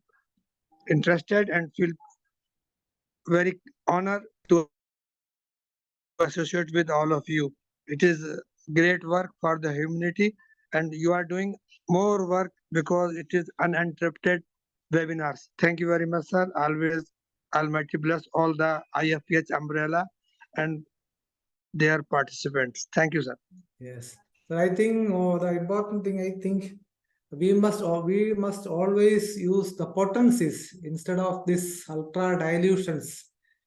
interested and feel very honored to associate with all of you. It is great work for the humanity, and you are doing more work because it is uninterrupted webinars. Thank you very much, sir. Always Almighty bless all the IFPH umbrella and their participants. Thank you, sir. Yes. So I think the important thing, I think we must always use the potencies instead of this ultra dilutions,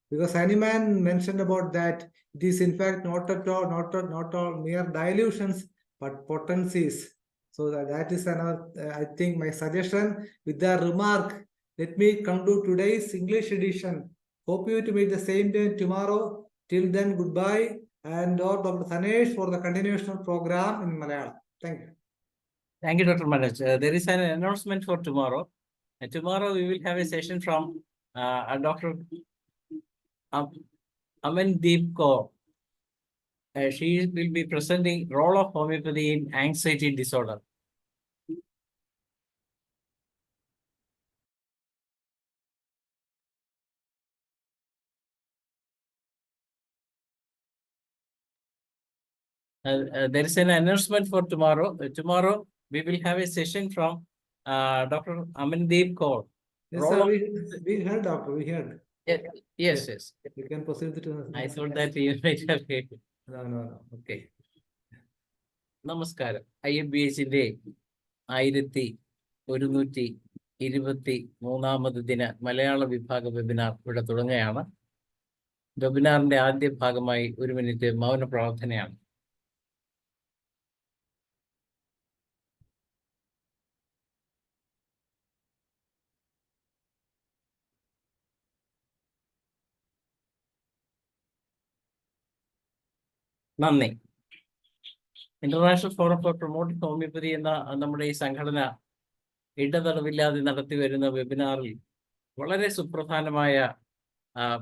because Animan mentioned about that. It is in fact not all mere dilutions, but potencies. So that is another, I think, my suggestion. With the remark, let me conclude today's English edition. Hope you to meet the same day tomorrow. Till then, goodbye. And Dr. Thanesh for the continuation of program in Malayalam. Thank you. Thank you, Dr. Manoj. There is an announcement for tomorrow. Tomorrow we will have a session from Dr. Amandeep Kaur. She will be presenting role of homeopathy in anxiety disorder. There is an announcement for tomorrow. Tomorrow we will have a session from Dr. Amandeep Kaur. Yes, sir, we heard, doctor. We heard. Yes. You can proceed to. I thought that you might have heard. No. Okay. നമസ്കാരം. IFBH-ന്റെ 1141 23ാമത് ദിന മലയാള വിഭാഗ webinar ഇവിടെ തുടങ്ങുകയാണ്. വെബിനാറിന്റെ ആദ്യ ഭാഗമായി 1 minute മൗന പ്രാർത്ഥനയാണ്. നന്ദി. International forum for promoting homoeopathy എന്ന നമ്മുടെ ഈ സംഘടന ഇടതടവില്ലാതെ നടത്തി വരുന്ന വെബിനാറിൽ വളരെ സുപ്രധാനമായ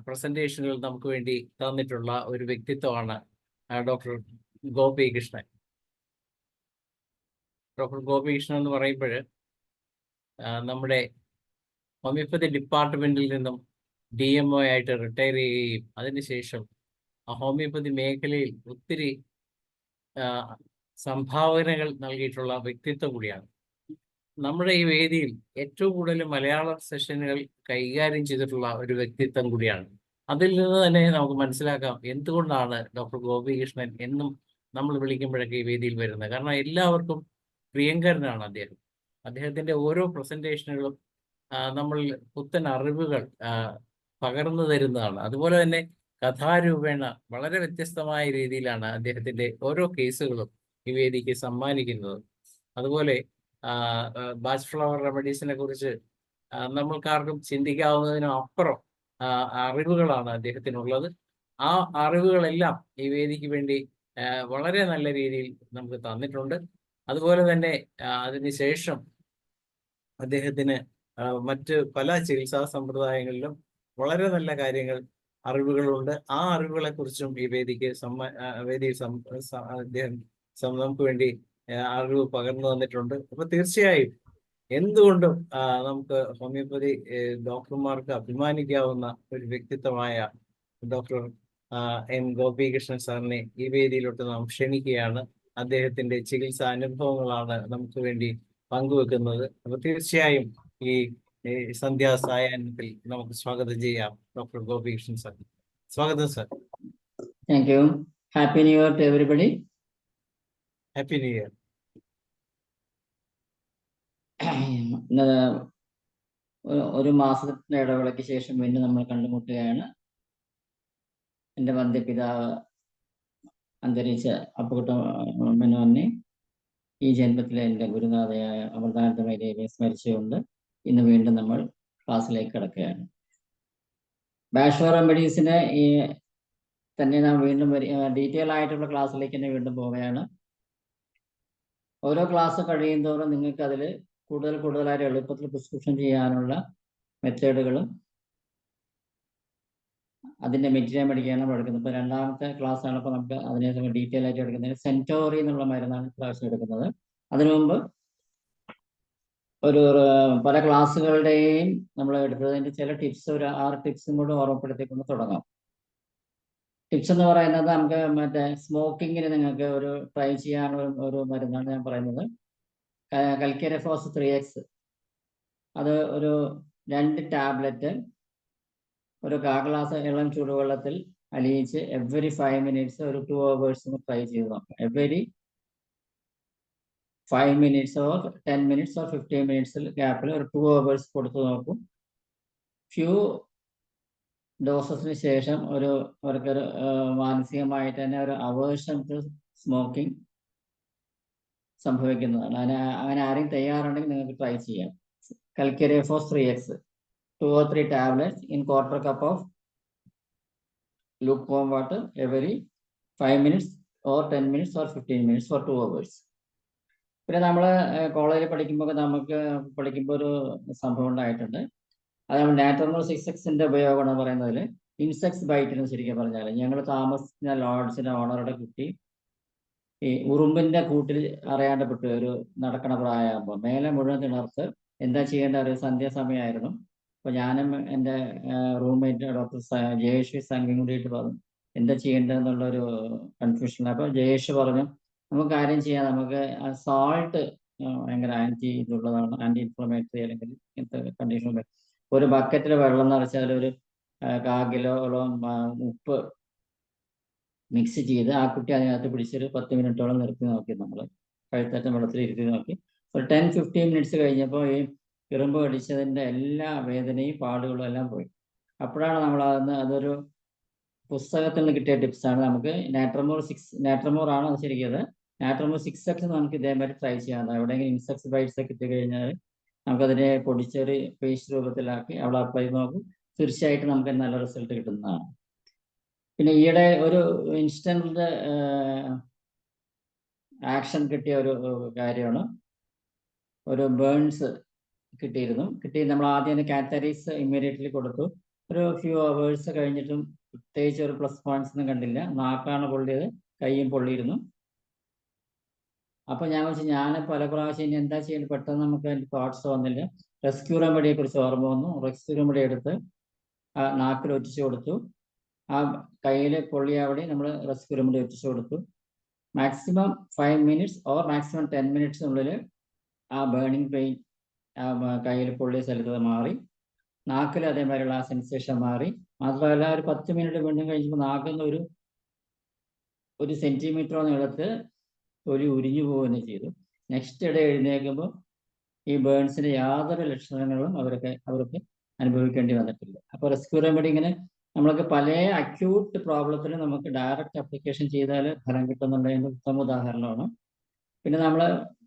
പ്രസന്റേഷനുകൾ നമുക്ക് വേണ്ടി തന്നിട്ടുള്ള ഒരു വ്യക്തിത്വമാണ് ഡോക്ടർ ഗോപി കൃഷ്ണൻ. ഡോക്ടർ ഗോപി കൃഷ്ണൻ എന്ന് പറയുമ്പോൾ നമ്മുടെ ഹോമിയോപ്പതി ഡിപ്പാർട്ട്മെന്റിൽ നിന്നും DMO ആയിട്ട് റിട്ടയർ ചെയ്യുകയും അതിനുശേഷം ഹോമിയോപ്പതി മേഖലയിൽ ഒത്തിരി സംഭാവനകൾ നൽകിയിട്ടുള്ള വ്യക്തിത്വം കൂടിയാണ്. നമ്മുടെ ഈ വേദിയിൽ ഏറ്റവും കൂടുതൽ മലയാള സെഷനുകൾ കൈകാര്യം ചെയ്തിട്ടുള്ള ഒരു വ്യക്തിത്വം കൂടിയാണ്. അതിൽ നിന്ന് തന്നെ നമുക്ക് മനസ്സിലാക്കാം എന്തുകൊണ്ടാണ് ഡോക്ടർ ഗോപി കൃഷ്ണൻ എന്നും നമ്മൾ വിളിക്കുമ്പോഴൊക്കെ ഈ വേദിയിൽ വരുന്നത്. കാരണം എല്ലാവർക്കും പ്രിയങ്കരനാണ് അദ്ദേഹം. അദ്ദേഹത്തിന്റെ ഓരോ പ്രസന്റേഷനുകളും നമ്മൾ പുത്തൻ അറിവുകൾ പകർന്നു തരുന്നതാണ്. അതുപോലെ തന്നെ കഥാരൂപേണ വളരെ വ്യത്യസ്തമായ രീതിയിലാണ് അദ്ദേഹത്തിന്റെ ഓരോ കേസുകളും ഈ വേദിക്ക് സമ്മാനിക്കുന്നത്. അതുപോലെ ബാച്ച് ഫ്ലവർ റെമഡീസിനെ കുറിച്ച് നമ്മൾക്കാർക്കും ചിന്തിക്കാവുന്നതിനും അപ്പുറം അറിവുകളാണ് അദ്ദേഹത്തിനുള്ളത്. ആ അറിവുകളെല്ലാം ഈ വേദിക്ക് വേണ്ടി വളരെ നല്ല രീതിയിൽ നമുക്ക് തന്നിട്ടുണ്ട്. അതുപോലെ തന്നെ അതിനുശേഷം അദ്ദേഹത്തിന് മറ്റ് പല ചികിത്സാ സമ്പ്രദായങ്ങളിലും വളരെ നല്ല കാര്യങ്ങൾ അറിവുകളുണ്ട്. ആ അറിവുകളെ കുറിച്ചും ഈ വേദിക്ക് അദ്ദേഹം നമുക്ക് വേണ്ടി അറിവ് പകർന്നു തന്നിട്ടുണ്ട്. അപ്പൊ തീർച്ചയായും എന്തുകൊണ്ടും നമുക്ക് ഹോമിയോപ്പതി ഡോക്ടർമാർക്ക് അഭിമാനിക്കാവുന്ന ഒരു വ്യക്തിത്വമായ ഡോക്ടർ എൻ ഗോപികൃഷ്ണൻ സാറിനെ ഈ വേദിയിലോട്ട് നാം ക്ഷണിക്കുകയാണ്. അദ്ദേഹത്തിന്റെ ചികിത്സാ അനുഭവങ്ങളാണ് നമുക്ക് വേണ്ടി പങ്കുവെക്കുന്നത്. അപ്പൊ തീർച്ചയായും ഈ സന്ധ്യാസായാഹ്നത്തിൽ നമുക്ക് സ്വാഗതം ചെയ്യാം ഡോക്ടർ ഗോപികൃഷ്ണൻ സാർ. സ്വാഗതം sir. Thank you. Happy new year to everybody. Happy new year. ഒരു മാസത്തിന്റെ ഇടവേളയ്ക്ക് ശേഷം വീണ്ടും നമ്മൾ കണ്ടുമുട്ടുകയാണ്. എൻ്റെ വന്ധ്യപിതാവ് അന്തരിച്ച അപ്പുകുട്ട മേനോനെ ഈ ജന്മത്തിലെ എൻ്റെ ഗുരുനാഥയായ അമൃതാനന്ദമയിലെ സ്മരിച്ചുകൊണ്ട് ഇന്ന് വീണ്ടും നമ്മൾ ക്ലാസ്സിലേക്ക് കിടക്കുകയാണ്. ബാച്ചുലർ റെമഡീസിനെ തന്നെ നാം വീണ്ടും ഡീറ്റെയിൽ ആയിട്ടുള്ള ക്ലാസ്സിലേക്ക് തന്നെ വീണ്ടും പോവുകയാണ്. ഓരോ ക്ലാസ് കഴിയുന്തോറും നിങ്ങൾക്ക് അതിൽ കൂടുതലായിട്ട് എളുപ്പത്തിൽ പ്രിസ്ക്രിപ്ഷൻ ചെയ്യാനുള്ള മെത്തേഡുകളും അതിൻ്റെ മെറ്റീരിയൽ പഠിക്കാനാണ് എടുക്കുന്നത്. ഇപ്പോൾ 2ാമത്തെ ക്ലാസ് ആണ്. ഇപ്പോൾ നമുക്ക് അതിനെ ഡീറ്റെയിൽ ആയിട്ട് എടുക്കുന്നത് സെൻറ്റോറി എന്നുള്ള മരുന്നാണ് ക്ലാസ് എടുക്കുന്നത്. അതിനു മുമ്പ് പല ക്ലാസ്സുകളുടെയും നമ്മൾ എടുത്തതിൻ്റെ ചില ടിപ്സ്, ഒരു 6 ടിപ്സും കൂടെ ഓർമ്മപ്പെടുത്തിക്കൊണ്ട് തുടങ്ങാം. ടിപ്സ് എന്ന് പറയുന്നത് നമുക്ക് മറ്റേ സ്മോക്കിങ്ങിന് നിങ്ങൾക്ക് ഒരു ട്രൈ ചെയ്യാനുള്ള ഒരു മരുന്നാണ് ഞാൻ പറയുന്നത്. കൽക്കേരഫോസ് 3x അത് ഒരു 2 ടാബ്ലറ്റ് ഒരു 1/4 ഗ്ലാസ് ഇളം ചൂടുവെള്ളത്തിൽ അലിയിച്ച് എവറി 5 മിനിറ്റ്സ് ഒരു 2 hours ട്രൈ ചെയ്ത് നോക്കാം. Every 5 minutes or 10 minutes or 15 മിനിറ്റ്സിൽ ഗ്യാപ്പിൽ ഒരു 2 hours കൊടുത്തു നോക്കും. ഫ്യൂ ഡോസസിന് ശേഷം അവർക്കൊരു മാനസികമായിട്ട് തന്നെ ഒരു അവേർഷൻ ടു സ്മോക്കിംഗ് സംഭവിക്കുന്നതാണ്. അങ്ങനെ ആരെയും തയ്യാറുണ്ടെങ്കിൽ നിങ്ങൾക്ക് ട്രൈ ചെയ്യാം. കൽക്കേരഫോസ് 3x 2 or 3 tablets in 1/4 cup of lukewarm water every 5 minutes or 10 minutes or 15 minutes for 2 hours. പിന്നെ നമ്മൾ കോളേജിൽ പഠിക്കുമ്പോൾ ഒരു സംഭവം ഉണ്ടായിട്ടുണ്ട്. അത് നമ്മൾ നാറ്റർമൽ 6xന്റെ ഉപയോഗമാണ് പറയുന്നതിൽ ഇൻസെക്ട്സ് ബൈറ്റിന് ശരിക്കും പറഞ്ഞാൽ ഞങ്ങൾ താമസിക്കുന്ന ലോഡ്ജിന്റെ ഓണറുടെ കുട്ടി ഈ ഉറുമ്പിന്റെ കൂട്ടിൽ അറിയാണ്ടപ്പെട്ടു ഒരു നടക്കണ പ്രായമാകുമ്പോൾ മേലെ മുഴുവൻ തിണർത്ത് എന്താ ചെയ്യേണ്ട അറിയാം. സന്ധ്യാസമയമായിരുന്നു. അപ്പോൾ ഞാനും എൻ്റെ റൂംമേറ്റ് ഡോക്ടർ ജയേഷ് സംഘം കൂടിയിട്ട് പറഞ്ഞു എന്താ ചെയ്യേണ്ടതെന്നുള്ളൊരു കൺഫ്യൂഷൻ. അപ്പോൾ ജയേഷ് പറഞ്ഞു നമുക്ക് കാര്യം ചെയ്യാം, നമുക്ക് സാൾട്ട് ഭയങ്കര ആൻറ്റി ഇൻഫ്ലമേറ്ററി അല്ലെങ്കിൽ ഇങ്ങനത്തെ കണ്ടീഷൻ ഒരു ബക്കറ്റിൽ വെള്ളം നിറച്ചാൽ ഒരു 1/4 കിലോളം ഉപ്പ് മിക്സ് ചെയ്ത് ആ കുട്ടി അതിനകത്ത് പിടിച്ചൊരു 10 മിനിറ്റോളം നിർത്തി നോക്കി. നമ്മൾ കഴുത്തറ്റം വെള്ളത്തിൽ ഇരുത്തി നോക്കി. ഒരു 10-15 മിനിറ്റ്സ് കഴിഞ്ഞപ്പോൾ ഈ ഇറുമ്പ് കടിച്ചതിൻ്റെ എല്ലാ വേദനയും പാടുകളും എല്ലാം പോയി. അപ്പോഴാണ് നമ്മൾ അതൊരു പുസ്തകത്തിൽ നിന്ന് കിട്ടിയ ടിപ്സാണ്. നമുക്ക് നാട്രമോർ ആണ് അത് ശരിക്കും. നാട്രമോർ 6X നമുക്ക് ഇതേമാതിരി ട്രൈ ചെയ്യാം. എവിടെയെങ്കിലും ഇൻസെക്ട്സ് ബൈറ്റ്സ് ഒക്കെ കിട്ടിക്കഴിഞ്ഞാൽ നമുക്കതിനെ പൊടിച്ചൊരു പേസ്റ്റ് രൂപത്തിലാക്കി അവിടെ അപ്ലൈ ചെയ്ത് നോക്കും. തീർച്ചയായിട്ടും നമുക്ക് നല്ല റിസൾട്ട് കിട്ടുന്നതാണ്. പിന്നെ ഈയിടെ ഒരു ഇൻസ്റ്റന്റ് ആക്ഷൻ കിട്ടിയ ഒരു കാര്യമാണ്, ഒരു ബേൺസ് കിട്ടി. നമ്മൾ ആദ്യം കാത്തറീസ് ഇമ്മീഡിയറ്റ്ലി കൊടുത്തു. ഒരു ഫ്യൂ അവേഴ്സ് കഴിഞ്ഞിട്ടും പ്രത്യേകിച്ച് ഒരു പ്ലസ് പോയിന്റ്സ് ഒന്നും കണ്ടില്ല. നാക്കാണ് പൊള്ളിയത്, കൈയും പൊള്ളിയിരുന്നു. അപ്പൊ ഞാൻ വെച്ചാൽ ഞാൻ പല പ്രാവശ്യം ഇനി എന്താ ചെയ്യുന്നത്, പെട്ടെന്ന് നമുക്ക് അതിന്റെ തോട്ട്സ് വന്നില്ല. റെസ്ക്യൂ റെമഡിയെ കുറിച്ച് ഓർമ്മ വന്നു. റെസ്ക്യൂ റെമഡി എടുത്ത് ആ നാക്കിൽ ഒറ്റിച്ചു കൊടുത്തു. ആ കയ്യിൽ പൊള്ളിയ അവിടെ നമ്മൾ റെസ്ക്യൂ റെമഡി ഒറ്റിച്ചു കൊടുത്തു. മാക്സിമം 5 മിനിറ്റ്സ് ഓർ മാക്സിമം 10 മിനിറ്റ്സിനുള്ളിൽ ആ ബേണിംഗ് പെയിൻ കയ്യിൽ പൊള്ളിയ സ്ഥലത്ത് മാറി. നാക്കിൽ അതേമാതിരിയുള്ള ആ സെൻസേഷൻ മാറി. മാത്രമല്ല ഒരു 10 മിനിറ്റ് വീണ്ടും കഴിയുമ്പോൾ നാക്കിൽ നിന്ന് ഒരു സെന്റിമീറ്ററോ നീളത്ത് തൊലി ഉരിഞ്ഞു പോവുകയും ചെയ്തു. നെക്സ്റ്റ് ഡേ എഴുന്നേൽക്കുമ്പോൾ ഈ ബേൺസിന്റെ യാതൊരു ലക്ഷണങ്ങളും അവർക്ക് അനുഭവിക്കേണ്ടി വന്നിട്ടില്ല. അപ്പോൾ റെസ്ക്യൂ റെമഡി ഇങ്ങനെ നമ്മൾക്ക് പല അക്യൂട്ട് പ്രോബ്ലത്തിന് നമുക്ക് ഡയറക്റ്റ് അപ്ലിക്കേഷൻ ചെയ്താൽ ഫലം കിട്ടുന്നുള്ളതിൻ്റെ ഉത്തമ ഉദാഹരണമാണ്. പിന്നെ നമ്മൾ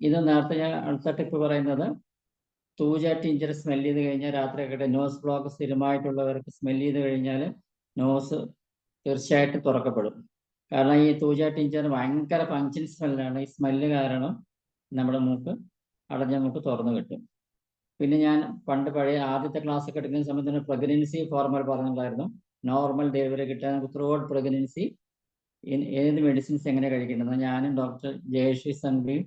ഇത് നേരത്തെ ഞാൻ അടുത്ത ടിപ്പ് പറയുന്നത്, തൂജാറ്റി ഇഞ്ചർ സ്മെൽ ചെയ്ത് കഴിഞ്ഞാൽ രാത്രിയൊക്കെ നോസ് ബ്ലോക്ക് സ്ഥിരമായിട്ടുള്ളവർക്ക് സ്മെൽ ചെയ്ത് കഴിഞ്ഞാൽ നോസ് തീർച്ചയായിട്ടും തുറക്കപ്പെടും. കാരണം ഈ തൂജാറ്റി ഇഞ്ചർ ഭയങ്കര പഞ്ചിൻ സ്മെല്ലാണ്. ഈ സ്മെല്ല് കാരണം നമ്മുടെ മൂക്ക് അടഞ്ഞ മൂക്ക് തുറന്നു കിട്ടും. പിന്നെ ഞാൻ പണ്ട് പഴയ ആദ്യത്തെ ക്ലാസ് ഒക്കെ എടുക്കുന്ന സമയത്ത് പ്രഗ്നൻസി ഫോർമുല പറഞ്ഞിട്ടുണ്ടായിരുന്നു. നോർമൽ ഡെലിവറി കിട്ടാൻ നമുക്ക് ത്രൂ ഔട്ട് പ്രഗ്നൻസി ഏത് മെഡിസിൻസ് എങ്ങനെ കഴിക്കേണ്ടത് ഞാനും ഡോക്ടർ ജയശ്രീ സംഘിയും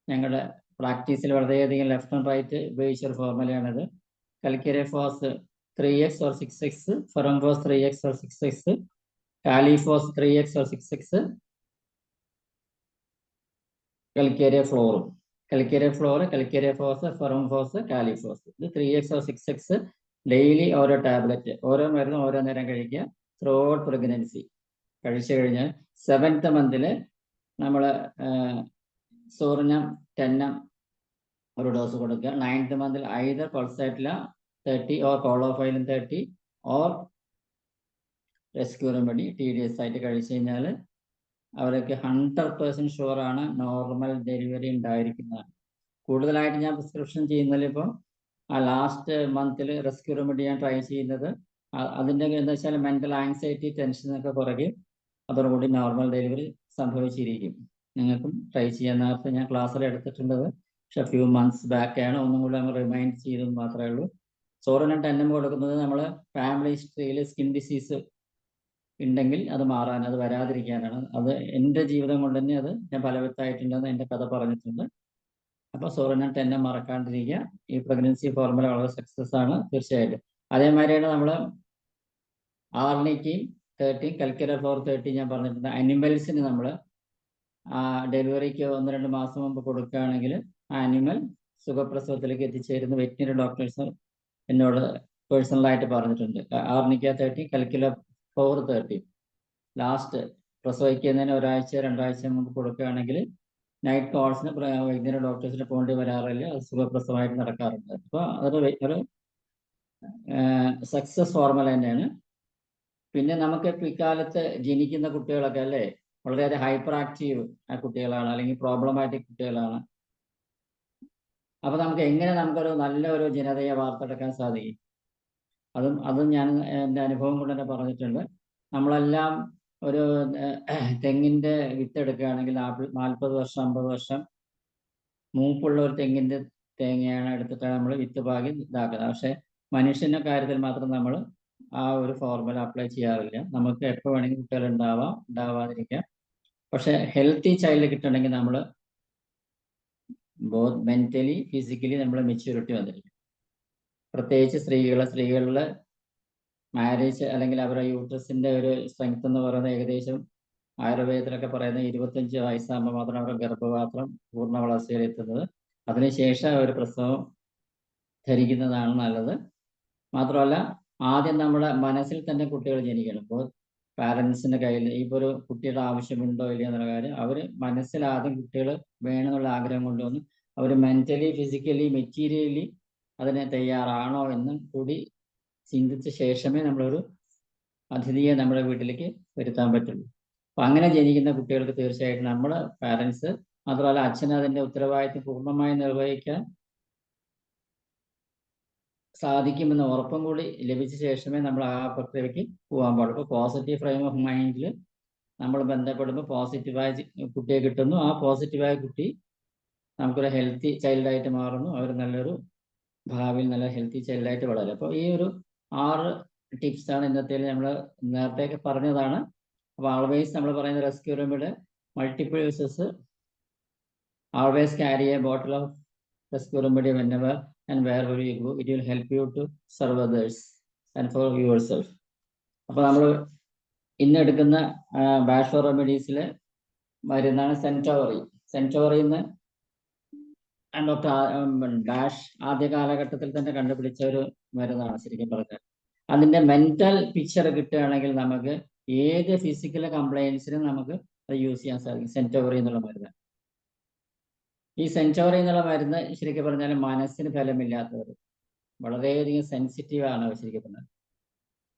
ഞങ്ങളുടെ പ്രാക്ടീസിൽ വളരെയധികം ലെഫ്റ്റ് ആൻഡ് റൈറ്റ് ഉപയോഗിച്ചൊരു ഫോർമുലയാണിത്. Calcarea phos 3x or 6x, ferrum phos 3x or 6x, kali phos 3x or 6x, കൽക്കിരഫ്ലോറും. Calcarea phos, ferrum phos, kali phos. ഇത് 3x or 6x ഡെയിലി ഓരോ ടാബ്ലറ്റ്, ഓരോ മരുന്നും ഓരോ നേരം കഴിക്കുക. ത്രൂ ഔട്ട് പ്രഗ്നൻസി കഴിച്ചു കഴിഞ്ഞാൽ 7th മന്തിൽ നമ്മൾ സോറിനം 10 ഒരു ഡോസ് കൊടുക്കുക. 9th മന്തിൽ ഐദർ പൾസാറ്റില 30 ഓർ കോളോഫൈലും 30 ഓർ റെസ്ക്യൂ റെമഡി TDS ആയിട്ട് കഴിച്ചു കഴിഞ്ഞാൽ അവർക്ക് 100% ഷുവറാണ് നോർമൽ ഡെലിവറി ഉണ്ടായിരിക്കുന്നതാണ്. കൂടുതലായിട്ട് ഞാൻ പ്രിസ്ക്രിപ്ഷൻ ചെയ്യുന്നതിൽ ഇപ്പോൾ ആ ലാസ്റ്റ് മന്തിൽ റെസ്ക്യൂ റെമഡി ഞാൻ ട്രൈ ചെയ്യുന്നത് അതിൻ്റെ എന്താ വെച്ചാൽ മെൻ്റൽ ആങ്സൈറ്റി ടെൻഷനൊക്കെ കുറയ്ക്കും. അതോടുകൂടി നോർമൽ ഡെലിവറി സംഭവിച്ചിരിക്കും. നിങ്ങൾക്കും ട്രൈ ചെയ്യാൻ. നേരത്തെ ഞാൻ ക്ലാസ്സിൽ എടുത്തിട്ടുള്ളത്, പക്ഷെ ഫ്യൂ മന്ത്സ് ബാക്കാണ്. ഒന്നും കൂടി നമ്മൾ റിമൈൻഡ് ചെയ്തെന്ന് മാത്രമേ ഉള്ളൂ. സോറിനം 10 കൊടുക്കുന്നത് നമ്മൾ ഫാമിലി ഹിസ്റ്ററിയിൽ സ്കിൻ ഡിസീസ് ഉണ്ടെങ്കിൽ അത് മാറാൻ, അത് വരാതിരിക്കാനാണ്. അത് എൻ്റെ ജീവിതം കൊണ്ട് തന്നെ അത് ഞാൻ ഫലവത്തായിട്ടുണ്ടെന്ന് എൻ്റെ കഥ പറഞ്ഞിട്ടുണ്ട്. അപ്പോൾ സോറിനം 10 മറക്കാണ്ടിരിക്കുക. ഈ പ്രഗ്നൻസി ഫോർമുല വളരെ സക്സസ് ആണ് തീർച്ചയായിട്ടും. അതേമാതിരിയാണ് നമ്മൾ ആർണിക്കും 30, കൽക്കിരഫ്ലോർ 30 ഞാൻ പറഞ്ഞിട്ടുണ്ട്. അനിമൽസിന് നമ്മൾ ഡെലിവറിക്ക് 1-2 മാസം മുമ്പ് കൊടുക്കുകയാണെങ്കിൽ ആ അനിമൽ സുഖപ്രസവത്തിലേക്ക് എത്തിച്ചേരുന്ന വെറ്റിനറി ഡോക്ടേഴ്സ് എന്നോട് പേഴ്സണലായിട്ട് പറഞ്ഞിട്ടുണ്ട്. ആർണിക്ക 30, കൽക്കിരഫ്ലോർ 30 ലാസ്റ്റ് പ്രസവിക്കുന്നതിന് 1-2 ആഴ്ച മുമ്പ് കൊടുക്കുകയാണെങ്കിൽ നൈറ്റ് കോൾസിന് വെറ്റിനറി ഡോക്ടേഴ്സിന് പോകേണ്ടി വരാറില്ല. അത് സുഖപ്രസവമായിട്ട് നടക്കാറുണ്ട്. അപ്പോൾ അതൊരു സക്സസ് ഫോർമുല തന്നെയാണ്. പിന്നെ നമുക്ക് ഇക്കാലത്ത് ജനിക്കുന്ന കുട്ടികളൊക്കെ അല്ലേ വളരെയധികം ഹൈപ്പർ ആക്റ്റീവ് കുട്ടികളാണ്, അല്ലെങ്കിൽ പ്രോബ്ലമാറ്റിക് കുട്ടികളാണ്. അപ്പൊ നമുക്ക് എങ്ങനെ നമുക്കൊരു നല്ല ഒരു ജനതയെ വാർത്തെടുക്കാൻ സാധിക്കും? അതും ഞാൻ എൻ്റെ അനുഭവം കൊണ്ട് തന്നെ പറഞ്ഞിട്ടുണ്ട്. നമ്മളെല്ലാം ഒരു തെങ്ങിന്റെ വിത്ത് എടുക്കുകയാണെങ്കിൽ 40 വർഷം 50 വർഷം മൂപ്പുള്ള ഒരു തെങ്ങിന്റെ തേങ്ങയാണ് എടുത്തിട്ടാണ് നമ്മൾ വിത്ത് പാകി ഇതാക്കുന്നത്. പക്ഷെ മനുഷ്യന്റെ കാര്യത്തിൽ മാത്രം നമ്മൾ ആ ഒരു ഫോർമുല അപ്ലൈ ചെയ്യാറില്ല. നമുക്ക് എപ്പോൾ വേണമെങ്കിൽ കുട്ടികൾ ഉണ്ടാവാതിരിക്കാം. പക്ഷെ ഹെൽത്തി ചൈൽഡ് കിട്ടണമെങ്കിൽ നമ്മൾ ബോത്ത് മെന്റലി ഫിസിക്കലി നമ്മൾ മെച്യൂരിറ്റി വന്നിരിക്കും. പ്രത്യേകിച്ച് സ്ത്രീകളുടെ മാരേജ് അല്ലെങ്കിൽ അവരുടെ യൂട്രസിന്റെ ഒരു സ്ട്രെങ്ത് എന്ന് പറയുന്നത് ഏകദേശം ആയുർവേദത്തിലൊക്കെ പറയുന്ന 25 വയസ്സാകുമ്പോൾ മാത്രം അവരുടെ ഗർഭപാത്രം പൂർണ്ണ വളർച്ചയിലെത്തുന്നത്. അതിനുശേഷം ഒരു പ്രസവം ധരിക്കുന്നതാണ് നല്ലത്. മാത്രമല്ല ആദ്യം നമ്മുടെ മനസ്സിൽ തന്നെ കുട്ടികൾ ജനിക്കണം. ഇപ്പോൾ പാരൻസിന്റെ കയ്യിൽ ഇപ്പോൾ ഒരു കുട്ടിയുടെ ആവശ്യമുണ്ടോ ഇല്ലയോ എന്നുള്ള കാര്യം അവർ മനസ്സിൽ ആദ്യം കുട്ടികൾ വേണമെന്നുള്ള ആഗ്രഹം കൊണ്ടുവന്ന് അവർ മെന്റലി ഫിസിക്കലി മെറ്റീരിയലി അതിന് തയ്യാറാണോ എന്നും കൂടി ചിന്തിച്ച ശേഷമേ നമ്മളൊരു അതിഥിയെ നമ്മുടെ വീട്ടിലേക്ക് വരുത്താൻ പറ്റുള്ളൂ. അപ്പൊ അങ്ങനെ ജനിക്കുന്ന കുട്ടികൾക്ക് തീർച്ചയായിട്ടും നമ്മുടെ പാരൻസ്, മാത്രമല്ല അച്ഛന് അതിന്റെ ഉത്തരവാദിത്വം പൂർണ്ണമായി നിർവഹിക്കാൻ സാധിക്കുമെന്ന ഉറപ്പും കൂടി ലഭിച്ച ശേഷമേ നമ്മൾ ആ പ്രക്രിയയ്ക്ക് പോകാൻ പാടുള്ളൂ. ഇപ്പോൾ പോസിറ്റീവ് ഫ്രെയിം ഓഫ് മൈൻഡിൽ നമ്മൾ ബന്ധപ്പെടുമ്പോൾ പോസിറ്റീവായ കുട്ടിയെ കിട്ടുന്നു. ആ പോസിറ്റീവായ കുട്ടി നമുക്കൊരു ഹെൽത്തി ചൈൽഡായിട്ട് മാറുന്നു. അവർ നല്ലൊരു ഭാവിയിൽ നല്ല ഹെൽത്തി ചൈൽഡായിട്ട് വളരും. അപ്പോൾ ഈ ഒരു 6 ടിപ്സാണ് ഇന്നത്തെ നമ്മൾ നേരത്തെ പറഞ്ഞതാണ്. അപ്പോൾ ആൾവേസ് നമ്മൾ പറയുന്ന റെസ്ക്യൂ റെമഡിയുടെ multiple uses, always carry a bottle of rescue remedy whenever and wherever you go. It will help you to serve others and for yourself. അപ്പോൾ നമ്മൾ ഇന്ന് എടുക്കുന്ന ബാഷ്ഫോർ റെമഡീസിലെ മരുന്നാണ് സെൻറ്റോറി. സെൻറ്റോറിന്ന് ഡോക്ടർ ഡാഷ് ആദ്യ കാലഘട്ടത്തിൽ തന്നെ കണ്ടുപിടിച്ച ഒരു മരുന്നാണ് ശരിക്കും പറഞ്ഞാൽ. അതിന്റെ മെന്റൽ പിക്ചർ കിട്ടുകയാണെങ്കിൽ നമുക്ക് ഏത് ഫിസിക്കൽ കംപ്ലയിൻസിനും നമുക്ക് അത് യൂസ് ചെയ്യാൻ സാധിക്കും. സെൻറ്റോറി എന്നുള്ള മരുന്ന്, ഈ സെൻറ്റോറി എന്നുള്ള മരുന്ന് ശരിക്കും പറഞ്ഞാൽ മനസ്സിന് ഫലമില്ലാത്തവർ, വളരെയധികം സെൻസിറ്റീവ് ആണ് ശരിക്കും പറഞ്ഞാൽ,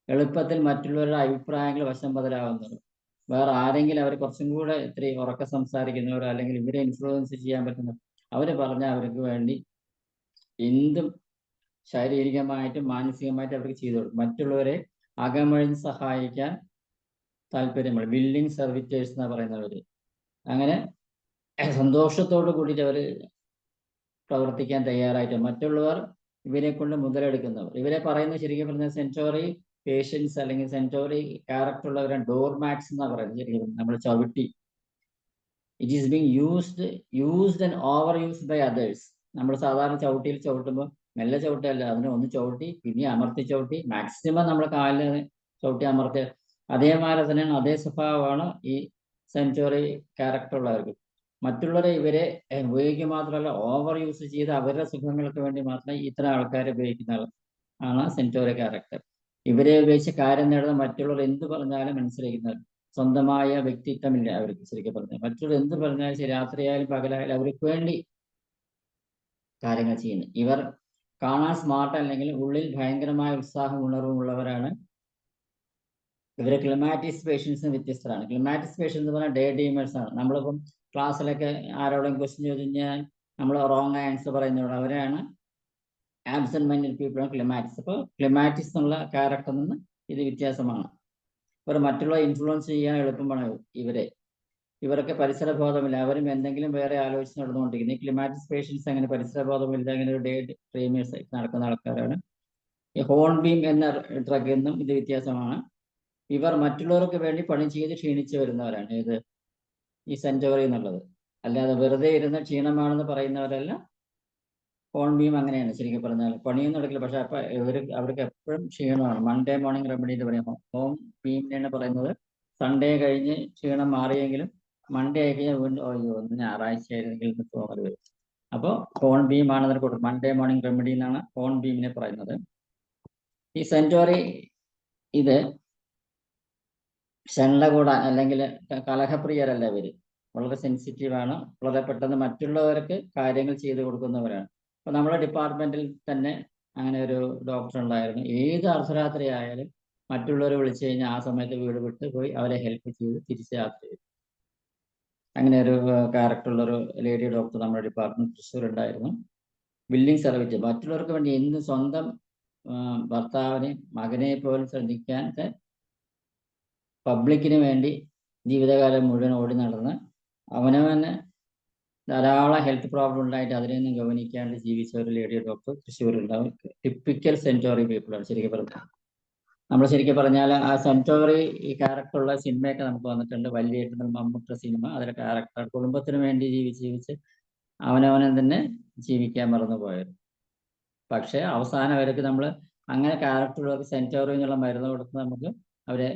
എളുപ്പത്തിൽ മറ്റുള്ളവരുടെ അഭിപ്രായങ്ങൾ വശംവദരാകുന്നവർ, വേറെ ആരെങ്കിലും അവർ കുറച്ചും കൂടെ ഇത്തിരി ഉറക്കെ സംസാരിക്കുന്നവർ അല്ലെങ്കിൽ ഇവരെ ഇൻഫ്ലുവൻസ് ചെയ്യാൻ പറ്റുന്നവർ, അവർ പറഞ്ഞാൽ അവർക്ക് വേണ്ടി എന്തും ശാരീരികമായിട്ടും മാനസികമായിട്ടും അവർക്ക് ചെയ്തു കൊടുക്കും. മറ്റുള്ളവരെ അകമഴിഞ്ഞ് സഹായിക്കാൻ താല്പര്യമുള്ള വില്ലിങ് സർവിറ്റേഴ്സ് എന്നാണ് പറയുന്നവർ. അങ്ങനെ സന്തോഷത്തോടു കൂടിയിട്ട് അവർ പ്രവർത്തിക്കാൻ തയ്യാറായിട്ട് മറ്റുള്ളവർ ഇവരെ കൊണ്ട് മുതലെടുക്കുന്നവർ. ഇവരെ പറയുന്നത് ശരിക്കും പറഞ്ഞാൽ സെൻറ്റോറി പേഷ്യൻസ് അല്ലെങ്കിൽ സെൻറ്റോറി ക്യാരക്ടർ ഉള്ളവരാണ് ഡോർമാറ്റ്സ് എന്നാണ് പറയുന്നത്. ശരിക്കും നമ്മൾ ചവിട്ടി, it is being used and over used by others. നമ്മൾ സാധാരണ ചവിട്ടിയിൽ ചവിട്ടുമ്പോൾ മെല്ലെ ചവിട്ടല്ല, അതിനെ ഒന്ന് ചവിട്ടി പിന്നെ അമർത്തി ചവിട്ടി, മാക്സിമം നമ്മൾ കാലിൽ ചവിട്ടി അമർത്തി, അതേമാതിരി തന്നെയാണ്, അതേ സ്വഭാവമാണ് ഈ സെൻറ്റോറി ക്യാരക്ടർ ഉള്ളവർക്ക്. മറ്റുള്ളവരെ ഇവരെ ഉപയോഗിക്കുക മാത്രമല്ല ഓവർ യൂസ് ചെയ്ത് അവരുടെ സുഖങ്ങൾക്ക് വേണ്ടി മാത്രമേ ഇത്തരം ആൾക്കാരെ ഉപയോഗിക്കുന്ന ആണ് സെൻറ്റോറി ക്യാരക്ടർ. ഇവരെ ഉപയോഗിച്ച് കാര്യം നേടുന്ന മറ്റുള്ളവർ എന്ത് പറഞ്ഞാലും മനസ്സിലാക്കുന്നവർ, സ്വന്തമായ വ്യക്തിത്വമില്ല അവർക്ക് ശരിക്കും പറഞ്ഞാൽ. മറ്റുള്ളവർ എന്ത് പറഞ്ഞാലും ശരി, രാത്രിയായാലും പകലായാലും അവർക്ക് വേണ്ടി കാര്യങ്ങൾ ചെയ്യുന്നു. ഇവർ കാണാൻ സ്മാർട്ട് അല്ലെങ്കിൽ ഉള്ളിൽ ഭയങ്കരമായ ഉത്സാഹം ഉണർവും ഉള്ളവരാണ്. ഇവരെ ക്ലിമാറ്റിസ് പേഷ്യൻസിന് വ്യത്യസ്തരാണ്. ക്ലിമാറ്റിസ് പേഷ്യൻസ് എന്ന് പറഞ്ഞാൽ ഡേ ഡ്രീമേഴ്സ് ആണ്. നമ്മളിപ്പം ക്ലാസ്സിലൊക്കെ ആരോടെങ്കിലും ക്വസ്റ്റ്യൻ ചോദിച്ചു കഴിഞ്ഞാൽ നമ്മൾ റോങ് ആൻസർ പറയുന്നവർ, അവരാണ് ആബ്സെന്റ് മൈൻഡഡ് പീപ്പിൾ ആണ് ക്ലിമാറ്റിസ്. അപ്പോൾ ക്ലിമാറ്റിസ് എന്നുള്ള ക്യാരക്ടറിൽ നിന്ന് ഇത് വ്യത്യാസമാണ്. ഇവർ മറ്റുള്ള ഇൻഫ്ലുവൻസ് ചെയ്യാൻ എളുപ്പമാണ് ഇവർക്ക് പരിസരബോധമില്ല, അവരും എന്തെങ്കിലും വേറെ ആലോചിച്ച് നടന്നുകൊണ്ടിരിക്കുന്നത്. ഈ ക്ലിമാറ്റിസ് പേഷ്യൻസ് അങ്ങനെ പരിസരബോധമില്ല, അങ്ങനെ ഒരു ഡേ ഡ്രീമേഴ്സ് നടക്കുന്ന ആൾക്കാരാണ്. ഈ ഹോൺബീം എന്ന ഡ്രഗ് എന്നും ഇത് വ്യത്യാസമാണ്. ഇവർ മറ്റുള്ളവർക്ക് വേണ്ടി പണി ചെയ്ത് ക്ഷീണിച്ച് വരുന്നവരാണ് ഈ സെൻറ്റോറി എന്നുള്ളത്. അല്ലാതെ വെറുതെ ഇരുന്ന് ക്ഷീണമാണെന്ന് പറയുന്നവരല്ല. ഹോൺബീം അങ്ങനെയാണ് ശരിക്കും പറഞ്ഞാൽ, പണിയൊന്നും എടുക്കില്ല, പക്ഷെ അപ്പൊ അവർക്ക് എപ്പോഴും ക്ഷീണമാണ്. മൺഡേ മോർണിംഗ് റെമഡി എന്ന് പറയും. ഹോം ബീമിനെയാണ് പറയുന്നത്. സൺഡേ കഴിഞ്ഞ് ക്ഷീണം മാറിയെങ്കിലും മൺഡേ ആയി കഴിഞ്ഞാൽ വീണ്ടും ഒന്ന് ഞായറാഴ്ച ആയിരുന്നെങ്കിൽ തോന്നൽ വരും. അപ്പോൾ ഹോൺ ബീം ആണ് അതിന് കൊടുക്കും. മൺഡേ മോർണിംഗ് റെമഡി എന്നാണ് ഹോൺ ബീമിനെ പറയുന്നത്. ഈ സെൻറ്റോറി ഇത് ഷണ്ടകൂട അല്ലെങ്കിൽ കലഹപ്രിയരല്ല. ഇവര് വളരെ സെൻസിറ്റീവാണ്, വളരെ പെട്ടെന്ന് മറ്റുള്ളവർക്ക് കാര്യങ്ങൾ ചെയ്തു കൊടുക്കുന്നവരാണ്. അപ്പോൾ നമ്മുടെ ഡിപ്പാർട്ട്മെന്റിൽ തന്നെ അങ്ങനെ ഒരു ഡോക്ടർ ഉണ്ടായിരുന്നു. ഏത് അർദ്ധരാത്രി ആയാലും മറ്റുള്ളവരെ വിളിച്ചു കഴിഞ്ഞാൽ ആ സമയത്ത് വീട് വിട്ട് പോയി അവരെ ഹെൽപ്പ് ചെയ്ത് തിരിച്ച് യാത്ര ചെയ്തു. അങ്ങനെ ഒരു ക്യാരക്ടറുള്ളൊരു ലേഡി ഡോക്ടർ നമ്മുടെ ഡിപ്പാർട്ട്മെന്റ് തൃശ്ശൂർ ഉണ്ടായിരുന്നു. വില്ലിങ് സർവീസ്, മറ്റുള്ളവർക്ക് വേണ്ടി എന്ത് സ്വന്തം ഭർത്താവിനെ മകനെ പോലും ശ്രദ്ധിക്കാത്ത പബ്ലിക്കിന് വേണ്ടി ജീവിതകാലം മുഴുവൻ ഓടി നടന്ന് അവനവന് ധാരാളം ഹെൽത്ത് പ്രോബ്ലം ഉണ്ടായിട്ട് അതിനെയൊന്നും ഗവനിക്കാണ്ട് ജീവിച്ച ഒരു ലേഡി ഡോക്ടർ തൃശ്ശൂരുണ്ടാവും. ടിപ്പിക്കൽ സെൻറ്റോറി പീപ്പിളാണ് ശരിക്കും പറഞ്ഞാൽ. നമ്മൾ ശരിക്കും പറഞ്ഞാൽ ആ സെൻറ്റോറി ഈ ക്യാരക്ടറുള്ള സിനിമയൊക്കെ നമുക്ക് വന്നിട്ടുണ്ട്. വലിയേട്ടൻ മമ്മൂട്ടിയുടെ സിനിമ, അതിലെ ക്യാരക്ടർ കുടുംബത്തിന് വേണ്ടി ജീവിച്ച് അവനവനെ തന്നെ ജീവിക്കാൻ മറന്നുപോയത്. പക്ഷെ അവസാനം അവർക്ക് നമ്മൾ അങ്ങനെ ക്യാരക്ടറുള്ളവർക്ക് സെൻറ്റോറി എന്നുള്ള മരുന്ന് കൊടുത്ത് നമുക്ക് അവരെ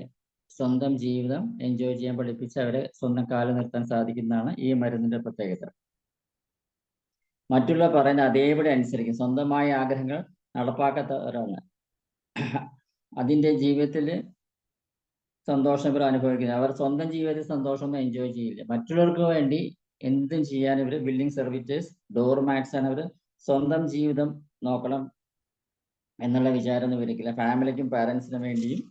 സ്വന്തം ജീവിതം എൻജോയ് ചെയ്യാൻ പഠിപ്പിച്ച് അവരെ സ്വന്തം കാലിൽ നിർത്താൻ സാധിക്കുന്നതാണ് ഈ മരുന്നിന്റെ പ്രത്യേകത. മറ്റുള്ളവർ പറയുന്ന അതേപടി അനുസരിക്കും, സ്വന്തമായ ആഗ്രഹങ്ങൾ നടപ്പാക്കാത്തവരാണ്. അതിൻ്റെ ജീവിതത്തിൽ സന്തോഷം ഇവർ അനുഭവിക്കുന്നത്. അവർ സ്വന്തം ജീവിതത്തിൽ സന്തോഷമൊന്നും എൻജോയ് ചെയ്യില്ല. മറ്റുള്ളവർക്ക് വേണ്ടി എന്തും ചെയ്യാൻ ഇവർ വില്ലിങ് സർവീറ്റേഴ്സ്, ഡോർമാറ്റ്സ് ആണ്. അവർ സ്വന്തം ജീവിതം നോക്കണം എന്നുള്ള വിചാരമൊന്നും ഇരിക്കില്ല. ഫാമിലിക്കും പാരൻസിനും വേണ്ടിയും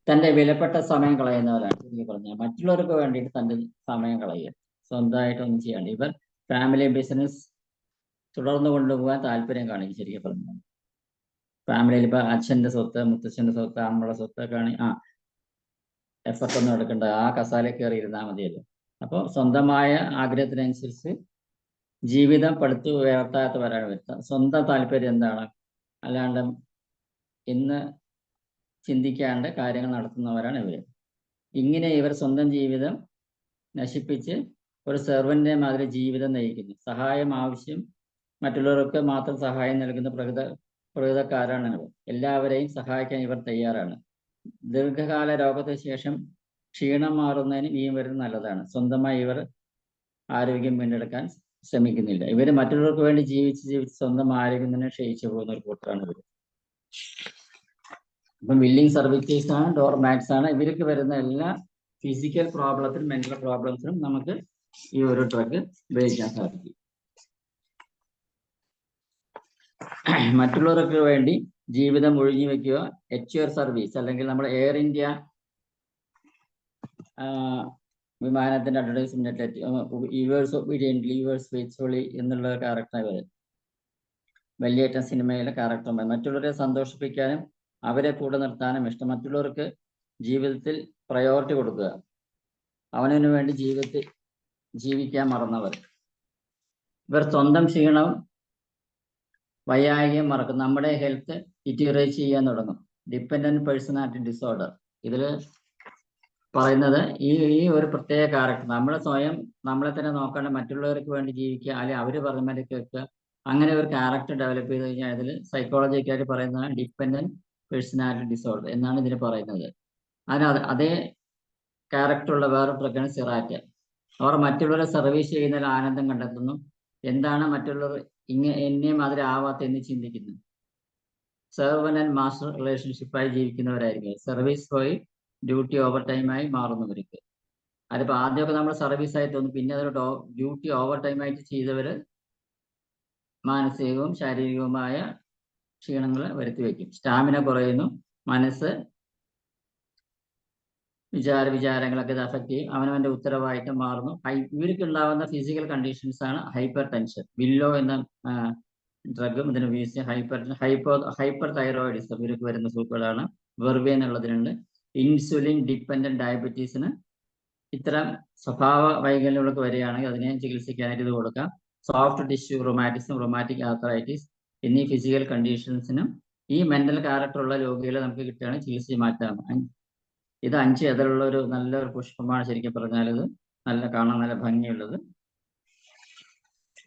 തന്റെ വിലപ്പെട്ട സമയം കളയുന്നവരാണ്. ശരിക്കും പറഞ്ഞാൽ മറ്റുള്ളവർക്ക് വേണ്ടിയിട്ട് തന്റെ സമയം കളയുക, സ്വന്തമായിട്ടൊന്നും ചെയ്യാണ്ട്. ഇവർ ഫാമിലി ബിസിനസ് തുടർന്ന് കൊണ്ടുപോകാൻ താല്പര്യം കാണിക്കും. ശരിക്കും പറഞ്ഞാൽ ഫാമിലിയിൽ ഇപ്പൊ അച്ഛന്റെ സ്വത്ത്, മുത്തച്ഛന്റെ സ്വത്ത്, അമ്മയുടെ സ്വത്തൊക്കെ ആണെങ്കിൽ എഫർട്ട് ഒന്നും എടുക്കണ്ട, ആ കസാല കയറി ഇരുന്നാൽ മതിയല്ലോ. അപ്പോൾ സ്വന്തമായ ആഗ്രഹത്തിനനുസരിച്ച് ജീവിതം പടുത്തു ഉയർത്താത്തവരാണ് വരുത്തുക. സ്വന്തം താല്പര്യം എന്താണ്, അല്ലാണ്ട് ഇന്ന് ചിന്തിക്കാണ്ട് കാര്യങ്ങൾ നടത്തുന്നവരാണ് ഇവർ. ഇങ്ങനെ ഇവർ സ്വന്തം ജീവിതം നശിപ്പിച്ച് ഒരു സെർവന്റിനെ മാതിരി ജീവിതം നയിക്കുന്നു. സഹായം ആവശ്യം മറ്റുള്ളവർക്ക് മാത്രം സഹായം നൽകുന്ന പ്രകൃതക്കാരാണ് ഇവർ. എല്ലാവരെയും സഹായിക്കാൻ ഇവർ തയ്യാറാണ്. ദീർഘകാല രോഗത്തിന് ശേഷം ക്ഷീണം മാറുന്നതിന് ഈ മരുന്ന് നല്ലതാണ്. സ്വന്തമായി ഇവർ ആരോഗ്യം വീണ്ടെടുക്കാൻ ശ്രമിക്കുന്നില്ല. ഇവർ മറ്റുള്ളവർക്ക് വേണ്ടി ജീവിച്ച് സ്വന്തം ആരോഗ്യം തന്നെ ക്ഷയിച്ചു പോകുന്ന ഒരു കൂട്ടരാണ് ഇവർ. ഇപ്പം വില്ലിംഗ് സർവീസേഴ്സ് ആണ്, ഡോർ മാറ്റ്സ് ആണ്. ഇവർക്ക് വരുന്ന എല്ലാ ഫിസിക്കൽ പ്രോബ്ലത്തിനും മെന്റൽ പ്രോബ്ലംസിനും നമുക്ക് ഈ ഒരു ഡ്രഗ് ഉപയോഗിക്കാൻ സാധിക്കും. മറ്റുള്ളവർക്ക് വേണ്ടി ജീവിതം ഒഴിഞ്ഞു വെക്കുക, എച്ച്ആർ സർവീസ്, അല്ലെങ്കിൽ നമ്മൾ എയർ ഇന്ത്യ വിമാനത്തിന്റെ advertisement, yours obedient, yours faithfully എന്നുള്ള ക്യാരക്ടർ വലിയേറ്റം സിനിമയിലെ ക്യാരക്ടർ. മറ്റുള്ളവരെ സന്തോഷിപ്പിക്കാനും അവരെ കൂടെ നിർത്താനും ഇഷ്ടം. മറ്റുള്ളവർക്ക് ജീവിതത്തിൽ പ്രയോറിറ്റി കൊടുക്കുക, അവനു വേണ്ടി ജീവിതത്തിൽ ജീവിക്കാൻ മറന്നവർ. ഇവർ സ്വന്തം ക്ഷീണവും വൈയായികം മറക്കും. നമ്മുടെ ഹെൽത്ത് ഡിറ്റീറിയേറ്റ് ചെയ്യാൻ തുടങ്ങും. Dependent personality disorder. ഇതിൽ പറയുന്നത് ഈ ഒരു പ്രത്യേക ക്യാരക്ടർ, നമ്മളെ സ്വയം നമ്മളെ തന്നെ നോക്കാണ്ട് മറ്റുള്ളവർക്ക് വേണ്ടി ജീവിക്കുക, അല്ലെങ്കിൽ അവർ പറഞ്ഞ കേൾക്കുക, അങ്ങനെ ഒരു ക്യാരക്ടർ ഡെവലപ്പ് ചെയ്ത് കഴിഞ്ഞാൽ ഇതിൽ സൈക്കോളജിക്കായിട്ട് പറയുന്നതാണ് ഡിപ്പെൻഡന്റ് പേഴ്സണാലിറ്റി ഡിസോർഡർ എന്നാണ് ഇതിന് പറയുന്നത്. അതേ ക്യാരക്ടറുള്ള വേറെ ഡ്രഗാണ് സിറാറ്റ്. അവർ മറ്റുള്ളവരെ സർവീസ് ചെയ്യുന്നതിൽ ആനന്ദം കണ്ടെത്തുന്നു. എന്താണ് മറ്റുള്ളവർ എന്നെ മാതിരി ആവാത്ത എന്ന് ചിന്തിക്കുന്നു. സെർവൻ ആൻഡ് മാസ്റ്റർ റിലേഷൻഷിപ്പായി ജീവിക്കുന്നവരായിരിക്കും. സർവീസ് പോയി ഡ്യൂട്ടി ഓവർ ടൈമായി മാറുന്നവർക്ക്. അതിപ്പോ ആദ്യമൊക്കെ നമ്മൾ സർവീസ് ആയി തോന്നും, പിന്നെ അതൊരു ഡ്യൂട്ടി ഓവർ ടൈമായിട്ട് ചെയ്തവര് മാനസികവും ശാരീരികവുമായ ക്ഷീണങ്ങൾ വരുത്തി വയ്ക്കും. സ്റ്റാമിന കുറയുന്നു, മനസ്സ് വിചാരങ്ങളൊക്കെ ഇത് അഫക്റ്റ് ചെയ്യും. അവനവന്റെ ഉത്തരവാദിത്തം മാറുന്നു. ഇവർക്ക് ഉണ്ടാവുന്ന ഫിസിക്കൽ കണ്ടീഷൻസ് ആണ് ഹൈപ്പർ ടെൻഷൻ. വില്ലോ എന്ന ഡ്രഗും ഇതിന് ഉപയോഗിച്ച് ഹൈപ്പർ തൈറോയിഡിസം ഇവർക്ക് വരുന്ന സൂക്കുകളാണ്. വെർവേ എന്നുള്ളതിനുണ്ട്. ഇൻസുലിൻ ഡിപ്പെൻഡന്റ് ഡയബറ്റീസിന് ഇത്തരം സ്വഭാവ വൈകല്യങ്ങളൊക്കെ വരികയാണെങ്കിൽ അതിനെ ചികിത്സിക്കാനായിട്ട് ഇത് കൊടുക്കാം. സോഫ്റ്റ് ടിഷ്യൂ റൊമാറ്റിസം, റൊമാറ്റിക് ആർത്രൈറ്റിസ് എന്നീ ഫിസിക്കൽ കണ്ടീഷൻസിനും ഈ മെന്റൽ ക്യാരക്ടറുള്ള രോഗികളെ നമുക്ക് കിട്ടുകയാണെങ്കിൽ ചികിത്സിച്ച് മാറ്റാം. ഇത് 5 എതിലുള്ള ഒരു നല്ലൊരു പുഷ്പമാണ്. ശരിക്കും പറഞ്ഞാൽ ഇത് കാണാൻ നല്ല ഭംഗിയുള്ളത്.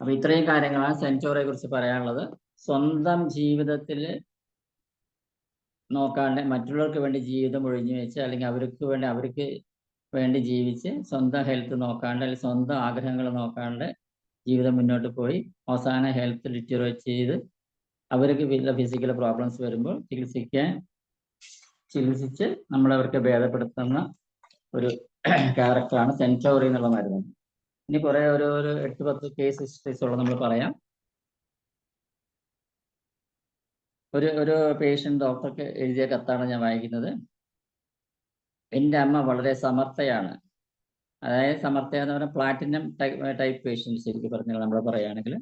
അപ്പൊ ഇത്രയും കാര്യങ്ങളാണ് സെൻചോറയെ കുറിച്ച് പറയാനുള്ളത്. സ്വന്തം ജീവിതത്തിൽ നോക്കാണ്ട് മറ്റുള്ളവർക്ക് വേണ്ടി ജീവിതം ഒഴിഞ്ഞു വെച്ച്, അല്ലെങ്കിൽ അവർക്ക് വേണ്ടി ജീവിച്ച് സ്വന്തം ഹെൽത്ത് നോക്കാണ്ട്, അല്ലെങ്കിൽ സ്വന്തം ആഗ്രഹങ്ങൾ നോക്കാണ്ട് ജീവിതം മുന്നോട്ട് പോയി അവസാന ഹെൽത്ത് ഡിറ്റീറിയേറ്റ് ചെയ്ത് അവർക്ക് ഫിസിക്കൽ പ്രോബ്ലംസ് വരുമ്പോൾ ചികിത്സിച്ച് നമ്മളവർക്ക് ഭേദപ്പെടുത്തുന്ന ഒരു ക്യാരക്ടറാണ് സെൻചോറി എന്നുള്ള മരുന്ന്. ഇനി കുറെ ഒരു 8-10 കേസ് ഹിസ്റ്ററീസ് ഉള്ളത് നമ്മൾ പറയാം. ഒരു പേഷ്യന്റ് ഡോക്ടർക്ക് എഴുതിയ കത്താണ് ഞാൻ വായിക്കുന്നത്. എൻ്റെ അമ്മ വളരെ സമർത്ഥയാണ്. അതായത് സമർത്ഥ എന്ന് പറഞ്ഞാൽ പ്ലാറ്റിനം ടൈപ്പ് പേഷ്യൻസ് ശരിക്കും പറഞ്ഞാൽ നമ്മൾ പറയുകയാണെങ്കിൽ,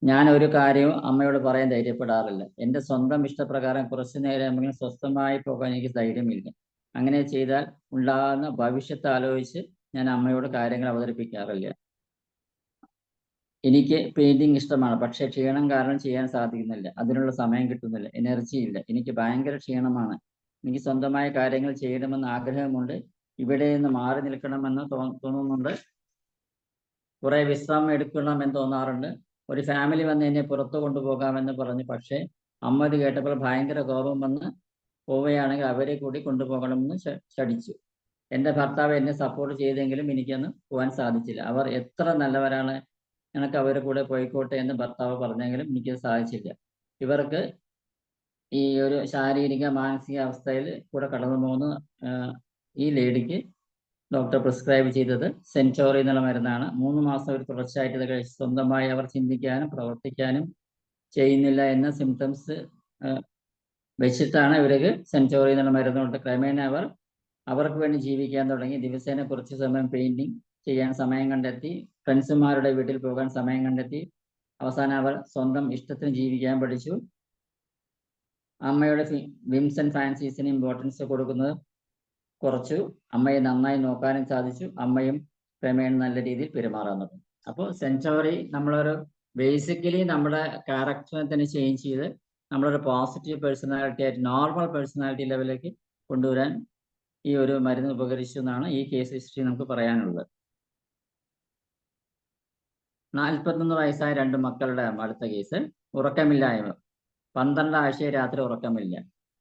ഞാൻ ഒരു കാര്യവും അമ്മയോട് പറയാൻ ധൈര്യപ്പെടാറില്ല. എൻ്റെ സ്വന്തം ഇഷ്ടപ്രകാരം കുറച്ചു നേരമെങ്കിലും സ്വസ്ഥമായി പോകാൻ എനിക്ക് ധൈര്യമില്ല. അങ്ങനെ ചെയ്താൽ ഉണ്ടാകുന്ന ഭവിഷ്യത്ത് ആലോചിച്ച് ഞാൻ അമ്മയോട് കാര്യങ്ങൾ അവതരിപ്പിക്കാറില്ല. എനിക്ക് പെയിന്റിങ് ഇഷ്ടമാണ്, പക്ഷെ ക്ഷീണം കാരണം ചെയ്യാൻ സാധിക്കുന്നില്ല. അതിനുള്ള സമയം കിട്ടുന്നില്ല, എനർജി ഇല്ല. എനിക്ക് ഭയങ്കര ക്ഷീണമാണ്. എനിക്ക് സ്വന്തമായ കാര്യങ്ങൾ ചെയ്യണമെന്ന് ആഗ്രഹമുണ്ട്. ഇവിടെ നിന്ന് മാറി നിൽക്കണമെന്ന് തോന്നുന്നുണ്ട്. കുറെ വിശ്രമം എടുക്കണമെന്ന് തോന്നാറുണ്ട്. ഒരു ഫാമിലി വന്ന് എന്നെ പുറത്തു കൊണ്ടുപോകാമെന്ന് പറഞ്ഞു, പക്ഷേ അമ്മ ഇത് കേട്ടപ്പോൾ ഭയങ്കര കോപം വന്ന് പോവുകയാണെങ്കിൽ അവരെ കൂടി കൊണ്ടുപോകണമെന്ന് ശഠിച്ചു. എൻ്റെ ഭർത്താവ് എന്നെ സപ്പോർട്ട് ചെയ്തെങ്കിലും എനിക്കന്ന് പോകാൻ സാധിച്ചില്ല. അവർ എത്ര നല്ലവരാണ്, എനിക്ക് അവരുടെ കൂടെ പോയിക്കോട്ടെ എന്ന് ഭർത്താവ് പറഞ്ഞെങ്കിലും എനിക്കത് സാധിച്ചില്ല. ഇവർക്ക് ഈ ഒരു ശാരീരിക മാനസിക അവസ്ഥയിൽ കൂടെ കടന്നു പോകുന്ന ഈ ലേഡിക്ക് ഡോക്ടർ പ്രിസ്ക്രൈബ് ചെയ്തത് സെൻറ്റോറി എന്നുള്ള മരുന്നാണ്. 3 മാസം അവർ തുടർച്ചയായിട്ട് ഇത് കഴിച്ച് സ്വന്തമായി അവർ ചിന്തിക്കാനും പ്രവർത്തിക്കാനും ചെയ്യുന്നില്ല എന്ന സിംറ്റംസ് വെച്ചിട്ടാണ് ഇവർക്ക് സെൻറ്റോറി എന്നുള്ള മരുന്ന് കൊണ്ട് ക്രമേണ അവർക്ക് വേണ്ടി ജീവിക്കാൻ തുടങ്ങി. ദിവസേന കുറച്ച് സമയം പെയിന്റിങ് ചെയ്യാൻ സമയം കണ്ടെത്തി, ഫ്രണ്ട്സുമാരുടെ വീട്ടിൽ പോകാൻ സമയം കണ്ടെത്തി. അവസാനം അവർ സ്വന്തം ഇഷ്ടത്തിന് ജീവിക്കാൻ പഠിച്ചു. അമ്മയുടെ വിംസ് ആൻഡ് ഫാൻസീസിന് ഇമ്പോർട്ടൻസ് കൊടുക്കുന്നത് കുറച്ചു. അമ്മയെ നന്നായി നോക്കാനും സാധിച്ചു. അമ്മയും ക്രമേണ നല്ല രീതിയിൽ പെരുമാറാൻ തുടങ്ങി. അപ്പോൾ സെൻറ്റോറി നമ്മളൊരു ബേസിക്കലി നമ്മുടെ ക്യാരക്ടറിനെ തന്നെ ചേഞ്ച് ചെയ്ത് നമ്മളൊരു പോസിറ്റീവ് പേഴ്സണാലിറ്റി ആയിട്ട് നോർമൽ പേഴ്സണാലിറ്റി ലെവലിലേക്ക് കൊണ്ടുവരാൻ ഈ ഒരു മരുന്ന് ഉപകരിച്ചു എന്നാണ് ഈ കേസ് ഹിസ്റ്ററി നമുക്ക് പറയാനുള്ളത്. 41 വയസ്സായ 2 മക്കളുടെ അടുത്ത കേസ്. ഉറക്കമില്ലായ്മ, 12 ആഴ്ച രാത്രി ഉറക്കമില്ല.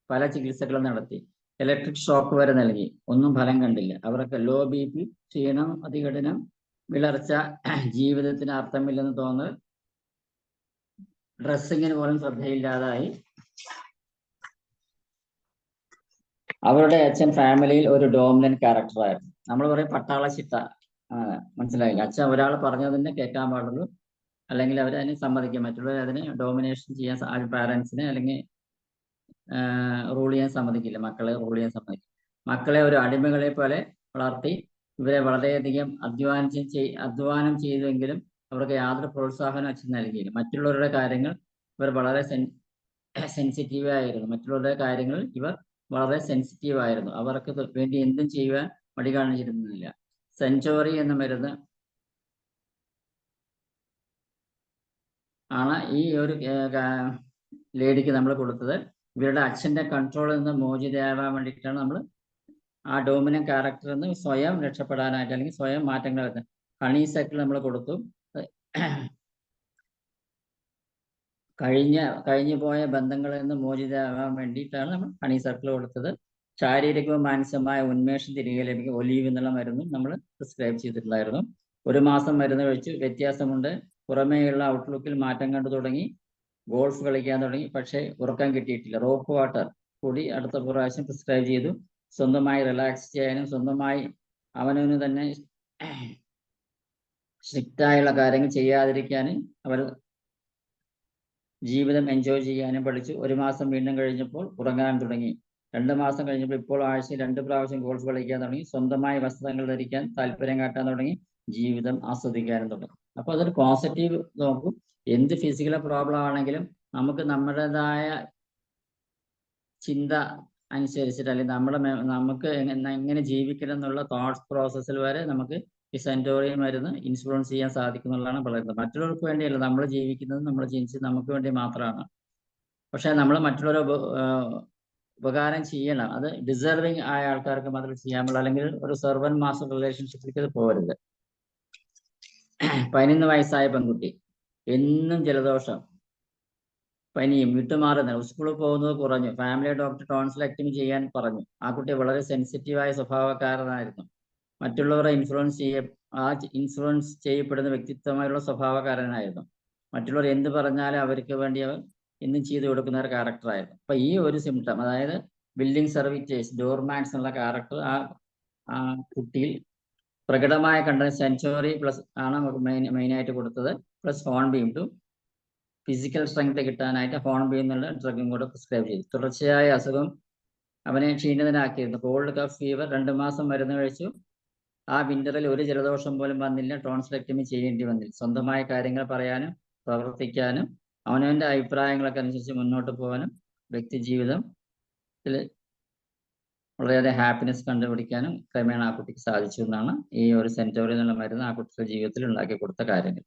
പല ചികിത്സകളും നടത്തി, ഇലക്ട്രിക് ഷോക്ക് വരെ നൽകി, ഒന്നും ഫലം കണ്ടില്ല. അവർക്ക് ലോ BP, ക്ഷീണം, അതികഠിനം, വിളർച്ച, ജീവിതത്തിന് അർത്ഥമില്ലെന്ന് തോന്നൽ, ഡ്രസ്സിങ്ങിന് പോലും ശ്രദ്ധയില്ലാതായി. അവരുടെ അച്ഛൻ ഫാമിലിയിൽ ഒരു ഡോമിനന്റ് ക്യാരക്ടറായിരുന്നു. നമ്മൾ പറയും പട്ടാള ചിട്ട, മനസ്സിലായില്ല. അച്ഛൻ ഒരാൾ പറഞ്ഞതിനെ കേൾക്കാൻ പാടുള്ളൂ, അല്ലെങ്കിൽ അവർ അതിനെ സമ്മതിക്കും. മറ്റുള്ളവർ അതിനെ ഡോമിനേഷൻ ചെയ്യാൻ പാരൻസിനെ അല്ലെങ്കിൽ റൂൾ ചെയ്യാൻ സമ്മതിക്കില്ല. മക്കളെ റൂൾ ചെയ്യാൻ സമ്മതിക്കും. മക്കളെ ഒരു അടിമകളെ പോലെ വളർത്തി ഇവരെ വളരെയധികം അധ്വാനം ചെയ്തുവെങ്കിലും അവർക്ക് യാതൊരു പ്രോത്സാഹനം അച്ഛൻ നൽകിയില്ല. മറ്റുള്ളവരുടെ കാര്യങ്ങൾ ഇവർ വളരെ സെൻസിറ്റീവ് ആയിരുന്നു. മറ്റുള്ളവരുടെ കാര്യങ്ങളിൽ ഇവർ വളരെ സെൻസിറ്റീവ് ആയിരുന്നു. അവർക്ക് വേണ്ടി എന്തും ചെയ്യുവാൻ മടി കാണിച്ചിരുന്നില്ല. സെൻറ്റോറി എന്ന മരുന്ന് ആണ് ഈ ഒരു ലേഡിക്ക് നമ്മൾ കൊടുത്തത്. ഇവരുടെ അച്ഛൻ്റെ കൺട്രോളിൽ നിന്ന് മോചിതയാവാൻ വേണ്ടിയിട്ടാണ് നമ്മൾ ആ ഡോമിനന്റ് ക്യാരക്ടറിൽ നിന്ന് സ്വയം രക്ഷപ്പെടാനായിട്ട് അല്ലെങ്കിൽ സ്വയം മാറ്റങ്ങൾ വരുന്നത് ഹണി സൈക്കിൾ നമ്മൾ കൊടുത്തു. കഴിഞ്ഞു പോയ ബന്ധങ്ങളിൽ നിന്ന് മോചിതയാവാൻ വേണ്ടിയിട്ടാണ് നമ്മൾ ഹണി സർക്കിൾ കൊടുത്തത്. ശാരീരികവും മാനസികമായ ഉന്മേഷം തിരികെ ലഭിക്കും ഒലീവ് എന്നുള്ള മരുന്നും നമ്മൾ പ്രിസ്ക്രൈബ് ചെയ്തിട്ടുണ്ടായിരുന്നു. 1 മാസം മരുന്ന് കഴിച്ചു, വ്യത്യാസമുണ്ട്. പുറമേയുള്ള ഔട്ട്ലുക്കിൽ മാറ്റം കണ്ടു തുടങ്ങി. ഗോൾഫ് കളിക്കാൻ തുടങ്ങി, പക്ഷേ ഉറക്കം കിട്ടിയിട്ടില്ല. റോക്ക് വാട്ടർ കൂടി അടുത്ത പ്രാവശ്യം പ്രിസ്ക്രൈബ് ചെയ്തു. സ്വന്തമായി റിലാക്സ് ചെയ്യാനും സ്വന്തമായി അവനവന് തന്നെ സ്ട്രിക്റ്റായുള്ള കാര്യങ്ങൾ ചെയ്യാതിരിക്കാനും അവർ ജീവിതം എൻജോയ് ചെയ്യാനും പഠിച്ചു. 1 മാസം വീണ്ടും കഴിഞ്ഞപ്പോൾ ഉറങ്ങാൻ തുടങ്ങി. 2 മാസം കഴിഞ്ഞപ്പോൾ ഇപ്പോൾ ആഴ്ചയിൽ 2 പ്രാവശ്യം ഗോൾഫ് കളിക്കാൻ തുടങ്ങി. സ്വന്തമായി വസ്ത്രങ്ങൾ ധരിക്കാൻ താല്പര്യം കാട്ടാൻ തുടങ്ങി. ജീവിതം ആസ്വദിക്കാനും തുടങ്ങി. അപ്പോൾ അതൊരു പോസിറ്റീവ് നോക്കും. എന്ത് ഫിസിക്കൽ പ്രോബ്ലം ആണെങ്കിലും നമുക്ക് നമ്മുടേതായ ചിന്ത അനുസരിച്ചിട്ട് അല്ലെങ്കിൽ നമുക്ക് എങ്ങനെ ജീവിക്കണം എന്നുള്ള തോട്ട്സ് പ്രോസസ്സിൽ വരെ നമുക്ക് ഈ സെൻറ്റോറി മരുന്ന് ഇൻഫ്ലുവൻസ് ചെയ്യാൻ സാധിക്കുന്നുള്ളതാണ് പറയുന്നത്. മറ്റുള്ളവർക്ക് വേണ്ടിയല്ല നമ്മൾ ജീവിക്കുന്നത്, നമ്മൾ ജനിച്ചത് നമുക്ക് വേണ്ടി മാത്രമാണ്. പക്ഷെ നമ്മൾ മറ്റുള്ളവരെ ഉപകാരം ചെയ്യണം. അത് ഡിസർവിങ് ആയ ആൾക്കാർക്ക് മാത്രമേ ചെയ്യാൻ പാടുള്ളൂ. അല്ലെങ്കിൽ ഒരു സെർവന്റ് മാസ്റ്റർ റിലേഷൻഷിപ്പിലേക്ക് അത് പോകരുത്. 11 വയസ്സായ പെൺകുട്ടി, എന്നും ജലദോഷം, പനിയും വിട്ടുമാറുന്നില്ല. സ്കൂളിൽ പോകുന്നത് കുറഞ്ഞു. ഫാമിലി ഡോക്ടർ ടോൺസിലെക്ടമി ചെയ്യാൻ പറഞ്ഞു. ആ കുട്ടി വളരെ സെൻസിറ്റീവായ സ്വഭാവക്കാരനായിരുന്നു. മറ്റുള്ളവരെ ഇൻഫ്ലുവൻസ് ചെയ്യപ്പെടുന്ന വ്യക്തിത്വമായുള്ള സ്വഭാവക്കാരനായിരുന്നു. മറ്റുള്ളവർ എന്ത് പറഞ്ഞാലും അവർക്ക് വേണ്ടി അവർ എന്തും ചെയ്തു കൊടുക്കുന്ന ഒരു ക്യാരക്ടറായിരുന്നു. അപ്പൊ ഈ ഒരു സിംറ്റം, അതായത് ബിൽഡിംഗ് സർവീറ്റേഴ്സ്, ഡോർമാൻസ് എന്നുള്ള ക്യാരക്ടർ ആ കുട്ടിയിൽ പ്രകടമായ കണ്ട സെൻറ്റോറി പ്ലസ് ആണ് നമുക്ക് മെയിനായിട്ട് കൊടുത്തത്. Plus hornbeam to physical strength കിട്ടാനായിട്ട് ഹോൺബീം എന്നുള്ള ഡ്രഗും കൂടെ പ്രിസ്ക്രൈബ് ചെയ്തു. തുടർച്ചയായ അസുഖം അവനെ ക്ഷീണിതനാക്കിയിരുന്നു. Called cough fever. 2 മാസം മരുന്ന് കഴിച്ചു. ആ വിന്ററിൽ ഒരു ജലദോഷം പോലും വന്നില്ല. ടോൺസിലെക്ടമി ചെയ്യേണ്ടി വന്നില്ല. സ്വന്തമായ കാര്യങ്ങൾ പറയാനും പ്രവർത്തിക്കാനും അവനവൻ്റെ അഭിപ്രായങ്ങളൊക്കെ അനുസരിച്ച് മുന്നോട്ട് പോകാനും വ്യക്തി ജീവിതത്തിൽ വളരെയേറെ ഹാപ്പിനെസ് കണ്ടുപിടിക്കാനും ക്രമേണ ആ കുട്ടിക്ക് സാധിച്ചു എന്നാണ് ഈ ഒരു സെൻറ്റോറി എന്നുള്ള മരുന്ന് ആ കുട്ടിയുടെ ജീവിതത്തിൽ ഉണ്ടാക്കി കൊടുത്ത കാര്യങ്ങൾ.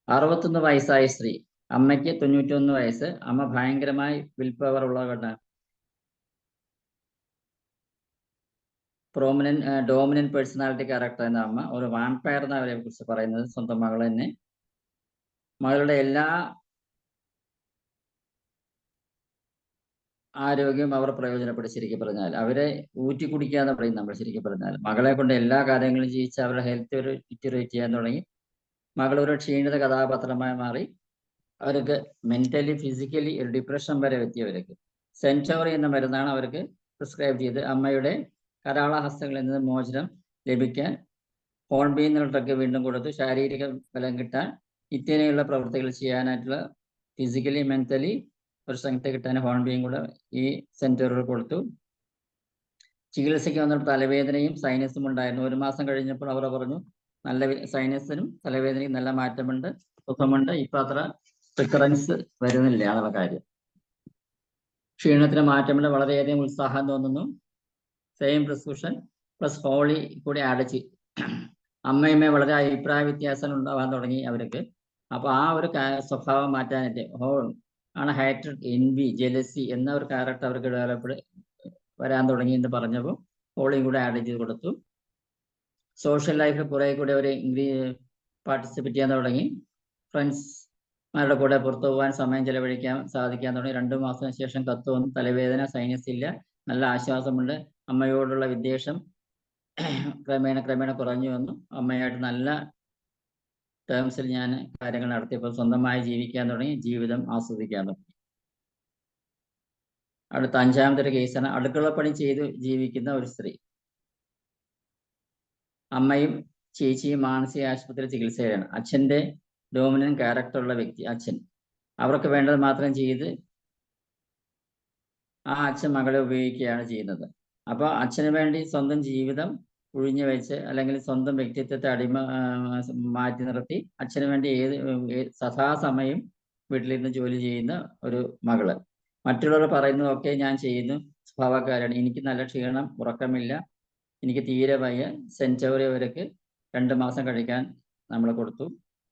61 വയസ്സായ സ്ത്രീ, അമ്മയ്ക്ക് 91 വയസ്സ്. അമ്മ ഭയങ്കരമായി വിൽ പവർ ഉള്ളവരാണ്. ഡോമിനന്റ് പേഴ്സണാലിറ്റി ക്യാരക്ടർ എന്ന അമ്മ ഒരു വാമ്പയർ എന്ന അവരെ കുറിച്ച് പറയുന്നത്. സ്വന്തം മകൾ തന്നെ, മകളുടെ എല്ലാ ആരോഗ്യം അവർ പ്രയോജനപ്പെടുത്തി. ശരിക്കും പറഞ്ഞാൽ അവരെ ഊറ്റി കുടിക്കാന്ന് പറയും നമ്മൾ. ശരിക്കും പറഞ്ഞാൽ മകളെ കൊണ്ട് എല്ലാ കാര്യങ്ങളും ചെയ്യിച്ച് അവരുടെ ഹെൽത്ത് ഒരു ഡിറ്ററേറ്റ് ചെയ്യാൻ തുടങ്ങി. മകൾ ഒരു ക്ഷീണിത കഥാപാത്രമായി മാറി. അവർക്ക് മെന്റലി ഫിസിക്കലി ഒരു ഡിപ്രഷൻ വരെ എത്തിയവർക്ക് സെൻറ്റോറി എന്ന മരുന്നാണ് അവർക്ക് പ്രിസ്ക്രൈബ് ചെയ്ത് അമ്മയുടെ കരാളഹസ്തങ്ങളിൽ നിന്ന് മോചനം ലഭിക്കാൻ ഹോൺബി എന്നുള്ള ഡ്രഗ് വീണ്ടും കൊടുത്തു. ശാരീരിക ബലം കിട്ടാൻ ഇത്തരത്തിലുള്ള പ്രവൃത്തികൾ ചെയ്യാനായിട്ടുള്ള ഫിസിക്കലി മെന്റലി ഒരു സ്ട്രെങ്ത് കിട്ടാൻ ഹോൺബിയും കൂടെ ഈ സെന്ററുകൾ കൊടുത്തു. ചികിത്സയ്ക്ക് വന്നപ്പോൾ തലവേദനയും സൈനസും ഉണ്ടായിരുന്നു. 1 മാസം കഴിഞ്ഞപ്പോൾ അവർ പറഞ്ഞു നല്ല സൈനസിനും തലവേദനയും നല്ല മാറ്റമുണ്ട്, സുഖമുണ്ട്, ഇപ്പൊ അത്ര റിക്കറൻസ് വരുന്നില്ല എന്നുള്ള കാര്യം. ക്ഷീണത്തിന് മാറ്റമുണ്ട്, വളരെയധികം ഉത്സാഹം തോന്നുന്നു. സെയിം പ്രിസ്ക്രിപ്ഷൻ പ്ലസ് ഹോളി കൂടി ആഡ് ചെയ്തു. അമ്മയമ്മ വളരെ അഭിപ്രായ വ്യത്യാസം ഉണ്ടാവാൻ തുടങ്ങി അവർക്ക്. അപ്പൊ ആ ഒരു സ്വഭാവം മാറ്റാനായിട്ട് ആണ് ഹേറ്റഡ്, എൻവി, ജെലസി എന്ന ഒരു ക്യാരക്ടർ അവർക്ക് ഡെവലപ്പ് വരാൻ തുടങ്ങി എന്ന് പറഞ്ഞപ്പോൾ ഹോളിയും കൂടെ ആഡ് ചെയ്ത് കൊടുത്തു. സോഷ്യൽ ലൈഫിൽ കുറെ കൂടെ അവർ പാർട്ടിസിപ്പേറ്റ് ചെയ്യാൻ തുടങ്ങി. ഫ്രണ്ട്സ്മാരുടെ കൂടെ പുറത്തു പോകാൻ സമയം ചെലവഴിക്കാൻ സാധിക്കാൻ തുടങ്ങി. 2 മാസത്തിന് ശേഷം കത്ത് വന്നു. തലവേദന, സൈനസ് ഇല്ല, നല്ല ആശ്വാസമുണ്ട്. അമ്മയോടുള്ള വിദ്വേഷം ക്രമേണ കുറഞ്ഞു വന്നു. അമ്മയായിട്ട് നല്ല ടേംസിൽ ഞാൻ കാര്യങ്ങൾ നടത്തിയപ്പോൾ സ്വന്തമായി ജീവിക്കാൻ തുടങ്ങി, ജീവിതം ആസ്വദിക്കാൻ തുടങ്ങി. അടുത്ത 5ാമത്തെ ഒരു കേസാണ് അടുക്കളപ്പണി ചെയ്ത് ജീവിക്കുന്ന ഒരു സ്ത്രീ. അമ്മയും ചേച്ചിയും മാനസിക ആശുപത്രി ചികിത്സയിലാണ്. അച്ഛൻ്റെ ഡോമിനന്റ് ക്യാരക്ടറുള്ള വ്യക്തി അച്ഛൻ. അവർക്ക് വേണ്ടത് മാത്രം ചെയ്ത് ആ അച്ഛൻ മകളെ ഉപയോഗിക്കുകയാണ് ചെയ്യുന്നത്. അപ്പോൾ അച്ഛന് വേണ്ടി സ്വന്തം ജീവിതം ഒഴിഞ്ഞു വെച്ച് അല്ലെങ്കിൽ സ്വന്തം വ്യക്തിത്വത്തെ മാറ്റി നിർത്തി അച്ഛന് വേണ്ടി സദാസമയം വീട്ടിലിരുന്ന് ജോലി ചെയ്യുന്ന ഒരു മകള്. മറ്റുള്ളവർ പറയുന്നതൊക്കെ ഞാൻ ചെയ്യുന്നു, സ്വഭാവക്കാരാണ്. എനിക്ക് നല്ല ക്ഷീണം, ഉറക്കമില്ല, എനിക്ക് തീരെ വയ്യ. സെൻറ്റോറിയവർക്ക് 2 മാസം കഴിക്കാൻ നമ്മൾ കൊടുത്തു.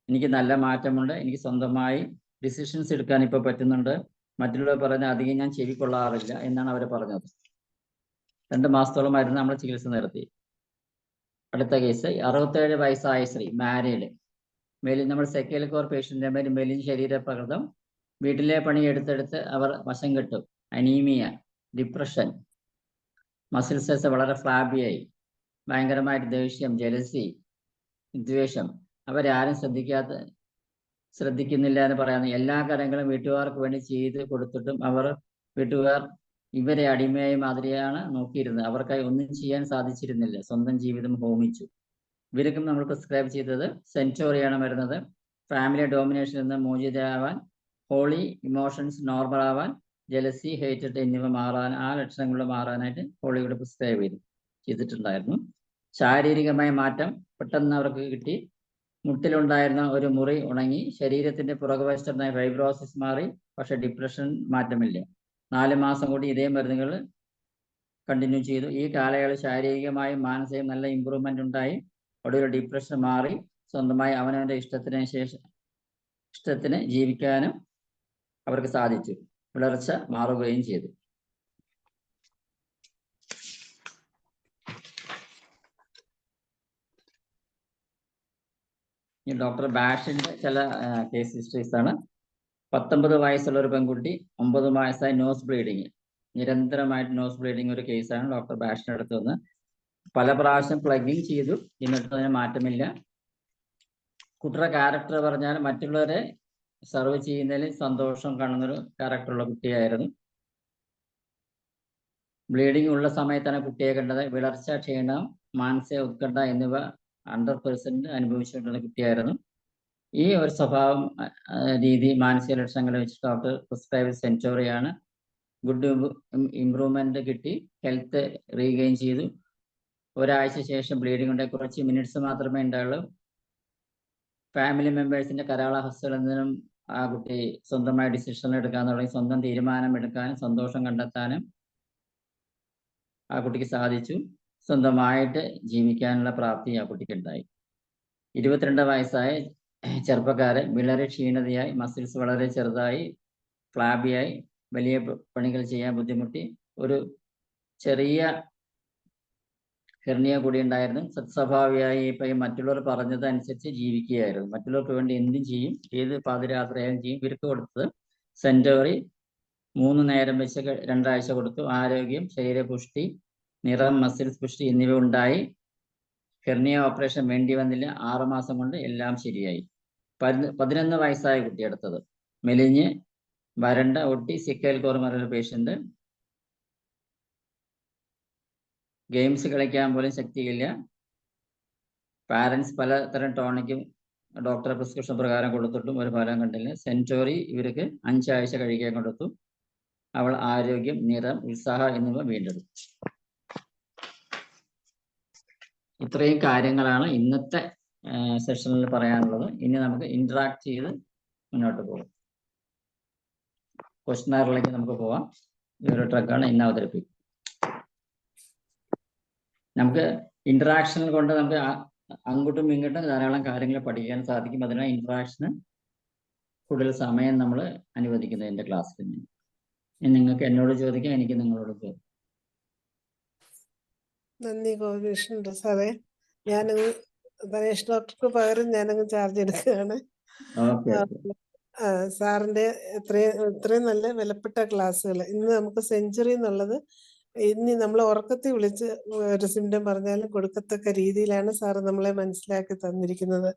എനിക്ക് നല്ല മാറ്റമുണ്ട്, എനിക്ക് സ്വന്തമായി ഡിസിഷൻസ് എടുക്കാൻ ഇപ്പോൾ പറ്റുന്നുണ്ട്. മറ്റുള്ളവർ പറയുന്ന അധികം ഞാൻ ചെവിക്കൊള്ളാറില്ല എന്നാണ് അവർ പറഞ്ഞത്. 2 മാസത്തോളം മരുന്ന് നമ്മൾ ചികിത്സ നിർത്തി. അടുത്ത കേസ് 67 വയസ്സായ സ്ത്രീ, മാരീഡ്. നമ്മൾ സെക്കൽ കോർ പേഷ്യൻ്റെ മേൽ മെലിഞ്ഞ ശരീരപ്രകൃതം, വീട്ടിലെ പണി എടുത്തെടുത്ത് അവർ വശം കെട്ടു. അനീമിയ, ഡിപ്രഷൻ, മസിൽസസ് വളരെ ഫ്ലാബിയായി, ഭയങ്കരമായിട്ട് ദേഷ്യം, ജലസി, വിദ്വേഷം. അവരാരും ശ്രദ്ധിക്കുന്നില്ല എന്ന് പറയുന്നത്. എല്ലാ കാര്യങ്ങളും വീട്ടുകാർക്ക് വേണ്ടി ചെയ്ത് കൊടുത്തിട്ടും വീട്ടുകാർ ഇവരെ അടിമയായി മാതിരിയാണ് നോക്കിയിരുന്നത്. അവർക്കായി ഒന്നും ചെയ്യാൻ സാധിച്ചിരുന്നില്ല. സ്വന്തം ജീവിതം ഹോമിച്ചു. ഇവർക്കും നമ്മൾ പ്രിസ്ക്രൈബ് ചെയ്തത് സെൻറ്റോറിയാണ് വരുന്നത്. ഫാമിലി ഡോമിനേഷനിൽ നിന്ന് മോചിതയാവാൻ, ഹോളി, ഇമോഷൻസ് നോർമൽ ആവാൻ, ജലസി, ഹേറ്റഡ് എന്നിവ മാറാൻ, ആ ലക്ഷണങ്ങൾ മാറാനായിട്ട് ഹോളിയുടെ പ്രിസ്ക്രൈബ് ചെയ്തിട്ടുണ്ടായിരുന്നു. ശാരീരികമായ മാറ്റം പെട്ടെന്ന് അവർക്ക് കിട്ടി. മുട്ടിലുണ്ടായിരുന്ന ഒരു മുറി ഉണങ്ങി, ശരീരത്തിന്റെ പുറകുവശത്തുണ്ടായ ഫൈബ്രോസിസ് മാറി. പക്ഷെ ഡിപ്രഷൻ മാറ്റമില്ല. 4 മാസം കൂടി ഇതേ മരുന്നുകൾ കണ്ടിന്യൂ ചെയ്തു. ഈ കാലയളവിൽ ശാരീരികമായും മാനസികവും നല്ല ഇമ്പ്രൂവ്മെന്റ് ഉണ്ടായി. ഒടുവിൽ ഡിപ്രഷൻ മാറി. സ്വന്തമായി അവനവന്റെ ഇഷ്ടത്തിന് ജീവിക്കാനും അവർക്ക് സാധിച്ചു. വിളർച്ച മാറുകയും ചെയ്തു. ഈ ഡോക്ടർ ബാഷിന്റെ ചില കേസ് ഹിസ്റ്ററീസ് ആണ്. 19 വയസ്സുള്ള ഒരു പെൺകുട്ടി, 9 വയസ്സായി നോസ് ബ്ലീഡിങ്, നിരന്തരമായിട്ട് നോസ് ബ്ലീഡിങ് ഒരു കേസാണ് ഡോക്ടർ ബാഷിന്റെ അടുത്ത് വന്ന്. പല പ്രാവശ്യം പ്ലഗിങ് ചെയ്തു, എന്നിട്ട് അതിന് മാറ്റമില്ല. കുട്ടിയുടെ ക്യാരക്ടർ പറഞ്ഞാൽ മറ്റുള്ളവരെ സർവ് ചെയ്യുന്നതിൽ സന്തോഷം കാണുന്നൊരു ക്യാരക്ടറുള്ള കുട്ടിയായിരുന്നു. ബ്ലീഡിങ് ഉള്ള സമയത്താണ് കുട്ടിയെ കണ്ടത്. വിളർച്ച, ക്ഷീണം, മാനസിക ഉത്കണ്ഠ എന്നിവ 100% അനുഭവിച്ചിട്ടുള്ള കുട്ടിയായിരുന്നു. ഈ ഒരു സ്വഭാവം, രീതി, മാനസിക ലക്ഷണങ്ങൾ വെച്ച് ഡോക്ടർ പ്രിസ്ക്രൈബ് സെൻറ്റോറിയാണ്. ഗുഡ് ഇമ്പ്രൂവ്മെന്റ് കിട്ടി, ഹെൽത്ത് റീഗെയിൻ ചെയ്തു. ഒരാഴ്ച ശേഷം ബ്ലീഡിംഗ് ഉണ്ട്. കുറച്ച് മിനിറ്റ്സ് മാത്രമേ ഉണ്ടായുള്ളൂ. ഫാമിലി മെമ്പേഴ്സിന്റെ കരാളഹസ്തകളിൽ നിന്നും ആ കുട്ടി സ്വന്തമായി ഡിസിഷൻ എടുക്കാൻ തുടങ്ങി. സ്വന്തം തീരുമാനം എടുക്കാനും സന്തോഷം കണ്ടെത്താനും ആ കുട്ടിക്ക് സാധിച്ചു. സ്വന്തമായിട്ട് ജീവിക്കാനുള്ള പ്രാപ്തി ആ കുട്ടിക്ക് ഉണ്ടായി. 22 വയസ്സായ ചെറുപ്പക്കാരൻ, വിളരെ ക്ഷീണതയായി, മസിൽസ് വളരെ ചെറുതായി, ഫ്ലാബിയായി, വലിയ പണികൾ ചെയ്യാൻ ബുദ്ധിമുട്ടി, ഒരു ചെറിയ ഹെർണിയ കൂടി ഉണ്ടായിരുന്നു. സത്സ്വഭാവിയായി ഇപ്പം മറ്റുള്ളവർ പറഞ്ഞതനുസരിച്ച് ജീവിക്കുകയായിരുന്നു. മറ്റുള്ളവർക്ക് വേണ്ടി എന്തും ചെയ്യും, ഏത് പാതിരാത്രയായും ചെയ്യും. ഇവർക്ക് കൊടുത്തത് സെൻറ്റോറി 3 നേരം വെച്ച് 2 ആഴ്ച കൊടുത്തു. ആരോഗ്യം, ശരീരപുഷ്ടി, നിറം, മസിൽസ് പുഷ്ടി എന്നിവ ഉണ്ടായി. ഹെർണിയ ഓപ്പറേഷൻ വേണ്ടി വന്നില്ല. 6 മാസം കൊണ്ട് എല്ലാം ശരിയായി. 11 വയസ്സായ കുട്ടി അടുത്തത്, മെലിഞ്ഞ് വരണ്ട, ഒട്ടി, സിക്കൽ കോർമറൊരു പേഷ്യന്റ്. ഗെയിംസ് കളിക്കാൻ പോലും ശക്തിയില്ല. പാരൻസ് പലതരം ടോണിക്കും ഡോക്ടറെ പ്രിസ്ക്രിപ്ഷൻ പ്രകാരം കൊടുത്തിട്ടും ഒരു ഫലം കണ്ടില്ല. സെൻറ്റോറി ഇവർക്ക് 5 ആഴ്ച കഴിക്കാൻ കൊടുത്തു. അവൾ ആരോഗ്യം, നിറം, ഉത്സാഹം എന്നിവ വീണ്ടെടുത്തു. ഇത്രയും കാര്യങ്ങളാണ് ഇന്നത്തെ സെഷനിൽ പറയാനുള്ളത്. ഇനി നമുക്ക് ഇന്ററാക്ട് ചെയ്ത് മുന്നോട്ട് പോകാം. ക്വസ്റ്റ്യനാറിലേക്ക് നമുക്ക് പോവാം. ഈ ഒരു ട്രക്കാണ് ഇന്ന് അവതരിപ്പിക്കും. നമുക്ക് ഇന്ററാക്ഷൻ കൊണ്ട് നമുക്ക് അങ്ങോട്ടും ഇങ്ങോട്ടും ധാരാളം കാര്യങ്ങൾ പഠിക്കാൻ സാധിക്കും. അതിനാൽ ഇന്ററാക്ഷന് കൂടുതൽ സമയം നമ്മൾ അനുവദിക്കുന്നത് എൻ്റെ ക്ലാസ്സിൽ. നിങ്ങൾക്ക് എന്നോട് ചോദിക്കാം, എനിക്ക് നിങ്ങളോട് ചോദിക്കാം. നന്ദി ഗോപികൃഷ്ണൻ സാറേ. ഞാനങ്ങ് ഗണേഷ് ഡോക്ടർക്ക് പകരം ഞാനങ്ങ് ചാർജ് എടുക്കുകയാണ്. സാറിന്റെ ഇത്രയും നല്ല വിലപ്പെട്ട ക്ലാസ്സുകൾ. ഇന്ന് നമുക്ക് സെഞ്ചുറി എന്നുള്ളത് ഇനി നമ്മൾ ഉറക്കത്തിൽ വിളിച്ച് ഒരു സിംറ്റം പറഞ്ഞാലും കൊടുക്കത്തക്ക രീതിയിലാണ് സാറ് നമ്മളെ മനസ്സിലാക്കി തന്നിരിക്കുന്നത്.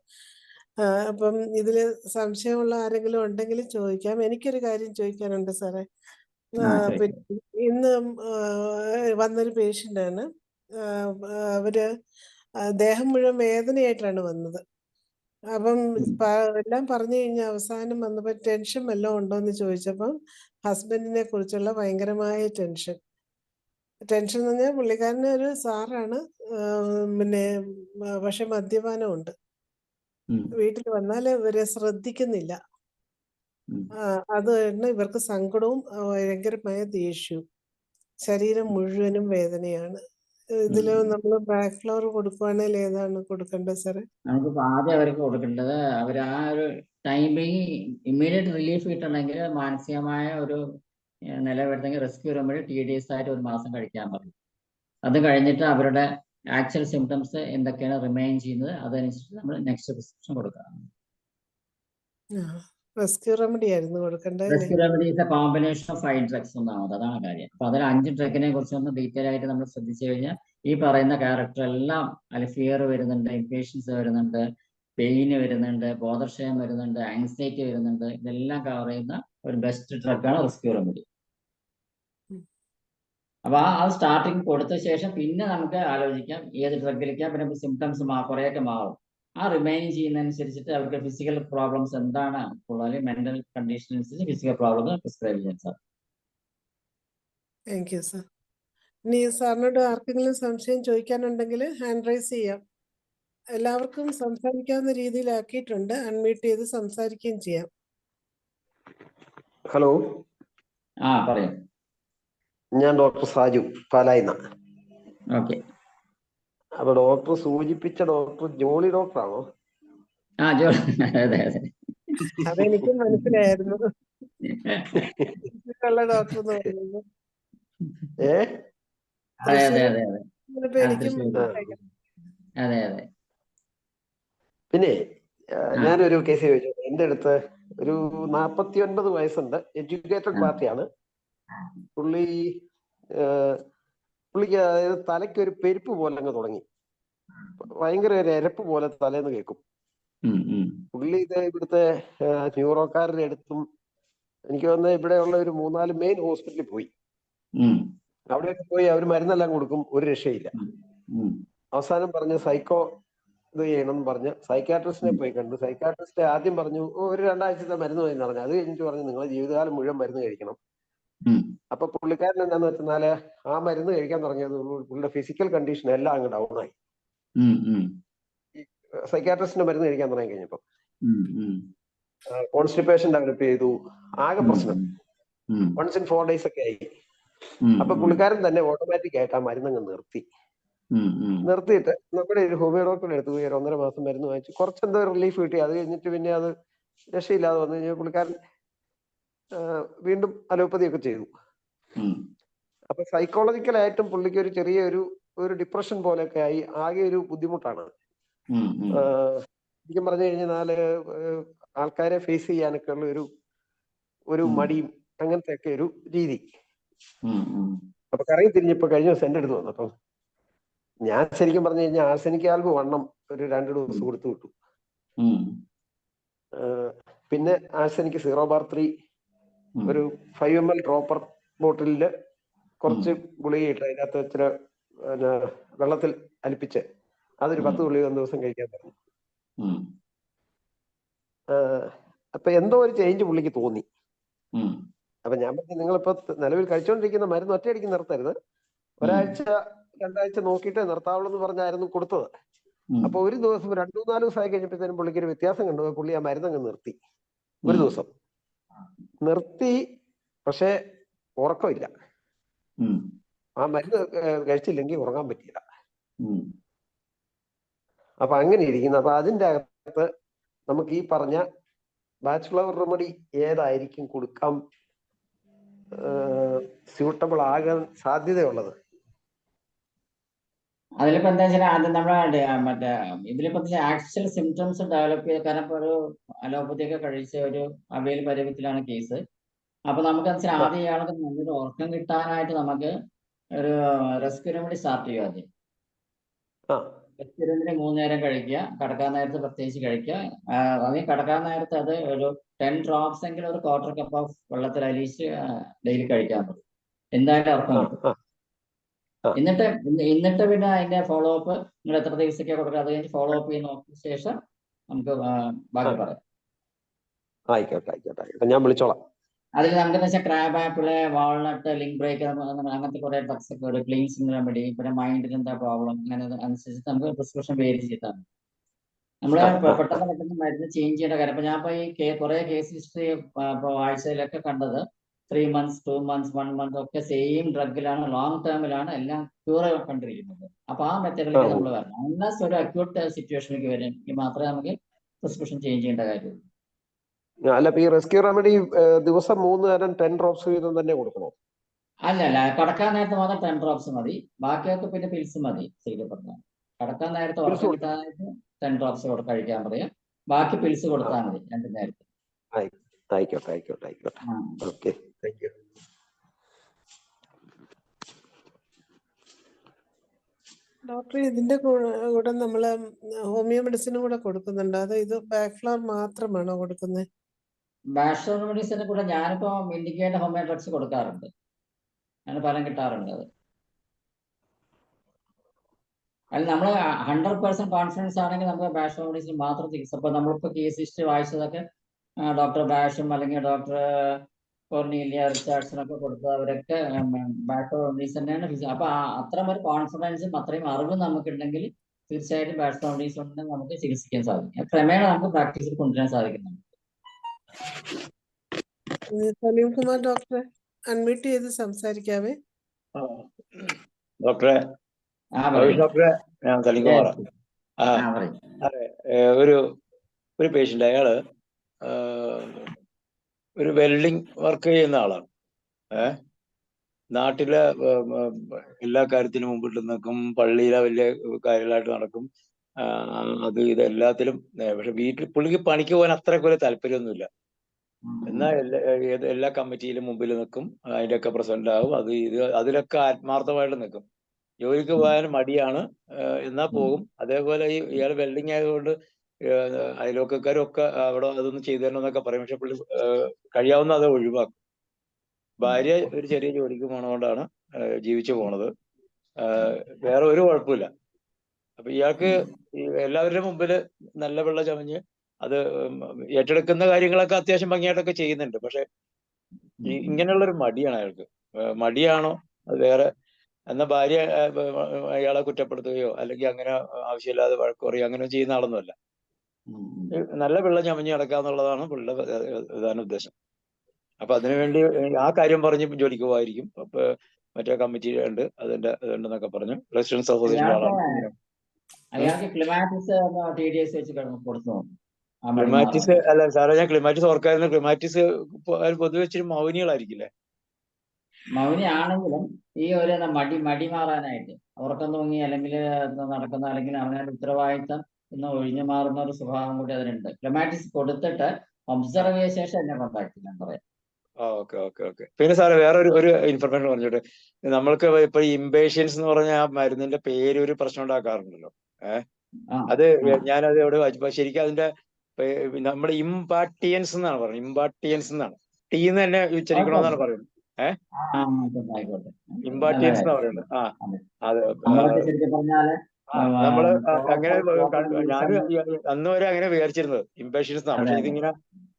അപ്പം ഇതില് സംശയമുള്ള ആരെങ്കിലും ഉണ്ടെങ്കിൽ ചോദിക്കാം. എനിക്കൊരു കാര്യം ചോദിക്കാനുണ്ട് സാറേ. പിന്നെ ഇന്ന് വന്നൊരു പേഷ്യൻ്റാണ്. അവര് ദേഹം മുഴുവൻ വേദനയായിട്ടാണ് വന്നത്. അപ്പം എല്ലാം പറഞ്ഞു കഴിഞ്ഞ അവസാനം വന്നപ്പോൾ ടെൻഷൻ വല്ലതും ഉണ്ടോയെന്ന് ചോദിച്ചപ്പം ഹസ്ബൻഡിനെ കുറിച്ചുള്ള ഭയങ്കരമായ ടെൻഷൻ എന്ന് പറഞ്ഞാൽ പുള്ളിക്കാരന് ഒരു സാറാണ്. പിന്നെ പക്ഷെ മദ്യപാനമുണ്ട്. വീട്ടിൽ വന്നാൽ ഇവരെ ശ്രദ്ധിക്കുന്നില്ല. അത് തന്നെ ഇവർക്ക് സങ്കടവും ഭയങ്കരമായ ദേഷ്യവും. ശരീരം മുഴുവനും വേദനയാണ്. ഇതില് നമ്മൾ ബാക്ക് ഫ്ലോർ കൊടുക്കുവാണെങ്കിൽ ഏതാണ് കൊടുക്കേണ്ടത് സാറേ? നമുക്കിപ്പോൾ ആദ്യം അവർക്ക് കൊടുക്കേണ്ടത് അവർ ആ ഒരു ടൈമിങ് ഇമ്മീഡിയറ്റ് റിലീഫ് കിട്ടണമെങ്കിൽ മാനസികമായ ഒരു നില വരുന്നെങ്കിൽ റെസ്ക്യൂ റെമഡി TDS ആയിട്ട് 1 മാസം കഴിക്കാൻ പറയും. അത് കഴിഞ്ഞിട്ട് അവരുടെ ആക്ച്വൽ സിംറ്റംസ് എന്തൊക്കെയാണ് റിമൈൻ ചെയ്യുന്നത് അതനുസരിച്ച് നമ്മൾ നെക്സ്റ്റ് പ്രിസ്ക്രിപ്ഷൻ കൊടുക്കാം. റെസ്ക്യൂ റെമഡി ആയിരുന്നു കൊടുക്കേണ്ടത്. Rescue remedy is A combination of 5 drugs ഒന്നാമത്. അതാണ് കാര്യം. അപ്പൊ അതിൽ 5 ഡ്രഗിനെ കുറിച്ചൊന്ന് ഡീറ്റെയിൽ ആയിട്ട് നമ്മൾ ശ്രദ്ധിച്ചു കഴിഞ്ഞാൽ ഈ പറയുന്ന ക്യാരക്ടർ എല്ലാം അതിൽ ഫിയർ വരുന്നുണ്ട്, ഇംപേഷ്യൻസ് വരുന്നുണ്ട്, പെയിന് വരുന്നുണ്ട്, ബോധക്ഷയം വരുന്നുണ്ട്, ആങ്സൈറ്റി വരുന്നുണ്ട്. ഇതെല്ലാം കവർ ചെയ്യുന്ന ഒരു ബെസ്റ്റ് ഡ്രഗാണ് റെസ്ക്യൂ റെമഡി. അപ്പൊ ആ സ്റ്റാർട്ടിങ് കൊടുത്ത ശേഷം പിന്നെ നമുക്ക് ആലോചിക്കാം ഏത് ഡ്രഗിലേക്കാം. പിന്നെ സിംറ്റംസ് കുറേയൊക്കെ മാറും. ആ റിമൈനിങ് ചെയ്യുന്നതനുസരിച്ചിട്ട് അവർക്ക് ഫിസിക്കൽ പ്രോബ്ലംസ് എന്താണ് ഉള്ളത്, മെന്റൽ കണ്ടീഷൻ അനുസരിച്ച് ഫിസിക്കൽ പ്രോബ്ലം പ്രിസ്ക്രൈബ് ചെയ്യാൻ സാധിക്കും. Thank you sir. ഇനി സാറിനോട് ആർക്കെങ്കിലും സംശയം ചോദിക്കാനുണ്ടെങ്കിൽ ഹാൻഡ് റൈസ് ചെയ്യാം. എല്ലാവർക്കും സംസാരിക്കാവുന്ന രീതിയിലാക്കിയിട്ടുണ്ട്. അൺമ്യൂട്ട് ചെയ്ത് സംസാരിക്കുകയും ചെയ്യാം. ഹലോ, പറയാം. ഞാൻ ഡോക്ടർ സാജു പാലായിന്ന. ഓക്കെ. അപ്പൊ ഡോക്ടർ സൂചിപ്പിച്ച ഡോക്ടർ ജോളി ഡോക്ടറാണോ? അതെനിക്കും മനസ്സിലായിരുന്നു. ഡോക്ടർ എന്ന് പറയുന്നത് എനിക്കും പിന്നെ ഞാനൊരു കേസ് ചോദിച്ചു. എന്റെ അടുത്ത് ഒരു 49 വയസ്സുണ്ട്, എഡ്യൂക്കേറ്റഡ് പാർട്ടിയാണ്. പുള്ളിക്ക് അതായത് തലയ്ക്ക് ഒരു പെരുപ്പ് പോലെ അങ്ങ് തുടങ്ങി. ഭയങ്കര ഒരു എരപ്പ് പോലെ തലേന്ന് കേൾക്കും. പുള്ളി ഇത് ഇവിടുത്തെ ന്യൂറോക്കാരുടെ അടുത്തും എനിക്ക് തോന്നുന്നത് ഇവിടെയുള്ള ഒരു 3-4 മെയിൻ ഹോസ്പിറ്റലിൽ പോയി. അവിടെയൊക്കെ പോയി അവർ മരുന്നെല്ലാം കൊടുക്കും, ഒരു രക്ഷയില്ല. അവസാനം പറഞ്ഞ് സൈക്കോ ഇത് ചെയ്യണം എന്ന് പറഞ്ഞ് സൈക്കാട്രിസ്റ്റിനെ പോയി കണ്ടു. സൈക്കാട്രിസ്റ്റ് ആദ്യം പറഞ്ഞു ഒരു 2 ആഴ്ചത്തെ മരുന്ന് മതി പറഞ്ഞു. അത് കഴിഞ്ഞിട്ട് പറഞ്ഞു നിങ്ങൾ ജീവിതകാലം മുഴുവൻ മരുന്ന് കഴിക്കണം. അപ്പൊ പുള്ളിക്കാരൻ എന്താന്ന് വെച്ചാല് ആ മരുന്ന് കഴിക്കാൻ തുടങ്ങിയത് പുള്ളിയുടെ ഫിസിക്കൽ കണ്ടീഷൻ എല്ലാം അങ്ങ് ഡൗൺ ആയി. സൈക്കാട്രിസ്റ്റിന്റെ മരുന്ന് കഴിക്കാൻ തുടങ്ങി കഴിഞ്ഞപ്പോ കോൺസ്റ്റിപ്പേഷൻ ഡെവലപ്പ് ചെയ്തു, ആകെ പ്രശ്നം. 1 in 4 days ഒക്കെ ആയി. അപ്പൊ പുള്ളിക്കാരൻ തന്നെ ഓട്ടോമാറ്റിക് ആയിട്ട് ആ മരുന്നങ്ങ് നിർത്തിയിട്ട് നമ്മുടെ ഒരു ഹോമിയോ ഡോക്ടറെ എടുത്തു പോയി 1.5 മാസം മരുന്ന് വാങ്ങിച്ചു. കുറച്ചെന്തോ റിലീഫ് കിട്ടി. അത് കഴിഞ്ഞിട്ട് പിന്നെ അത് രക്ഷയില്ലാതെ വന്നു കഴിഞ്ഞാൽ പുള്ളിക്കാരൻ വീണ്ടും അലോപ്പതി ഒക്കെ ചെയ്തു. അപ്പൊ സൈക്കോളജിക്കലായിട്ടും പുള്ളിക്ക് ഒരു ചെറിയ ഒരു ഡിപ്രഷൻ പോലെയൊക്കെ ആയി. ആകെ ഒരു ബുദ്ധിമുട്ടാണ്. ശരിക്കും പറഞ്ഞു കഴിഞ്ഞാൽ ആൾക്കാരെ ഫേസ് ചെയ്യാനൊക്കെ ഉള്ള ഒരു മടിയും അങ്ങനത്തെ ഒക്കെ ഒരു രീതി. അപ്പൊ കറങ്ങി തിരിഞ്ഞപ്പോ കഴിഞ്ഞ ദിവസം എന്റെ അടുത്ത് വന്നു. അപ്പം ഞാൻ ശരിക്കും പറഞ്ഞു കഴിഞ്ഞാൽ ആർസെനിക് ആൽബ് വണ്ണം ഒരു 2 ഡോസ് കൊടുത്തു വിട്ടു. പിന്നെ ആർസെനിക് 0/3 ഒരു 5 ml ഡ്രോപ്പർ ബോട്ടിലില് കുറച്ച് ഗുളിക ഇട്ട് അതിനകത്ത് ഇച്ചിരി വെള്ളത്തിൽ അലിപ്പിച്ച് അതൊരു 10 ഗുളിക 1 ദിവസം കഴിക്കാൻ പറഞ്ഞു. അപ്പൊ എന്തോ ഒരു ചേഞ്ച് പുള്ളിക്ക് തോന്നി. അപ്പൊ ഞാൻ പറഞ്ഞു, നിങ്ങളിപ്പോ നിലവിൽ കഴിച്ചുകൊണ്ടിരിക്കുന്ന മരുന്ന് ഒറ്റയടിക്ക് നിർത്തരുത്, ഒരാഴ്ച 2 ആഴ്ച നോക്കിയിട്ടേ നിർത്താവുള്ളൂ എന്ന് പറഞ്ഞായിരുന്നു കൊടുത്തത്. അപ്പൊ ഒരു ദിവസം 2-4 ദിവസമായി കഴിഞ്ഞപ്പോഴത്തേനും പുള്ളിക്ക് ഒരു വ്യത്യാസം കണ്ടു. പുള്ളി ആ മരുന്നങ്ങ് നിർത്തി. ഒരു ദിവസം നിർത്തി, പക്ഷെ ഉറക്കമില്ല. ആ മരുന്ന് കഴിച്ചില്ലെങ്കിൽ ഉറങ്ങാൻ പറ്റില്ല. അപ്പൊ അങ്ങനെ ഇരിക്കുന്നു. അപ്പൊ അതിൻ്റെ അകത്ത് നമുക്ക് ഈ പറഞ്ഞ ബാച്ചുലർ റെമഡി ഏതായിരിക്കും കൊടുക്കാൻ സ്യൂട്ടബിൾ ആകാൻ സാധ്യതയുള്ളത്? അതിലിപ്പോ എന്താ വെച്ചാൽ ആദ്യം നമ്മളെ മറ്റേ ഇതിലിപ്പോ ആക്ച്വൽ സിംറ്റംസ് ഡെവലപ്പ് ചെയ്ത്, കാരണം ഇപ്പൊ ഒരു അലോപ്പതി ഒക്കെ കഴിച്ച ഒരു അവയിൽ പരുവത്തിലാണ് കേസ്. അപ്പൊ നമുക്ക് വെച്ചാൽ ആദ്യം ഇയാൾക്ക് നല്ലൊരു ഉറക്കം കിട്ടാനായിട്ട് നമുക്ക് ഒരു റെസ്ക്യൂ റെമഡി സ്റ്റാർട്ട് ചെയ്യും. ആദ്യം റെസ്ക്യൂ റെമഡി 3 നേരം കഴിക്കുക, കിടക്കാൻ നേരത്ത് പ്രത്യേകിച്ച് കഴിക്കുക. അതിന് കിടക്കാൻ നേരത്ത് അത് ഒരു 10 ഡ്രോപ്സ് എങ്കിലും ഒരു 1/4 കപ്പ് ഓഫ് വെള്ളത്തിൽ അലിയിച്ച് ഡെയിലി കഴിക്കാൻ പറ്റും. എന്തായാലും ഉറക്കം കിട്ടും. എന്നിട്ട് പിന്നെ അതിന്റെ ഫോളോ അപ്പ് നിങ്ങൾ എത്ര ദിവസമൊക്കെ കൊടുക്കുക, അത് കഴിഞ്ഞ് ഫോളോ അപ്പ് ചെയ്ത് നോക്കിയ ശേഷം നമുക്ക് ബാക്കി പറയാം. ആയിക്കോട്ടെ, ഞാൻ വിളിച്ചോളാം. അതിൽ നമുക്കെന്ന് വെച്ചാൽ crab apple, walnut, link break, അങ്ങനത്തെ കുറെ ഡ്രഗ്സ് ഒക്കെ ഒരു ക്ലീൻസിംഗ് റെമഡി, പിന്നെ മൈൻഡിന് എന്താ പ്രോബ്ലം, അങ്ങനെ അനുസരിച്ച് നമുക്ക് പ്രിസ്ക്രിപ്ഷൻ വേരി ചെയ്താണ്. നമ്മള് പെട്ടെന്ന് മരുന്ന് ചേഞ്ച് ചെയ്യേണ്ട കാര്യം. അപ്പൊ ഞാൻ ഇപ്പൊ ഈ കുറെ കേസ് ഹിസ്റ്ററി ആഴ്ചയിലൊക്കെ കണ്ടത് 3 months, 2 months, 1 month ഒക്കെ സെയിം ഡ്രഗിലാണ്, ലോങ് ടേമിലാണ് എല്ലാം ക്യൂർ കണ്ടിരിക്കുന്നത്. അപ്പൊ ആ മെത്തേഡിലേക്ക് നമ്മൾ വരണം. അൺലെസ് ഒരു അക്യൂട്ട് സിറ്റുവേഷനിലേക്ക് വരെങ്കിൽ മാത്രമേ നമുക്ക് പ്രിസ്ക്രിപ്ഷൻ ചേഞ്ച് ചെയ്യേണ്ട കാര്യമുള്ളൂ. അല്ല, ഈ റെസ്ക്യൂ റെമഡി ദിവസം 3 നേരം 10 ഡ്രോപ്സ് വീതം തന്നെ കൊടുക്കണോ? അല്ല, കടക്കാൻ നേരത്ത് മാത്രം 10 ഡ്രോപ്സ് മതി, ബാക്കിയൊക്കെ പിന്നെ പിൽസ് മതി. ശരിക്കും പറഞ്ഞാൽ കടക്കാൻ നേരത്ത് ഉറക്കം കിട്ടാനായിട്ട് 10 ഡ്രോപ്സ് കഴിക്കാൻ പറയാം, ബാക്കി പിൽസ് കൊടുത്താൽ മതി 2 നേരത്തെ. ആയിക്കോട്ടെ. Okay, thank you. ഡോക്ടർ, ഇതിന്റെ കൂടെ നമ്മള് ഹോമിയോ മെഡിസിനും കൂടെ കൊടുക്കുന്നുണ്ട്. അത് ഇത് ബാക്ക് ഫ്ലവർ മാത്രമാണോ കൊടുക്കുന്നത്? ബാച്ചുലർ മെഡിസിനെ കൂടെ ഞാനിപ്പോ ഇൻഡിക്കേറ്റ് ഹോമിയോ ഡ്രഗ്സ് കൊടുക്കാറുണ്ട്, അങ്ങനെ ഫലം കിട്ടാറുണ്ട്. അത് അല്ല, നമ്മൾ 100% കോൺഫിഡൻസ് ആണെങ്കിൽ നമുക്ക് ബാച്ചുലർ മെഡിസിൻ മാത്രം ചികിത്സ. അപ്പൊ നമ്മളിപ്പോ കേസ് ഹിസ്റ്ററി വായിച്ചതൊക്കെ ഡോക്ടർ ബാഷും അല്ലെങ്കിൽ ഡോക്ടർ കൊർണീലിയ റിച്ചാർഡ്സിനൊക്കെ കൊടുത്തവരൊക്കെ ബാച്ചുലർ മെഡിസിൻ തന്നെയാണ്. അപ്പൊ അത്രയും ഒരു കോൺഫിഡൻസും അത്രയും അറിവും നമുക്കുണ്ടെങ്കിൽ തീർച്ചയായിട്ടും ബാച്ചുലർ മെഡിസിൻ നമുക്ക് ചികിത്സിക്കാൻ സാധിക്കും. ക്രമേണ നമുക്ക് പ്രാക്ടീസിൽ കൊണ്ടുവരാൻ സാധിക്കും. സലീം കുമാർ ഡോക്ടറെ അൺമ്യൂട്ട് ചെയ്ത് സംസാരിക്കാവേ. ഡോക്ടറെ, ഞാൻ സലീം കുമാറാ. അതെ, ഒരു പേഷ്യന്റ്, അയാള് ഒരു വെൽഡിങ് വർക്ക് ചെയ്യുന്ന ആളാണ്. നാട്ടിലെ എല്ലാ കാര്യത്തിനും മുമ്പിട്ട് നിൽക്കും, പള്ളിയിലെ വലിയ കാര്യങ്ങളായിട്ട് നടക്കും, അത് ഇത് എല്ലാത്തിലും. പക്ഷെ പുള്ളിക്ക് പണിക്ക് പോകാൻ അത്രയ്ക്ക് ഒരു താല്പര്യമൊന്നുമില്ല. എന്നാൽ എല്ലാ കമ്മിറ്റിയിലും മുമ്പിൽ നിൽക്കും, അതിൻ്റെയൊക്കെ പ്രസിഡന്റ് ആവും, അത് ഇത് അതിലൊക്കെ ആത്മാർത്ഥമായിട്ട് നിൽക്കും. ജോലിക്ക് പോകാൻ മടിയാണ്, എന്നാൽ പോകും. അതേപോലെ ഇയാൾ വെൽഡിങ് ആയതുകൊണ്ട് അയൽവക്കക്കാരൊക്കെ അവിടെ അതൊന്നും ചെയ്തു തരണമെന്നൊക്കെ പറയും. പക്ഷെ പുള്ളി കഴിയാവുന്ന അത് ഒഴിവാക്കും. ഭാര്യ ഒരു ചെറിയ ജോലിക്ക് പോണതുകൊണ്ടാണ് ജീവിച്ചു പോണത്, വേറെ ഒരു കുഴപ്പമില്ല. അപ്പൊ ഇയാൾക്ക് എല്ലാവരുടെ മുമ്പിൽ നല്ല വെള്ളം ചമഞ്ഞ് അത് ഏറ്റെടുക്കുന്ന കാര്യങ്ങളൊക്കെ അത്യാവശ്യം ഭംഗിയായിട്ടൊക്കെ ചെയ്യുന്നുണ്ട്. പക്ഷെ ഇങ്ങനെയുള്ളൊരു മടിയാണ് അയാൾക്ക്. മടിയാണോ അത് വേറെ, എന്നാൽ ഭാര്യ അയാളെ കുറ്റപ്പെടുത്തുകയോ അല്ലെങ്കിൽ അങ്ങനെ ആവശ്യമില്ലാതെ വഴക്ക് പറയുകയോ അങ്ങനെ ചെയ്യുന്ന ആളൊന്നുമല്ല. നല്ല വെള്ളം ചമഞ്ഞ് നടക്കാന്നുള്ളതാണ് പുള്ളിയുടെ പ്രധാന ഉദ്ദേശം. അപ്പൊ അതിനുവേണ്ടി ആ കാര്യം പറഞ്ഞ് ജോലിക്ക് പോകാതിരിക്കും. മറ്റേ കമ്മിറ്റി ഉണ്ട്, അതിന്റെ ഇതുണ്ടെന്നൊക്കെ പറഞ്ഞു. റെസിഡൻസ് അസോസിയേഷൻ്റെ ആളാണ്. ക്ലിമാറ്റിസ് അല്ല സാറേ, ഞാൻ ക്ലിമാറ്റിസ് ഓർക്കായിരുന്നു. ക്ലിമാറ്റിസ് പൊതുവെ ഇച്ചിരി മൗനികളായിരിക്കില്ലേ? മൗനി ആണെങ്കിലും ഈ ഒരു മടി മാറാനായിട്ട് ഉറക്കം തൂങ്ങി അല്ലെങ്കിൽ നടക്കുന്ന അല്ലെങ്കിൽ അവനവന്റെ ഉത്തരവാദിത്തം ഒന്ന് ഒഴിഞ്ഞു മാറുന്ന ഒരു സ്വഭാവം കൂടി അതിനുണ്ട്. ക്ലിമാറ്റിസ് കൊടുത്തിട്ട് ഒബ്സർവ് ചെയ്ത ശേഷം എന്നെ കോൺടാക്ട് ചെയ്യാൻ പറയാം. ഓക്കെ. പിന്നെ സാറേ, വേറെ ഒരു ഇൻഫർമേഷൻ പറഞ്ഞിട്ട്, നമ്മൾക്ക് ഇപ്പൊ ഇംപേഷ്യൻസ് എന്ന് പറഞ്ഞ ആ മരുന്നിന്റെ പേര് ഒരു പ്രശ്നം ഉണ്ടാക്കാറുണ്ടല്ലോ. അത് ഞാനത് എവിടെ വായിച്ചപ്പോ ശരിക്കും അതിന്റെ നമ്മുടെ ഇംപാർട്ടിയൻസ് എന്നാണ് പറയുന്നത്. ഇംപാർട്ടിയൻസ് എന്നാണ്, ടീന്ന് തന്നെ ഉച്ചരിക്കണമെന്നാണ് പറയുന്നത്. ഇംപാർട്ടിയൻസ് എന്നാ പറയുന്നത്. നമ്മളൊക്കെ ശരിക്കും പറഞ്ഞാല് നമ്മള് അങ്ങനെ ഞാൻ അന്ന് വരെ അങ്ങനെ വിചാരിച്ചിരുന്നത് ഇംപാഷ്യൻസ് എന്നാണ്. പക്ഷെ ഇതിങ്ങനെ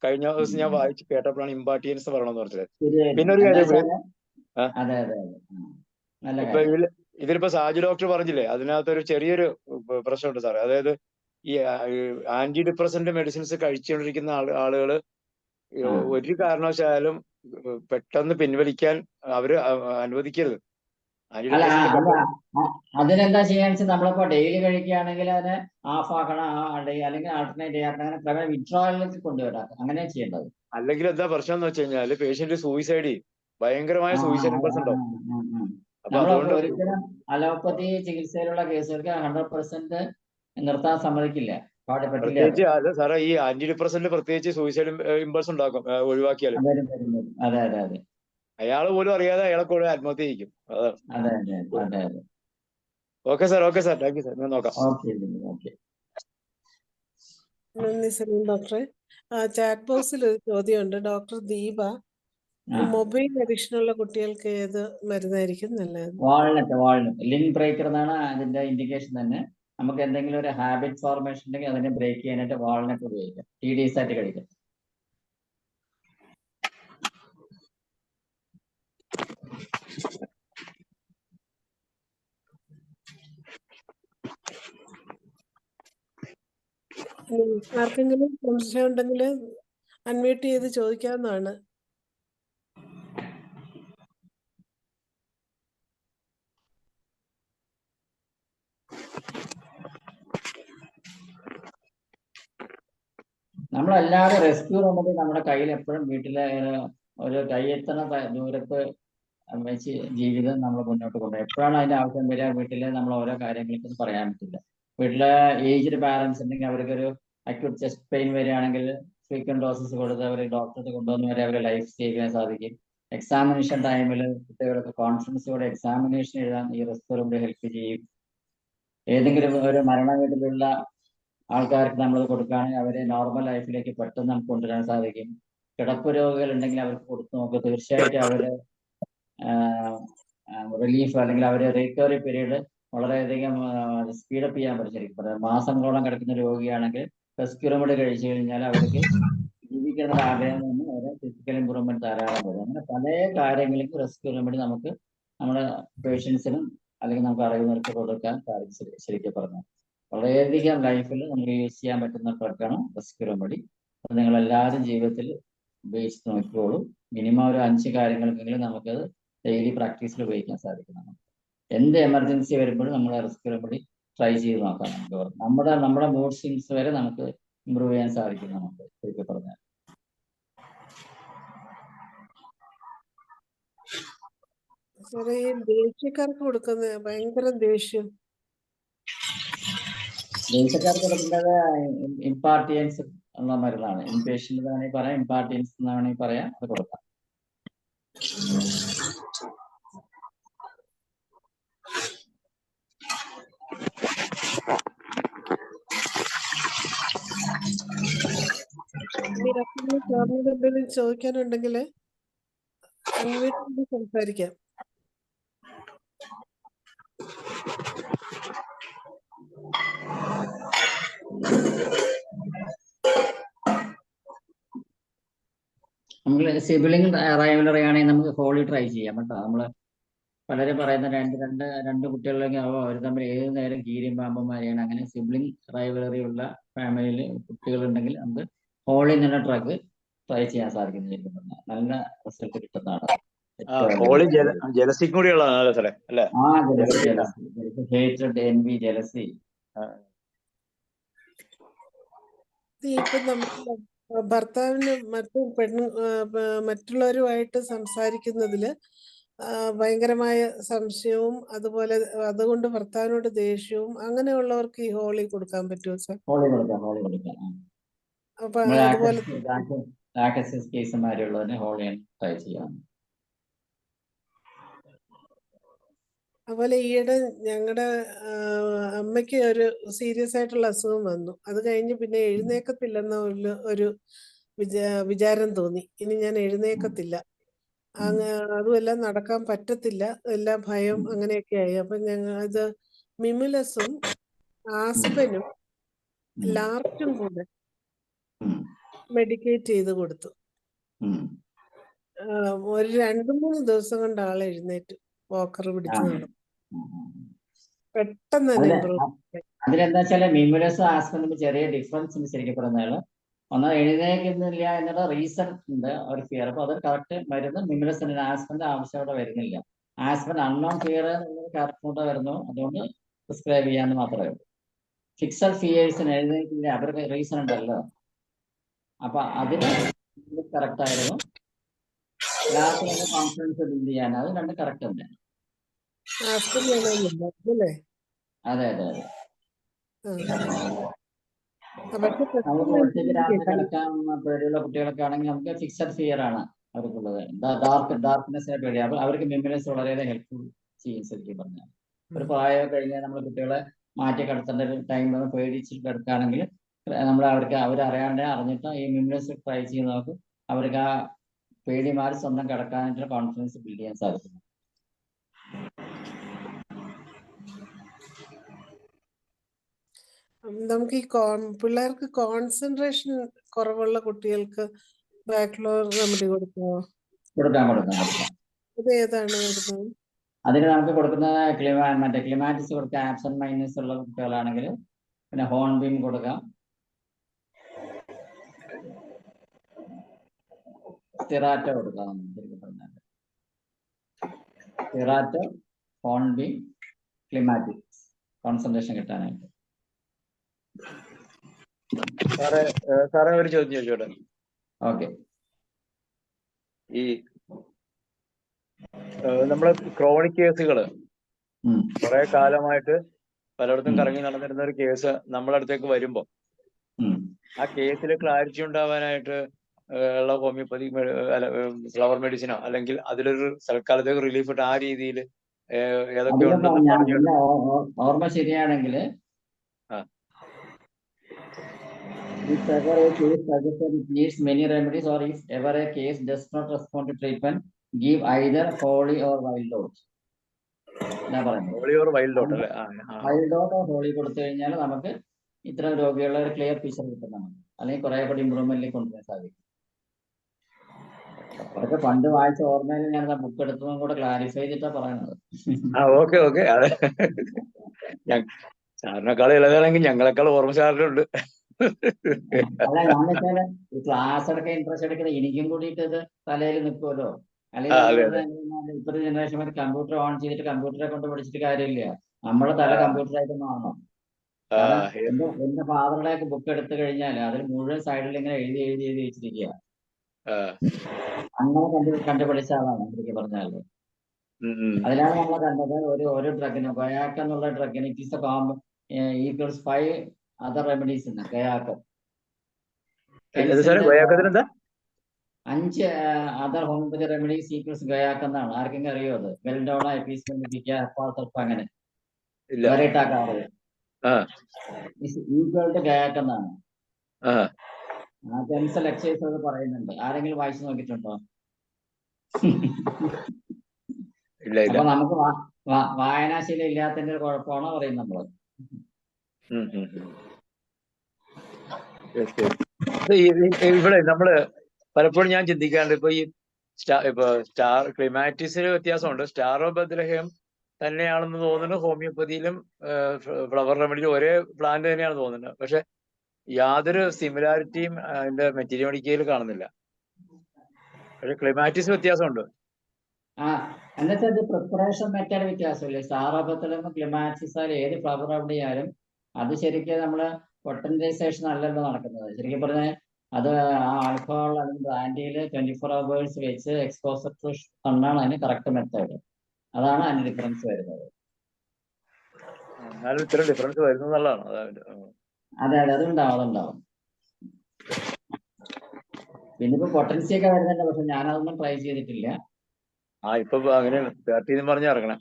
കഴിഞ്ഞ ദിവസം ഞാൻ വായിച്ച് കേട്ടപ്പോഴാണ് ഇമ്പാർട്ടിയൻസ് പറയണമെന്ന് പറഞ്ഞത്. പിന്നെ ഒരു കാര്യം ഇപ്പൊ ഇതിലിപ്പോ സാജു ഡോക്ടർ പറഞ്ഞില്ലേ, അതിനകത്തൊരു ചെറിയൊരു പ്രശ്നമുണ്ട് സാറേ. അതായത് ഈ ആന്റി ഡിപ്രസന്റ് മെഡിസിൻസ് കഴിച്ചുകൊണ്ടിരിക്കുന്ന ആളുകള് ഒരു കാരണവശാലും പെട്ടെന്ന് പിൻവലിക്കാൻ അവര് അനുവദിക്കരുത്. അതിനെന്താ ചെയ്യാന്ന് വെച്ചാൽ നമ്മളിപ്പോ ഡെയിലി കഴിക്കുകയാണെങ്കിൽ അതിനെ ഹാഫ് ആക്കണം, അല്ലെങ്കിൽ ആൾട്ടർനേറ്റ് ചെയ്യാക്കണം, അങ്ങനെ പ്രകാരം വിഡ്രോയിലേക്ക് കൊണ്ടുവരാം. അങ്ങനെ ചെയ്യേണ്ടത്. അല്ലെങ്കിൽ എന്താ പ്രശ്നം എന്ന് വെച്ച് കഴിഞ്ഞാല് പേഷ്യന്റ് സൂയിസൈഡ് ചെയ്യും. ഭയങ്കരമായ സൂയിസൈഡ് ഇമ്പൾസ് ഉണ്ടാവും. നമ്മൾ ഒരിക്കലും അലോപ്പതി ചികിത്സയിലുള്ള കേസുകൾക്ക് 100% നിർത്താൻ സമ്മതിക്കില്ല, പറ്റില്ല. പ്രത്യേകിച്ച് അത് സാറേ ഈ ആന്റി ഡിപ്രസന്റ് പ്രത്യേകിച്ച് സൂയിസൈഡ് ഇമ്പൾസ് ഉണ്ടാക്കും ഒഴിവാക്കിയാൽ. അതെ അതെ അതെ. അയാൾ പോലും അറിയാതെ അയാളെ കൂടെ ആത്മഹത്യ ചെയ്യിക്കും. അതാണ്. Okay sir, okay sir, thank you sir. ഞാൻ നോക്കാം. നന്ദി സലീം ഡോക്ടറെ. ചാറ്റ് ബോക്സിൽ ഒരു ചോദ്യമുണ്ട്. ഡോക്ടർ ദീപ, മൊബൈൽ അഡിക്ഷൻ ഉള്ള കുട്ടികൾക്ക് ഏത് മരുന്നായിരിക്കും നല്ലത്? വാൾനട്ട് ലിങ്ക് ബ്രേക്കർ എന്നാണ് അതിന്റെ ഇൻഡിക്കേഷൻ തന്നെ. നമുക്ക് എന്തെങ്കിലും ഒരു ഹാബിറ്റ് ഫോർമേഷൻ ഉണ്ടെങ്കിൽ അതിനെ ബ്രേക്ക് ചെയ്യാനായിട്ട് വാൾനട്ട് ഉപയോഗിക്കാം. TDS ആയിട്ട് കഴിക്കാം. ആർക്കെങ്കിലും സംശയം ഉണ്ടെങ്കിൽ അൺമ്യൂട്ട് ചെയ്ത് ചോദിക്കാവുന്നതാണ്. നമ്മളല്ലാതെ റെസ്ക്യൂ റെമഡി നമ്മുടെ കയ്യിൽ എപ്പോഴും വീട്ടിലെ ഒരു കൈയെത്തണ ദൂരത്ത് വെച്ച് ജീവിതം നമ്മൾ മുന്നോട്ട് കൊണ്ടുപോകും. എപ്പോഴാണ് അതിന്റെ ആവശ്യം വരിക വീട്ടിലെ നമ്മൾ ഓരോ കാര്യങ്ങൾക്കും പറയാൻ പറ്റില്ല. വീട്ടിലെ ഏജ്ഡ് പാരന്റ്സ് ഉണ്ടെങ്കിൽ അവർക്കൊരു അക്യൂട്ട് ചെസ്റ്റ് പെയിൻ വരികയാണെങ്കിൽ ഫ്രീക്വന്റ് ഡോസസ് കൊടുത്ത് അവർ ഡോക്ടറെ കൊണ്ടുവന്ന് വരെ അവരെ ലൈഫ് സേവ് ചെയ്യാൻ സാധിക്കും. എക്സാമിനേഷൻ ടൈമിൽ കുട്ടികൾക്ക് കോൺഫിഡൻസോടെ എക്സാമിനേഷൻ എഴുതാൻ ഈ റെസ്ക്യൂ റെമഡി ഹെൽപ്പ് ചെയ്യും. ഏതെങ്കിലും ഒരു മരണ വീട്ടിലുള്ള ആൾക്കാർക്ക് നമ്മൾ കൊടുക്കുകയാണെങ്കിൽ അവരെ നോർമൽ ലൈഫിലേക്ക് പെട്ടെന്ന് നമുക്ക് കൊണ്ടുവരാൻ സാധിക്കും. കിടപ്പ് രോഗികൾ ഉണ്ടെങ്കിൽ അവർക്ക് കൊടുത്തു നോക്കുക. തീർച്ചയായിട്ടും അവര് റിലീഫ് അല്ലെങ്കിൽ അവരെ റിക്കവറി പീരീഡ് വളരെയധികം സ്പീഡപ്പ് ചെയ്യാൻ പറ്റും. ശരിക്കും പറയാം, മാസങ്ങളോളം കിടക്കുന്ന രോഗിയാണെങ്കിൽ റെസ്ക്യൂ റെമഡി കഴിച്ചു കഴിഞ്ഞാൽ അവർക്ക് ജീവിക്കുന്ന ആഗ്രഹം നിന്ന് അവരെ ഫിസിക്കൽ ഇമ്പ്രൂവ്മെന്റ് ധാരാളം വരും. അങ്ങനെ പല കാര്യങ്ങൾക്കും റെസ്ക്യൂ റെമഡി നമുക്ക് നമ്മുടെ പേഷ്യൻസിനും അല്ലെങ്കിൽ നമുക്ക് അറിയുന്നവർക്ക് കൊടുക്കാൻ സാധിക്കും. ശരിക്കും പറഞ്ഞാൽ വളരെയധികം ലൈഫിൽ നമുക്ക് യൂസ് ചെയ്യാൻ പറ്റുന്ന ഡ്രഗാണ് റെസ്ക്യൂ റെമഡി. അത് നിങ്ങൾ എല്ലാവരും ജീവിതത്തിൽ ഉപയോഗിച്ച് നോക്കിക്കോളൂ. മിനിമം ഒരു 5 കാര്യങ്ങൾക്കെങ്കിലും നമുക്കത് ഡെയിലി പ്രാക്ടീസിൽ ഉപയോഗിക്കാൻ സാധിക്കുന്നതാണ്. എന്ത് എമർജൻസി വരുമ്പോഴും നമ്മൾ റെസ്ക്യൂ റെമഡി ട്രൈ ചെയ്ത് നോക്കാം. നമുക്ക് നമ്മുടെ മൂഡ് സ്വിങ്സ് വരെ നമുക്ക് ഇമ്പ്രൂവ് ചെയ്യാൻ സാധിക്കും. നമുക്ക് ശരിക്കും പറഞ്ഞാൽ സാറേ, ഈ ദേഷ്യക്കാർക്ക് കൊടുക്കുന്ന ഭയങ്കര ദേഷ്യം, ദേഷ്യക്കാർക്ക് കൊടുക്കേണ്ടത് ഇമ്പാർട്ടിയൻസ് ഉള്ള മരുന്നാണ്. ഇൻപേഷ്യന്റ് വേണമെങ്കിൽ പറയാം, ഇമ്പാർട്ടിയൻസ് എന്ന് വേണമെങ്കിൽ പറയാം. അത് കൊടുക്കാം. എന്തെങ്കിലും ചോദിക്കാനുണ്ടെങ്കിൽ അൺമ്യൂട്ട് ചെയ്ത് സംസാരിക്കാം. നമുക്ക് സിബിലിംഗ് റൈവലറി ആണെങ്കിൽ നമുക്ക് ഹോളി ട്രൈ ചെയ്യാം കേട്ടോ. നമ്മള് പലരും പറയുന്ന രണ്ട് കുട്ടികളിലേക്ക് അവർ തമ്മിൽ ഏത് നേരം കീരിയും പാമ്പന്മാരെയാണ്. അങ്ങനെ സിബിലിംഗ് റൈവലറി ഉള്ള ഫാമിലിയിൽ കുട്ടികളുണ്ടെങ്കിൽ നമുക്ക് ഹോളി എന്നുള്ള ഡ്രഗ് ട്രൈ ചെയ്യാൻ സാധിക്കും. നല്ല റിസൾട്ട് കിട്ടുന്നതാണ്. ജലസിക്കും കൂടി ഉള്ളതാണ് സാറേ, അല്ലേ? Hatred, envy, jealousy. ഇപ്പൊ നമുക്ക് ഭർത്താവിന് മറ്റുള്ളവരുമായിട്ട് സംസാരിക്കുന്നതില് ഭയങ്കരമായ സംശയവും അതുപോലെ അതുകൊണ്ട് ഭർത്താവിനോട് ദേഷ്യവും അങ്ങനെയുള്ളവർക്ക് ഈ ഹോളി കൊടുക്കാൻ പറ്റുമോ സാർ? ഹോളി കൊടുക്കാം. അപ്പൊ അതുപോലെ കേസുമാരുള്ളതിന് ഹോളി ട്രൈ ചെയ്യാം. അതുപോലെ ഈയിടെ ഞങ്ങളുടെ അമ്മയ്ക്ക് ഒരു സീരിയസ് ആയിട്ടുള്ള അസുഖം വന്നു. അത് കഴിഞ്ഞ് പിന്നെ എഴുന്നേക്കത്തില്ലെന്ന ഒരു വിചാരം തോന്നി. ഇനി ഞാൻ എഴുന്നേക്കത്തില്ല, അതുമെല്ലാം നടക്കാൻ പറ്റത്തില്ല, എല്ലാം ഭയം അങ്ങനെയൊക്കെ ആയി. അപ്പൊ ഞങ്ങൾ ഇത് മിമുലസും ആസ്പനും ലാർക്കും കൂടെ മെഡിക്കേറ്റ് ചെയ്ത് കൊടുത്തു. ഒരു 2-3 ദിവസം കൊണ്ട് ആൾ എഴുന്നേറ്റു, വാക്കർ പിടിച്ച് നടന്നു. പെട്ടെന്ന് തന്നെ ഇമ്പ്രൂവ്. അതിലെന്താ വെച്ചാല് മിമുലസ് ആസ്പനും ചെറിയ ഡിഫറൻസ് ഉണ്ട് ശരിക്കും പറഞ്ഞാൽ. ഒന്നും എഴുന്നേക്കുന്നില്ല എന്നുള്ള റീസൺ ഉണ്ട് ഒരു ഫിയർ. അപ്പൊ അത് കറക്റ്റ് മരുന്ന് മിമുലസിന് ആസ്പന്റെ ആവശ്യം അവിടെ വരുന്നില്ല. ആസ്പൻ അൺനോൺ ഫിയർ കറക്റ്റ് കൂടെ വരുന്നു, അതുകൊണ്ട് പ്രിസ്ക്രൈബ് ചെയ്യാന്ന് മാത്രമേ ഉള്ളൂ. ഫിക്സഡ് ഫിയേഴ്സിന് എഴുന്നേക്കില്ല, അവർക്ക് റീസൺ ഉണ്ടല്ലോ. അപ്പൊ അതിന് കറക്റ്റ് ആയിരുന്നു. ലാസ്റ്റിൽ കോൺഫിഡൻസ് ബിൽഡ് ചെയ്യാൻ അത് രണ്ട് കറക്റ്റ് ഉണ്ട്. അതെ അതെ അതെ. നമുക്ക് ഒറ്റയ്ക്ക് രാത്രി കിടക്കാൻ പേടിയുള്ള കുട്ടികളൊക്കെ ആണെങ്കിൽ നമുക്ക് ഫിക്സഡ് ഫിയർ ആണ് അവർക്കുള്ളത്. ഡാർക്ക്നെസ്സിനെ പേടി. അവർക്ക് മിമുലസ് വളരെയേറെ ഹെൽപ്ഫുൾ ചെയ്യും ശരിക്കും പറഞ്ഞാൽ. ഒരു പ്രായം കഴിഞ്ഞാൽ നമ്മൾ കുട്ടികളെ മാറ്റി കിടത്തേണ്ട ഒരു ടൈം പേടിച്ചിട്ട് കിടക്കുകയാണെങ്കിൽ നമ്മൾ അവരറിയാണ്ട് അറിഞ്ഞിട്ട് ഈ മിമുലസ് ട്രൈ ചെയ്ത് നോക്കും. അവർക്ക് ആ പേടി മാറി സ്വന്തം കിടക്കാനായിട്ടുള്ള കോൺഫിഡൻസ് ബിൽഡ് ചെയ്യാൻ സാധിക്കും. നമുക്ക് ഈ പിള്ളേർക്ക് കോൺസെൻട്രേഷൻ കുറവുള്ള കുട്ടികൾക്ക് ബാക്ക്ലോർ റെമഡി കൊടുക്കുമോ? കൊടുക്കാം. അത് ഏതാണ് കൊടുക്കുന്നത്? അതിന് നമുക്ക് കൊടുക്കുന്നത് ക്ലിമാറ്റിസ് കൊടുക്കാം. ആബ്സെന്റ് മൈൻഡ്നെസ് ഉള്ള കുട്ടികളാണെങ്കിൽ പിന്നെ ഹോൺബീം കൊടുക്കാം. സ്റ്റിറാറ്റോ കൊടുക്കാം. ശരിക്കും പറഞ്ഞാൽ സ്റ്റിറാറ്റോ, ഹോൺബീം, ക്ലിമാറ്റിസ് കോൺസെൻട്രേഷൻ കിട്ടാനായിട്ട്. സാറേ ഒരു ചോദ്യം ചോദിച്ചോട്ടെ? ഓക്കെ. ഈ നമ്മള് ക്രോണിക് കേസുകള് കുറെ കാലമായിട്ട് പലയിടത്തും കറങ്ങി നടന്നിരുന്ന ഒരു കേസ് നമ്മളെ അടുത്തേക്ക് വരുമ്പോ ആ കേസിൽ ക്ലാരിറ്റി ഉണ്ടാവാനായിട്ട് ഉള്ള ഹോമിയോപ്പതി ഫ്ലവർ മെഡിസിനോ അല്ലെങ്കിൽ അതിലൊരു തൽക്കാലത്തേക്ക് റിലീഫ് കിട്ടും ആ രീതിയിൽ ഏതൊക്കെ ഉണ്ടെന്ന് പറഞ്ഞു. ഓർമ്മ ശരിയാണെങ്കിൽ if ever a case suggested it needs many remedies, or if ever a case does not respond to treatment, give either holy or wild oat. Holy or wild oat അല്ലേ? വൈൽഡ് ഓട്ട് ഓർ ഹോളി കൊടുത്തു കഴിഞ്ഞാൽ നമുക്ക് ഇത്തരം രോഗികളുടെ ഒരു clear picture കിട്ടും നമുക്ക്. അല്ലെങ്കിൽ കുറെ കൂടി ഇമ്പ്രൂവ്മെന്റിലേക്ക് കൊണ്ടുവരാൻ സാധിക്കും. അതൊക്കെ പണ്ട് വായിച്ച ഓർമ്മയിൽ ഞാൻ ബുക്ക് എടുത്തതും കൂടെ ക്ലാരിഫൈ ചെയ്തിട്ടാ പറയുന്നത്. ഓക്കെ. അതെ, സാറിനേക്കാൾ ഇളതാണെങ്കിൽ ഞങ്ങളെക്കാൾ ഓർമ്മശാലുണ്ട്. അല്ല, ഞാൻ വെച്ചാല് ഈ ക്ലാസ് എടുക്കാൻ ഇൻട്രസ്റ്റ് എടുക്കുന്നത് എനിക്കും കൂടിയിട്ട് ഇത് തലയിൽ നിൽക്കുമല്ലോ. അല്ലെങ്കിൽ ഇപ്പോഴത്തെ ജനറേഷൻ കമ്പ്യൂട്ടർ ഓൺ ചെയ്തിട്ട് കമ്പ്യൂട്ടറെ കൊണ്ട് പഠിച്ചിട്ട് കാര്യമില്ല. നമ്മുടെ തല കമ്പ്യൂട്ടറായിട്ട് മാറണം. കാരണം എന്റെ ഫാദറുടെയൊക്കെ ബുക്ക് എടുത്തു കഴിഞ്ഞാൽ അതിൽ മുഴുവൻ സൈഡിൽ ഇങ്ങനെ എഴുതി വെച്ചിരിക്കുക. അങ്ങനെ കണ്ടുപിടിച്ച ആളാണ് ശരിക്കും പറഞ്ഞാല്. അതിലാണ് നമ്മൾ കണ്ടത് ഒരു ഡ്രഗിന് ഗയാക്ക് എന്നുള്ള ഡ്രഗിന് it is equals 5 other remedies ഉണ്ട്. Guaiac 5 other homeopathy remedies equals guaiac എന്നാണ്. ആർക്കെങ്കിലും അറിയോ അത്? ബെൽഡോണ, എപ്പിസ്മെന്റിക്ക, അങ്ങനെ ഈക്വൽ ടു ഗയാക്ക് എന്നാണ്. ആ കെമിക്കൽ എക്സൈസ് അത് പറയുന്നുണ്ട്. ആരെങ്കിലും വായിച്ചു നോക്കിയിട്ടുണ്ടോ? അപ്പൊ നമുക്ക് വായനാശീലം ഇല്ലാത്തതിന്റെ ഒരു കുഴപ്പമാണോ പറയുന്നത് നമ്മള്? ഇവിടെ നമ്മള് പലപ്പോഴും ഞാൻ ചിന്തിക്കാറുണ്ട്, ഇപ്പൊ സ്റ്റാർ ക്ലിമാറ്റിസിന് വ്യത്യാസമുണ്ട്. സ്റ്റാർ ഓഫ് ബത്ലഹേം തന്നെയാണെന്ന് തോന്നുന്നു. ഹോമിയോപ്പതിയിലും ഫ്ലവർ റെമഡിയിലും ഒരേ പ്ലാന്റ് തന്നെയാണെന്ന് തോന്നുന്നത്. പക്ഷെ യാതൊരു സിമിലാരിറ്റിയും അതിന്റെ മെറ്റീരിയോണിക്കയിൽ കാണുന്നില്ല. പക്ഷെ ക്ലിമാറ്റിസ് വ്യത്യാസമുണ്ട്. എന്നുവെച്ചാൽ പ്രിപ്പറേഷൻ മെത്തേഡ് വ്യത്യാസമില്ലേ? സ്റ്റാർ ഓഫ് ബത്ലഹേം ക്ലിമാറ്റിസ് ഏത് ഫ്ലവർ റെമഡിയായാലും അത് ശരിക്കും നമ്മള് പൊട്ടൻറ്റൈസേഷൻ അല്ലല്ലോ നടക്കുന്നത്. ശരിക്കും പറഞ്ഞാൽ അത് ആ ആൽക്കഹോൾ അല്ലെങ്കിൽ ബ്രാൻഡിയിൽ 24 hours വെച്ച് എക്സ്പോസർ ടു സണ്ണാണ് അതിന് കറക്റ്റ് മെത്തേഡ്. അതാണ് അതിന് ഡിഫറൻസ് വരുന്നത്. ഇത്ര ഡിഫറൻസ് വരുന്നതാണ്. അതെ, അതുണ്ടാവും. പിന്നെ ഇപ്പൊ പൊട്ടൻസി ഒക്കെ വരുന്നുണ്ട്, പക്ഷെ ഞാനതൊന്നും ട്രൈ ചെയ്തിട്ടില്ല. ഇപ്പൊ അങ്ങനെയാണ് പറഞ്ഞ ഇറങ്ങണം.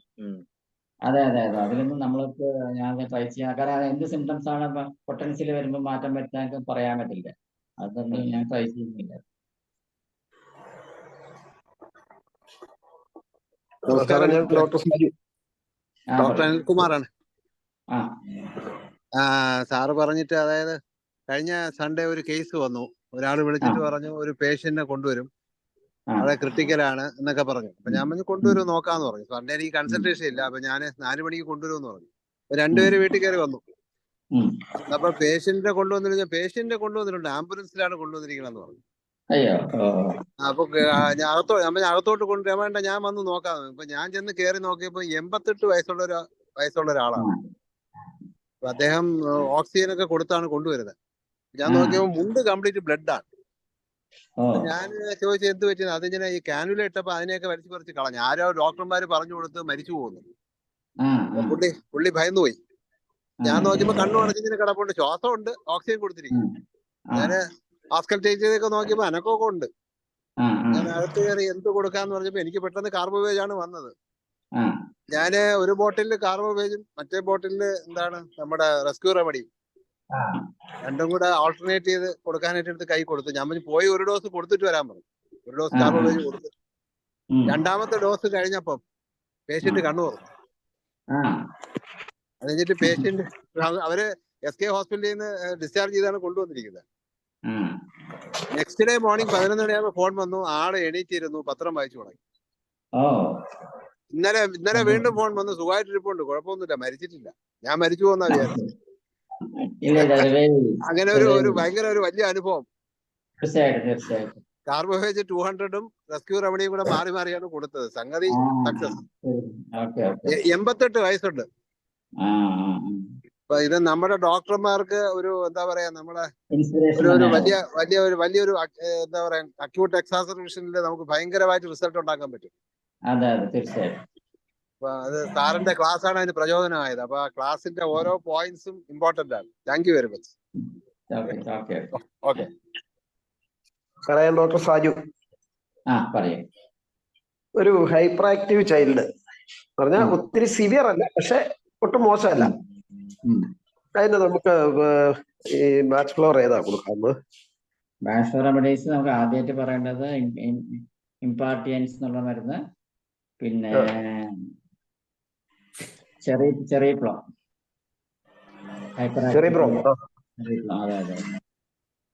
അതെ, അതിലൊന്നും നമ്മൾക്ക് ഞാൻ ട്രൈ ചെയ്യാം. കാരണം എന്ത് സിംറ്റംസ് ആണ് പൊട്ടൻഷ്യൽ വരുമ്പോൾ മാറ്റം വരുത്താൻ പറയാൻ പറ്റില്ല. അതൊന്നും ഞാൻ ട്രൈ ചെയ്യുന്നില്ല. നമസ്കാരം, ഞാൻ ഡോക്ടർ അനിൽകുമാറാണ്. സാറ് പറഞ്ഞിട്ട്, അതായത് കഴിഞ്ഞ സൺഡേ ഒരു കേസ് വന്നു. ഒരാൾ വിളിച്ചിട്ട് പറഞ്ഞു ഒരു പേഷ്യന്റിനെ കൊണ്ടുവരും, വളരെ ക്രിട്ടിക്കലാണ് എന്നൊക്കെ പറഞ്ഞു. അപ്പൊ ഞാൻ പറഞ്ഞു കൊണ്ടുവരും, നോക്കാന്ന് പറഞ്ഞു. സൺഡേ എനിക്ക് കൺസൾട്ടേഷൻ ഇല്ല, അപ്പൊ ഞാൻ 4 മണിക്ക് കൊണ്ടുവരുമെന്ന് പറഞ്ഞു. 2 പേര് വീട്ടിൽ കയറി വന്നു. അപ്പൊ പേഷ്യന്റിനെ കൊണ്ടുവന്നിട്ടുണ്ട്, ആംബുലൻസിലാണ് കൊണ്ടുവന്നിരിക്കണെന്ന് പറഞ്ഞു. അപ്പൊ ഞാൻ അകത്തോട്ട് കൊണ്ടുവരാൻ വേണ്ട, ഞാൻ വന്ന് നോക്കാന്ന്. ഇപ്പൊ ഞാൻ ചെന്ന് കയറി നോക്കിയപ്പോ 88 വയസ്സുള്ള ഒരാളാണ്. അദ്ദേഹം ഓക്സിജൻ ഒക്കെ കൊടുത്താണ് കൊണ്ടുവരുന്നത്. ഞാൻ നോക്കിയപ്പോൾ മുണ്ട് കംപ്ലീറ്റ് ബ്ലഡ് ആണ്. ഞാൻ ചോദിച്ചു എന്ത് പറ്റിയത്? അതിങ്ങനെ ഈ കാനുല ഇട്ടപ്പോ അതിനെയൊക്കെ വലിച്ചു പറിച്ച് കളഞ്ഞു. ആരോ ഡോക്ടർമാര് പറഞ്ഞു കൊടുത്ത് മരിച്ചു പോകുന്നു. പുള്ളി ഭയന്നു പോയി. ഞാൻ നോക്കിയപ്പോ കണ്ണു അടച്ചിങ്ങനെ കിടപ്പുണ്ട്, ശ്വാസം ഉണ്ട്, ഓക്സിജൻ കൊടുത്തിരിക്കും. ഞാന് ആസ്കൽറ്റേജൊക്കെ നോക്കിയപ്പോ അനക്കമൊക്കെ ഉണ്ട്. ഞാൻ അകത്ത് കയറി എന്ത് കൊടുക്കാന്ന് പറഞ്ഞപ്പോ എനിക്ക് പെട്ടെന്ന് കാർബോവേജ് ആണ് വന്നത്. ഞാന് ഒരു ബോട്ടിലിൽ കാർബോവേജും മറ്റേ ബോട്ടിലിൽ നമ്മുടെ റെസ്ക്യൂ റെമഡിയും രണ്ടും കൂടെ ആൾട്ടർനേറ്റ് ചെയ്ത് കൊടുക്കാനായിട്ട് എടുത്ത് കൈ കൊടുത്തു. ഞാൻ പോയി ഒരു ഡോസ് കൊടുത്തിട്ട് വരാൻ പറഞ്ഞു. ഒരു ഡോസ് കാർബോവേജ് കൊടുത്തു. രണ്ടാമത്തെ ഡോസ് കഴിഞ്ഞപ്പം പേഷ്യന്റ് കണ്ണു തുറന്നു. അത് കഴിഞ്ഞിട്ട് പേഷ്യന്റ് അവര് SK ഹോസ്പിറ്റലിൽ നിന്ന് ഡിസ്ചാർജ് ചെയ്താണ് കൊണ്ടുവന്നിരിക്കുന്നത്. നെക്സ്റ്റ് ഡേ മോർണിംഗ് 11 മണിയാകുമ്പോൾ ഫോൺ വന്നു, ആള് എണീറ്റിരുന്നു, പത്രം വായിച്ചു തുടങ്ങി. ഇന്നലെ വീണ്ടും ഫോൺ വന്നു, സുഖമായിട്ടിരിപ്പുണ്ട്, കുഴപ്പമൊന്നുമില്ല, മരിച്ചിട്ടില്ല. ഞാൻ മരിച്ചു പോകുന്ന വിചാരിച്ചത്. അങ്ങനെ ഒരു ഭയങ്കര ഒരു വലിയ അനുഭവം. കാർബോവേജ് 200ഉം റെസ്ക്യൂ റെമഡിയും കൂടെ മാറി മാറിയാണ് കൊടുത്തത്. സംഗതി സക്സസ്. 88 വയസ്സുണ്ട്. അപ്പൊ ഇത് നമ്മുടെ ഡോക്ടർമാർക്ക് ഒരു എന്താ പറയാ, നമ്മളെ വലിയൊരു എന്താ പറയാ, അക്യൂട്ട് എക്സാസർബേഷനിൽ നമുക്ക് ഭയങ്കരമായിട്ട് റിസൾട്ട് ഉണ്ടാക്കാൻ പറ്റും. അപ്പൊ അത് സാറിന്റെ ക്ലാസ് ആണ് അതിന് പ്രചോദനമായത്. അപ്പൊ ആ ക്ലാസിന്റെ ഓരോ പോയിന്റ്സും ഇമ്പോർട്ടന്റ് ആണ്. Thank you very much. Okay, പറയാൻ ഡോക്ടർ സാജു. ഒരു ഹൈപ്പർ ആക്റ്റീവ് ചൈൽഡ് പറഞ്ഞാൽ ഒത്തിരി സിവിയർ അല്ല, പക്ഷെ ഒട്ടും മോശമല്ല. അതിന് നമുക്ക് ഈ ബാച്ച് ഫ്ലോർ ഏതാ കൊടുക്കുന്നത്? ബാച്ച് ഫ്ലോർ റെമഡീസ് നമുക്ക് ആദ്യമായിട്ട് പറയേണ്ടത് ഇമ്പാർട്ടിയൻസ് എന്നുള്ള മരുന്ന്, പിന്നെ ചെറിയ പ്ലം, ഹൈപ്പർ ആക്റ്റീവ്, അതെ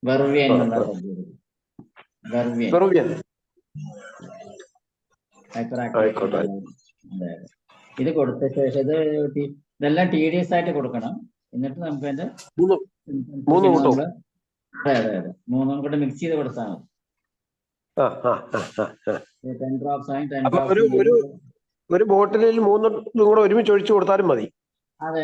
വെർവിയൻ എന്നുള്ള ഹൈപ്പർ ആക്റ്റീവ്. അതെ, ഇത് കൊടുത്ത ശേഷം ഇതെല്ലാം TDS ആയിട്ട് കൊടുക്കണം. എന്നിട്ട് നമുക്ക് അതിന്റെ അതെ 3 കൂടെ മിക്സ് ചെയ്ത് കൊടുത്താൽ മതി. 10 drops ആയി 10 drops ഒരു ബോട്ടിലിൽ 3 കൂടെ ഒരുമിച്ച് ഒഴിച്ചു കൊടുത്താലും മതി. അതെ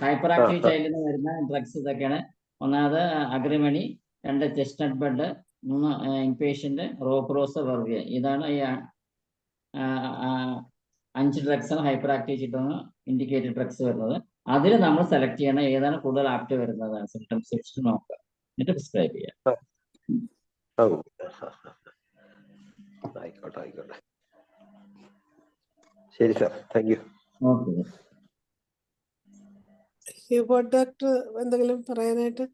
ഹൈപ്പർ ആക്റ്റീവ് ചൈൽഡിന് വരുന്ന ഡ്രഗ്സ് ഇതൊക്കെയാണ്. ഒന്നാമത് അഗ്രിമണി, 2 ചെസ്റ്റ്നട്ട് ബെഡ്, 3 ഇൻപേഷ്യന്റ്, റോക്രോസ്, വെർവിയ. ഇതാണ് ഈ 5 ഡ്രഗ്സ് ആണ് hyper active child indicated drugs വരുന്നത്. അതിൽ നമ്മൾ സെലക്ട് ചെയ്യണം ഏതാണ് കൂടുതൽ ആപ്റ്റ് വരുന്നത്, സിംറ്റംസ് വെച്ചിട്ട് നോക്കുക, എന്നിട്ട് പ്രിസ്ക്രൈബ് ചെയ്യാം. ആയിക്കോട്ടെ. ശരി സാർ, താങ്ക് യു. ഡോക്ടർ എന്തെങ്കിലും പറയാനായിട്ട്?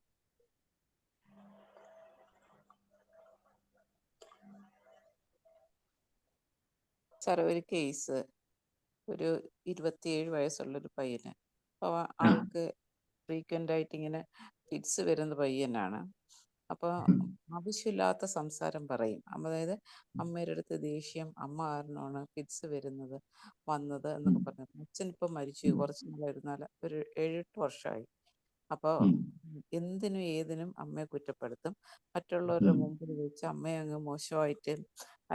സാർ, ഒരു കേസ്, ഒരു 27 വയസ്സുള്ളൊരു പയ്യന്. അപ്പോൾ ആൾക്ക് ഫ്രീക്വൻ്റ് ആയിട്ട് ഇങ്ങനെ ഫിറ്റ്സ് വരുന്ന പയ്യനാണ്. അപ്പോൾ ആവശ്യമില്ലാത്ത സംസാരം പറയും. അതായത് അമ്മയുടെ അടുത്ത് ദേഷ്യം, അമ്മ കാരണമാണ് ഫിറ്റ്സ് വന്നത് എന്നൊക്കെ പറഞ്ഞു. അച്ഛൻ ഇപ്പം മരിച്ചു, കുറച്ച് നാളായിരുന്നാല ഒരു 7-8 വർഷമായി. അപ്പോൾ എന്തിനും ഏതിനും അമ്മയെ കുറ്റപ്പെടുത്തും. മറ്റുള്ളവരുടെ മുമ്പിൽ വെച്ച് അമ്മയെ അങ്ങ് മോശമായിട്ട്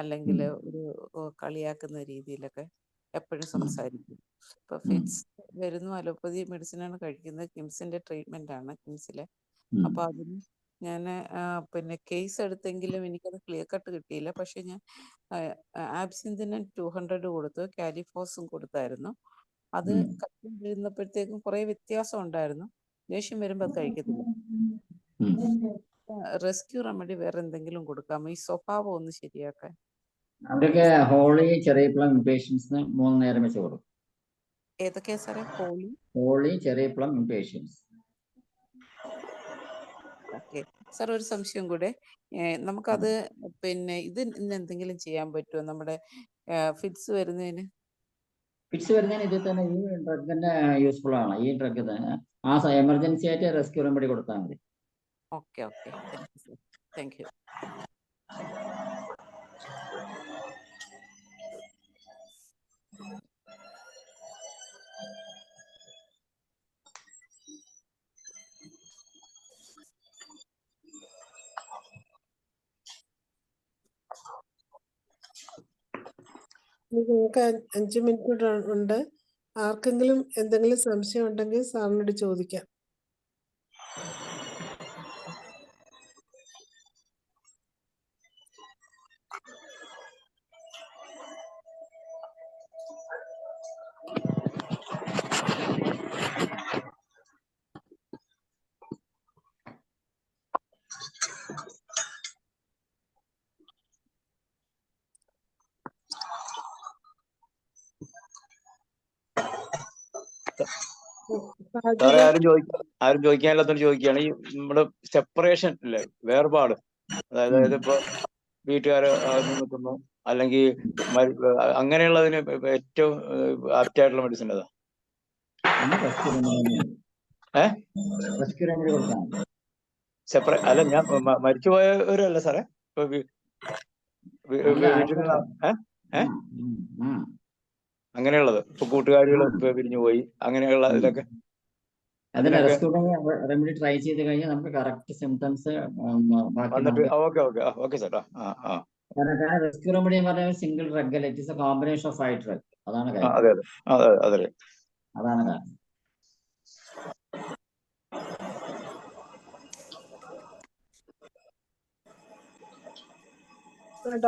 അല്ലെങ്കിൽ ഒരു കളിയാക്കുന്ന രീതിയിലൊക്കെ എപ്പോഴും സംസാരിക്കും. ഇപ്പോൾ ഫിറ്റ്സ് വരുന്നു, അലോപ്പതി മെഡിസിനാണ് കഴിക്കുന്നത്, കിംസിന്റെ ട്രീറ്റ്മെന്റ് ആണ്, കിംസിലെ. അപ്പോൾ അതിന് ഞാൻ പിന്നെ കേസ് എടുത്തെങ്കിലും എനിക്കത് ക്ലിയർ കട്ട് കിട്ടിയില്ല. പക്ഷെ ഞാൻ ആബ്സിന്തിന് 200 കൊടുത്തു, കാലിഫോസും കൊടുത്തായിരുന്നു. അത് കഴിയുമ്പോഴത്തേക്കും കുറെ വ്യത്യാസം ഉണ്ടായിരുന്നു. ദേഷ്യം വരുമ്പോൾ അത് കഴിക്കത്തില്ല. റെസ്ക്യൂ റെമഡി വേറെ എന്തെങ്കിലും കൊടുക്കാമോ ഈ സ്വഭാവം ഒന്ന് ശരിയാക്കാൻ? അവരൊക്കെ ഹോളി, ചെറിയ പ്ലം ഇംപേഷ്യൻസിന് 3 നേരം വെച്ച് കൊടുക്കും. ഏതൊക്കെയാ സാറേ? ഹോളി, ചെറിയ പ്ലം ഇംപേഷ്യൻസ്. ഓക്കെ സാർ, ഒരു സംശയം കൂടെ. നമുക്കത് പിന്നെ ഇന്ന് എന്തെങ്കിലും ചെയ്യാൻ പറ്റുമോ നമ്മുടെ ഫിറ്റ്സ് വരുന്നതിന്? ഫിറ്റ്സ് വരുന്നതിന് ഇതിൽ തന്നെ ഈ ഡ്രഗ് തന്നെ യൂസ്ഫുൾ ആണ്. ഈ ഡ്രഗ് തന്നെ ആ എമർജൻസി ആയിട്ട് റെസ്ക്യൂ റെമഡി കൊടുത്താൽ മതി. Okay okay, thank you sir, thank you. നിങ്ങൾക്ക് 5 മിനിറ്റ് ഉണ്ട്. ആർക്കെങ്കിലും എന്തെങ്കിലും സംശയം ഉണ്ടെങ്കിൽ സാറിനോട് ചോദിക്കാം. സാറേ, ആരും ചോദിക്കാനില്ലാത്തോണ്ട് ചോദിക്കുകയാണ്. ഈ നമ്മുടെ സെപ്പറേഷൻ ഇല്ലേ, വേർപാട്, അതായത് ഇപ്പൊ വീട്ടുകാര് നിൽക്കുന്നു, അല്ലെങ്കിൽ അങ്ങനെയുള്ളതിന് ഏറ്റവും ആപ്റ്റായിട്ടുള്ള മെഡിസിൻ ഏതാ? സെപ്പറേറ്റ് അല്ല, ഞാൻ മരിച്ചുപോയവരല്ല സാറേ, ഇപ്പൊ വീട്ടിൽ അങ്ങനെയുള്ളത്, ഇപ്പൊ കൂട്ടുകാരികൾ പിരിഞ്ഞു പോയി, അങ്ങനെയുള്ള ഇതിലൊക്കെ അതിന് റെസ്ക്യൂ റെമഡി ട്രൈ ചെയ്ത് കഴിഞ്ഞാൽ നമുക്ക് കറക്റ്റ് സിംറ്റംസ് വന്നിട്ട് ഓക്കെ സാർ. റെസ്ക്യൂ റെമഡി എന്ന് പറഞ്ഞാൽ സിംഗിൾ ഡ്രഗ് അല്ല, it is A combination of 5 drug. അതാണ് കാര്യം. അതെ അതാണ് കാര്യം.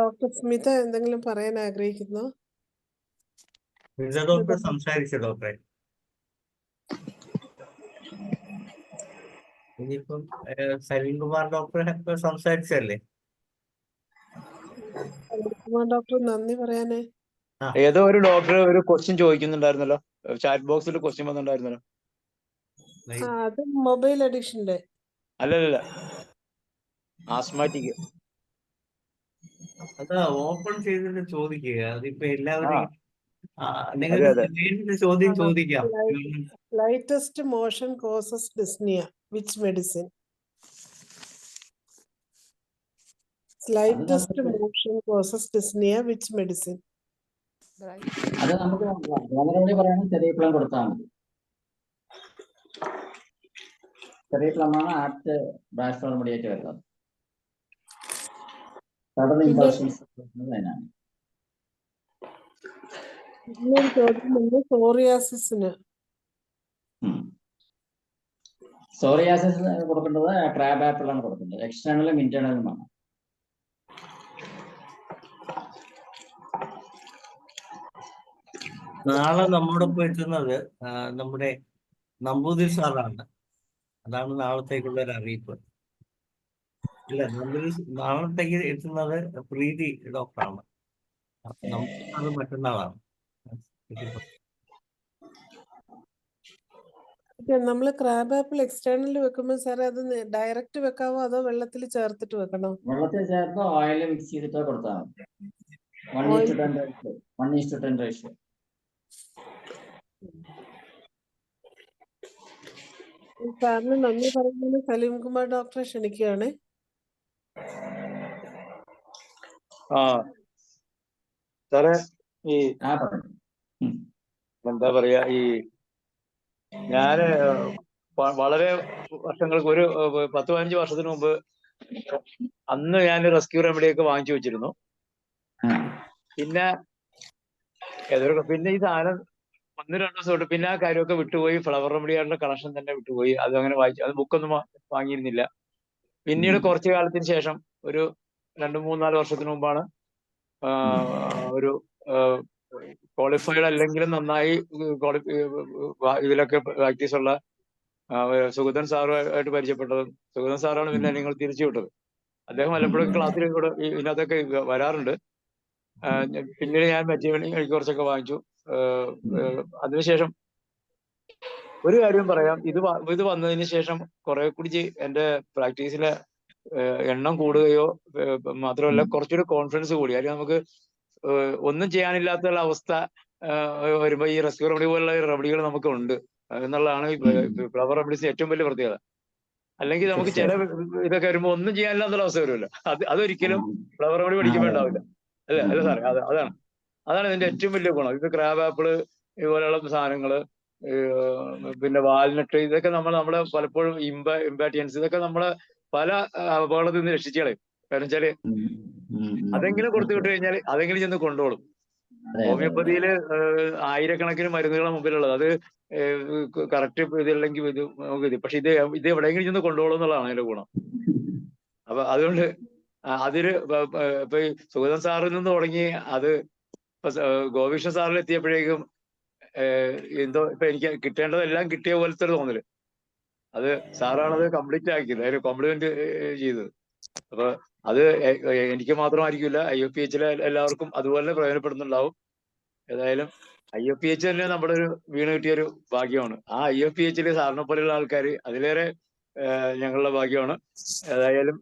ഡോക്ടർ സ്മിത എന്തെങ്കിലും പറയാൻ ആഗ്രഹിക്കുന്നു? ഡോക്ടർ സംസാരിച്ച ഡോക്ടറെ, ഇനിയിപ്പം സലീംകുമാർ ഡോക്ടറെ സംസാരിച്ചല്ലേ? ഡോക്ടർ നന്ദി പറയാനേ. ഏതോ ഒരു ഡോക്ടർ ഒരു ക്വസ്റ്റ്യൻ ചോദിക്കുന്നുണ്ടായിരുന്നല്ലോ, ചാറ്റ് ബോക്സിൽ ക്വസ്റ്റ്യൻ വന്നിട്ടുണ്ടായിരുന്നല്ലോ. അത് മൊബൈൽ അഡിക്ഷന്റെ അല്ലല്ല, ആസ്മാറ്റിക്. അതാ ഓപ്പൺ ചെയ്തിട്ട് ചോദിക്കുക. അതിപ്പോ എല്ലാവരും നിങ്ങൾക്ക് ചോദ്യം ചോദിക്കാം. Slightest motion causes dyspnea. Which medicine? Slightest motion causes dyspnea. Which medicine? അത് നമുക്ക് വളരെ പറയുന്നത് ചെറിയ പ്ലാൻ കൊടുത്താൽ മതി. ചെറിയ പ്ലമാണ് ആപ്റ്റ് ബ്രാഷ് റെമഡിയായിട്ട് വരുന്നത്. സഡൻ ഇമ്പൾഷൻസ് അതിനാണ്. ഇന്നൊരു ചോദ്യമുണ്ട് സോറിയാസിസിന്. സോറിയാസിസ് കൊടുക്കേണ്ടത് ക്രാബ് ആപ്പിളാണ് കൊടുക്കേണ്ടത്. എക്സ്റ്റേണലും ഇന്റേണലുമാണ്. നാളെ നമ്മോടൊപ്പം എത്തുന്നത് നമ്മുടെ നമ്പൂതിരി സാറാണ്. അതാണ് നാളത്തേക്കുള്ള ഒരു അറിയിപ്പ്. ഇല്ല, നാളത്തേക്ക് എത്തുന്നത് പ്രീതി ഡോക്ടറാണ്. അത് മറ്റന്നാളാണ്. നമ്മൾ ക്രാബ് ആപ്പിൾ എക്സ്റ്റേണലിൽ വെക്കുമ്പോൾ സാറേ അത് ഡയറക്റ്റ് വെക്കാവോ അതോ വെള്ളത്തിൽ ചേർത്തിട്ട് വെക്കണോ? വെള്ളത്തിൽ ചേർത്ത് ഓയിൽ മിക്സ് ചെയ്തിട്ട് കൊടുത്താൽ മതി. 1:10 റേഷ്യോ. സാറിന് നന്ദി പറയുന്നതിന് സലീംകുമാർ ഡോക്ടറെ ക്ഷണിക്കുകയാണ്. സാറേ, ഈ എന്താ പറയാ, ഈ ഞാന് വളരെ വർഷങ്ങൾക്ക്, ഒരു 10-15 വർഷത്തിന് മുമ്പ്, അന്ന് ഞാൻ റെസ്ക്യൂ റെമഡിയൊക്കെ വാങ്ങിച്ചു വെച്ചിരുന്നു. പിന്നെ ഈ സാധനം 1-2 ദിവസം തൊട്ട് പിന്നെ ആ കാര്യമൊക്കെ വിട്ടുപോയി. ഫ്ലവർ റെമഡിയുടെ കണക്ഷൻ തന്നെ വിട്ടുപോയി. അത് അങ്ങനെ വായിച്ചു, അത് ബുക്കൊന്നും വാങ്ങിയിരുന്നില്ല. പിന്നീട് കുറച്ചു കാലത്തിന് ശേഷം, ഒരു 2-3-4 വർഷത്തിന് മുമ്പാണ് ഒരു ക്വാളിഫൈഡ് അല്ലെങ്കിലും നന്നായി ഇതിലൊക്കെ പ്രാക്ടീസ് ഉള്ള സുഗതൻ സാറുമായിട്ട് പരിചയപ്പെട്ടതും. സുഗതൻ സാറാണ് പിന്നെ നിങ്ങൾ തിരിച്ചു വിട്ടത്. അദ്ദേഹം വല്ലപ്പോഴും ക്ലാസ്സിൽ കൂടെ ഇതിനകത്തൊക്കെ വരാറുണ്ട്. പിന്നീട് ഞാൻ മറ്റേ കുറച്ചൊക്കെ വാങ്ങിച്ചു. അതിനുശേഷം ഒരു കാര്യം പറയാം, ഇത് വന്നതിന് ശേഷം കുറെ കൂടി എന്റെ പ്രാക്ടീസിലെ എണ്ണം കൂടുകയോ മാത്രമല്ല, കുറച്ചുകൂടി കോൺഫിഡൻസ് കൂടി. കാര്യം നമുക്ക് ഒന്നും ചെയ്യാനില്ലാത്ത അവസ്ഥ വരുമ്പോൾ ഈ റെസ്ക്യൂ റെമഡി പോലുള്ള റെമഡികൾ നമുക്ക് ഉണ്ട്. എന്നുള്ളതാണ് ഫ്ലവർ റെമഡീസിന് ഏറ്റവും വലിയ പ്രത്യേകത. അല്ലെങ്കിൽ നമുക്ക് ചില ഇതൊക്കെ വരുമ്പോൾ ഒന്നും ചെയ്യാനില്ല എന്നുള്ള അവസ്ഥ വരുമല്ലോ. അതൊരിക്കലും ഫ്ലവർ റെമഡി പഠിക്കുമ്പോൾ ഉണ്ടാവില്ല. അല്ല സാറേ, അതാണ് ഇതിന്റെ ഏറ്റവും വലിയ ഗുണം. ഇത് ക്രാബ് ആപ്പിള് ഇതുപോലെയുള്ള സാധനങ്ങള്, പിന്നെ വാൽനട്ട്, ഇതൊക്കെ നമ്മളെ പലപ്പോഴും ഇമ്പാറ്റിയൻസ്, ഇതൊക്കെ നമ്മളെ പല അപകടത്തിൽ നിന്ന് രക്ഷിച്ചു കളയും. കാരണം വെച്ചാല് അതെങ്കിലും കൊടുത്തു വിട്ട് കഴിഞ്ഞാൽ അതെങ്കിലും ചെന്ന് കൊണ്ടോളും. ഹോമിയോപ്പതിയില് ആയിരക്കണക്കിന് മരുന്നുകളെ മുമ്പിലുള്ളത്, അത് കറക്റ്റ് ഇതില്ലെങ്കിൽ ഇത് നമുക്ക് ഇത്, പക്ഷെ ഇത് എവിടെയെങ്കിലും ചെന്ന് കൊണ്ടുപോകും എന്നുള്ളതാണ് അതിന്റെ ഗുണം. അപ്പൊ അതുകൊണ്ട് അതില് ഇപ്പൊ ഈ സുഗതൻ സാറിൽ നിന്ന് തുടങ്ങി അത് ഇപ്പൊ ഗോപീഷ്ണ സാറിൽ എത്തിയപ്പോഴേക്കും എന്തോ ഇപ്പൊ എനിക്ക് കിട്ടേണ്ടതെല്ലാം കിട്ടിയ പോലത്തെ ഒരു തോന്നല്. അത് സാറാണത് കംപ്ലീറ്റ് ആക്കിയത്, അതിന് കോംപ്ലിമെന്റ് ചെയ്തത്. അപ്പൊ അത് എനിക്ക് മാത്രമായിരിക്കില്ല, IFPH എല്ലാവർക്കും അതുപോലെ പ്രയോജനപ്പെടുന്നുണ്ടാവും. ഏതായാലും IFPH തന്നെ നമ്മുടെ ഒരു വീണ് കിട്ടിയൊരു ഭാഗ്യമാണ്. ആ IFPH സാറിനെ പോലെയുള്ള ആൾക്കാർ അതിലേറെ ഞങ്ങളുടെ ഭാഗ്യമാണ്. ഏതായാലും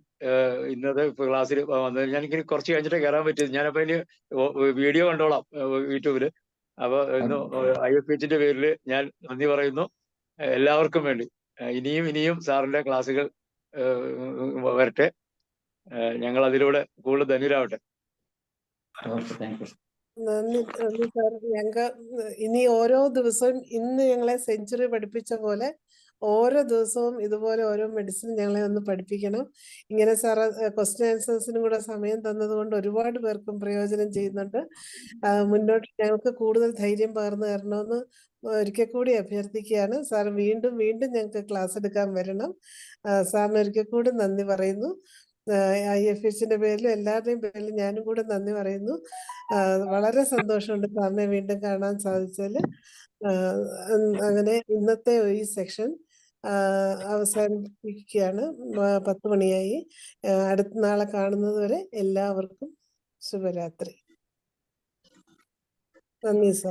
ഇന്നത്തെ ക്ലാസ്സിൽ വന്നത് എനിക്ക് കുറച്ച് കഴിഞ്ഞിട്ട് കയറാൻ പറ്റിയത്. ഞാനപ്പോ ഇനി വീഡിയോ കണ്ടോളാം യൂട്യൂബില്. അപ്പൊ ഇന്ന് IFPHന്റെ പേരിൽ ഞാൻ നന്ദി പറയുന്നു എല്ലാവർക്കും വേണ്ടി. ഇനിയും സാറിന്റെ ക്ലാസ്സുകൾ വരട്ടെ. ഞങ്ങൾ അതിലൂടെ കൂടുതൽ ധന്യരാവട്ടെ. നന്ദി സാർ. ഞങ്ങൾക്ക് ഇനി ഓരോ ദിവസവും ഇന്ന് ഞങ്ങളെ സെഞ്ചുറി പഠിപ്പിച്ച പോലെ ഓരോ ദിവസവും ഇതുപോലെ ഓരോ മെഡിസിൻ ഞങ്ങളെ ഒന്ന് പഠിപ്പിക്കണം. ഇങ്ങനെ സാറ് ക്വസ്റ്റ്യൻ ആൻസേഴ്സിനും കൂടെ സമയം തന്നത് കൊണ്ട് ഒരുപാട് പേർക്കും പ്രയോജനം ചെയ്യുന്നുണ്ട്. മുന്നോട്ട് ഞങ്ങൾക്ക് കൂടുതൽ ധൈര്യം പകർന്നു തരണമെന്ന് ഒരിക്കൽ കൂടി അഭ്യർത്ഥിക്കുകയാണ്. സാർ വീണ്ടും ഞങ്ങൾക്ക് ക്ലാസ് എടുക്കാൻ വരണം. സാറിന് ഒരിക്കൽ കൂടി നന്ദി പറയുന്നു. IFHന്റെ പേരിലും എല്ലാവരുടെയും പേരിലും ഞാനും കൂടെ നന്ദി പറയുന്നു. വളരെ സന്തോഷമുണ്ട് സാറിനെ വീണ്ടും കാണാൻ സാധിച്ചതിൽ. അങ്ങനെ ഇന്നത്തെ ഈ സെക്ഷൻ അവസാനിപ്പിക്കുകയാണ്. 10 മണിയായി. അടുത്ത നാളെ കാണുന്നത് വരെ എല്ലാവർക്കും ശുഭരാത്രി. നന്ദി സാർ.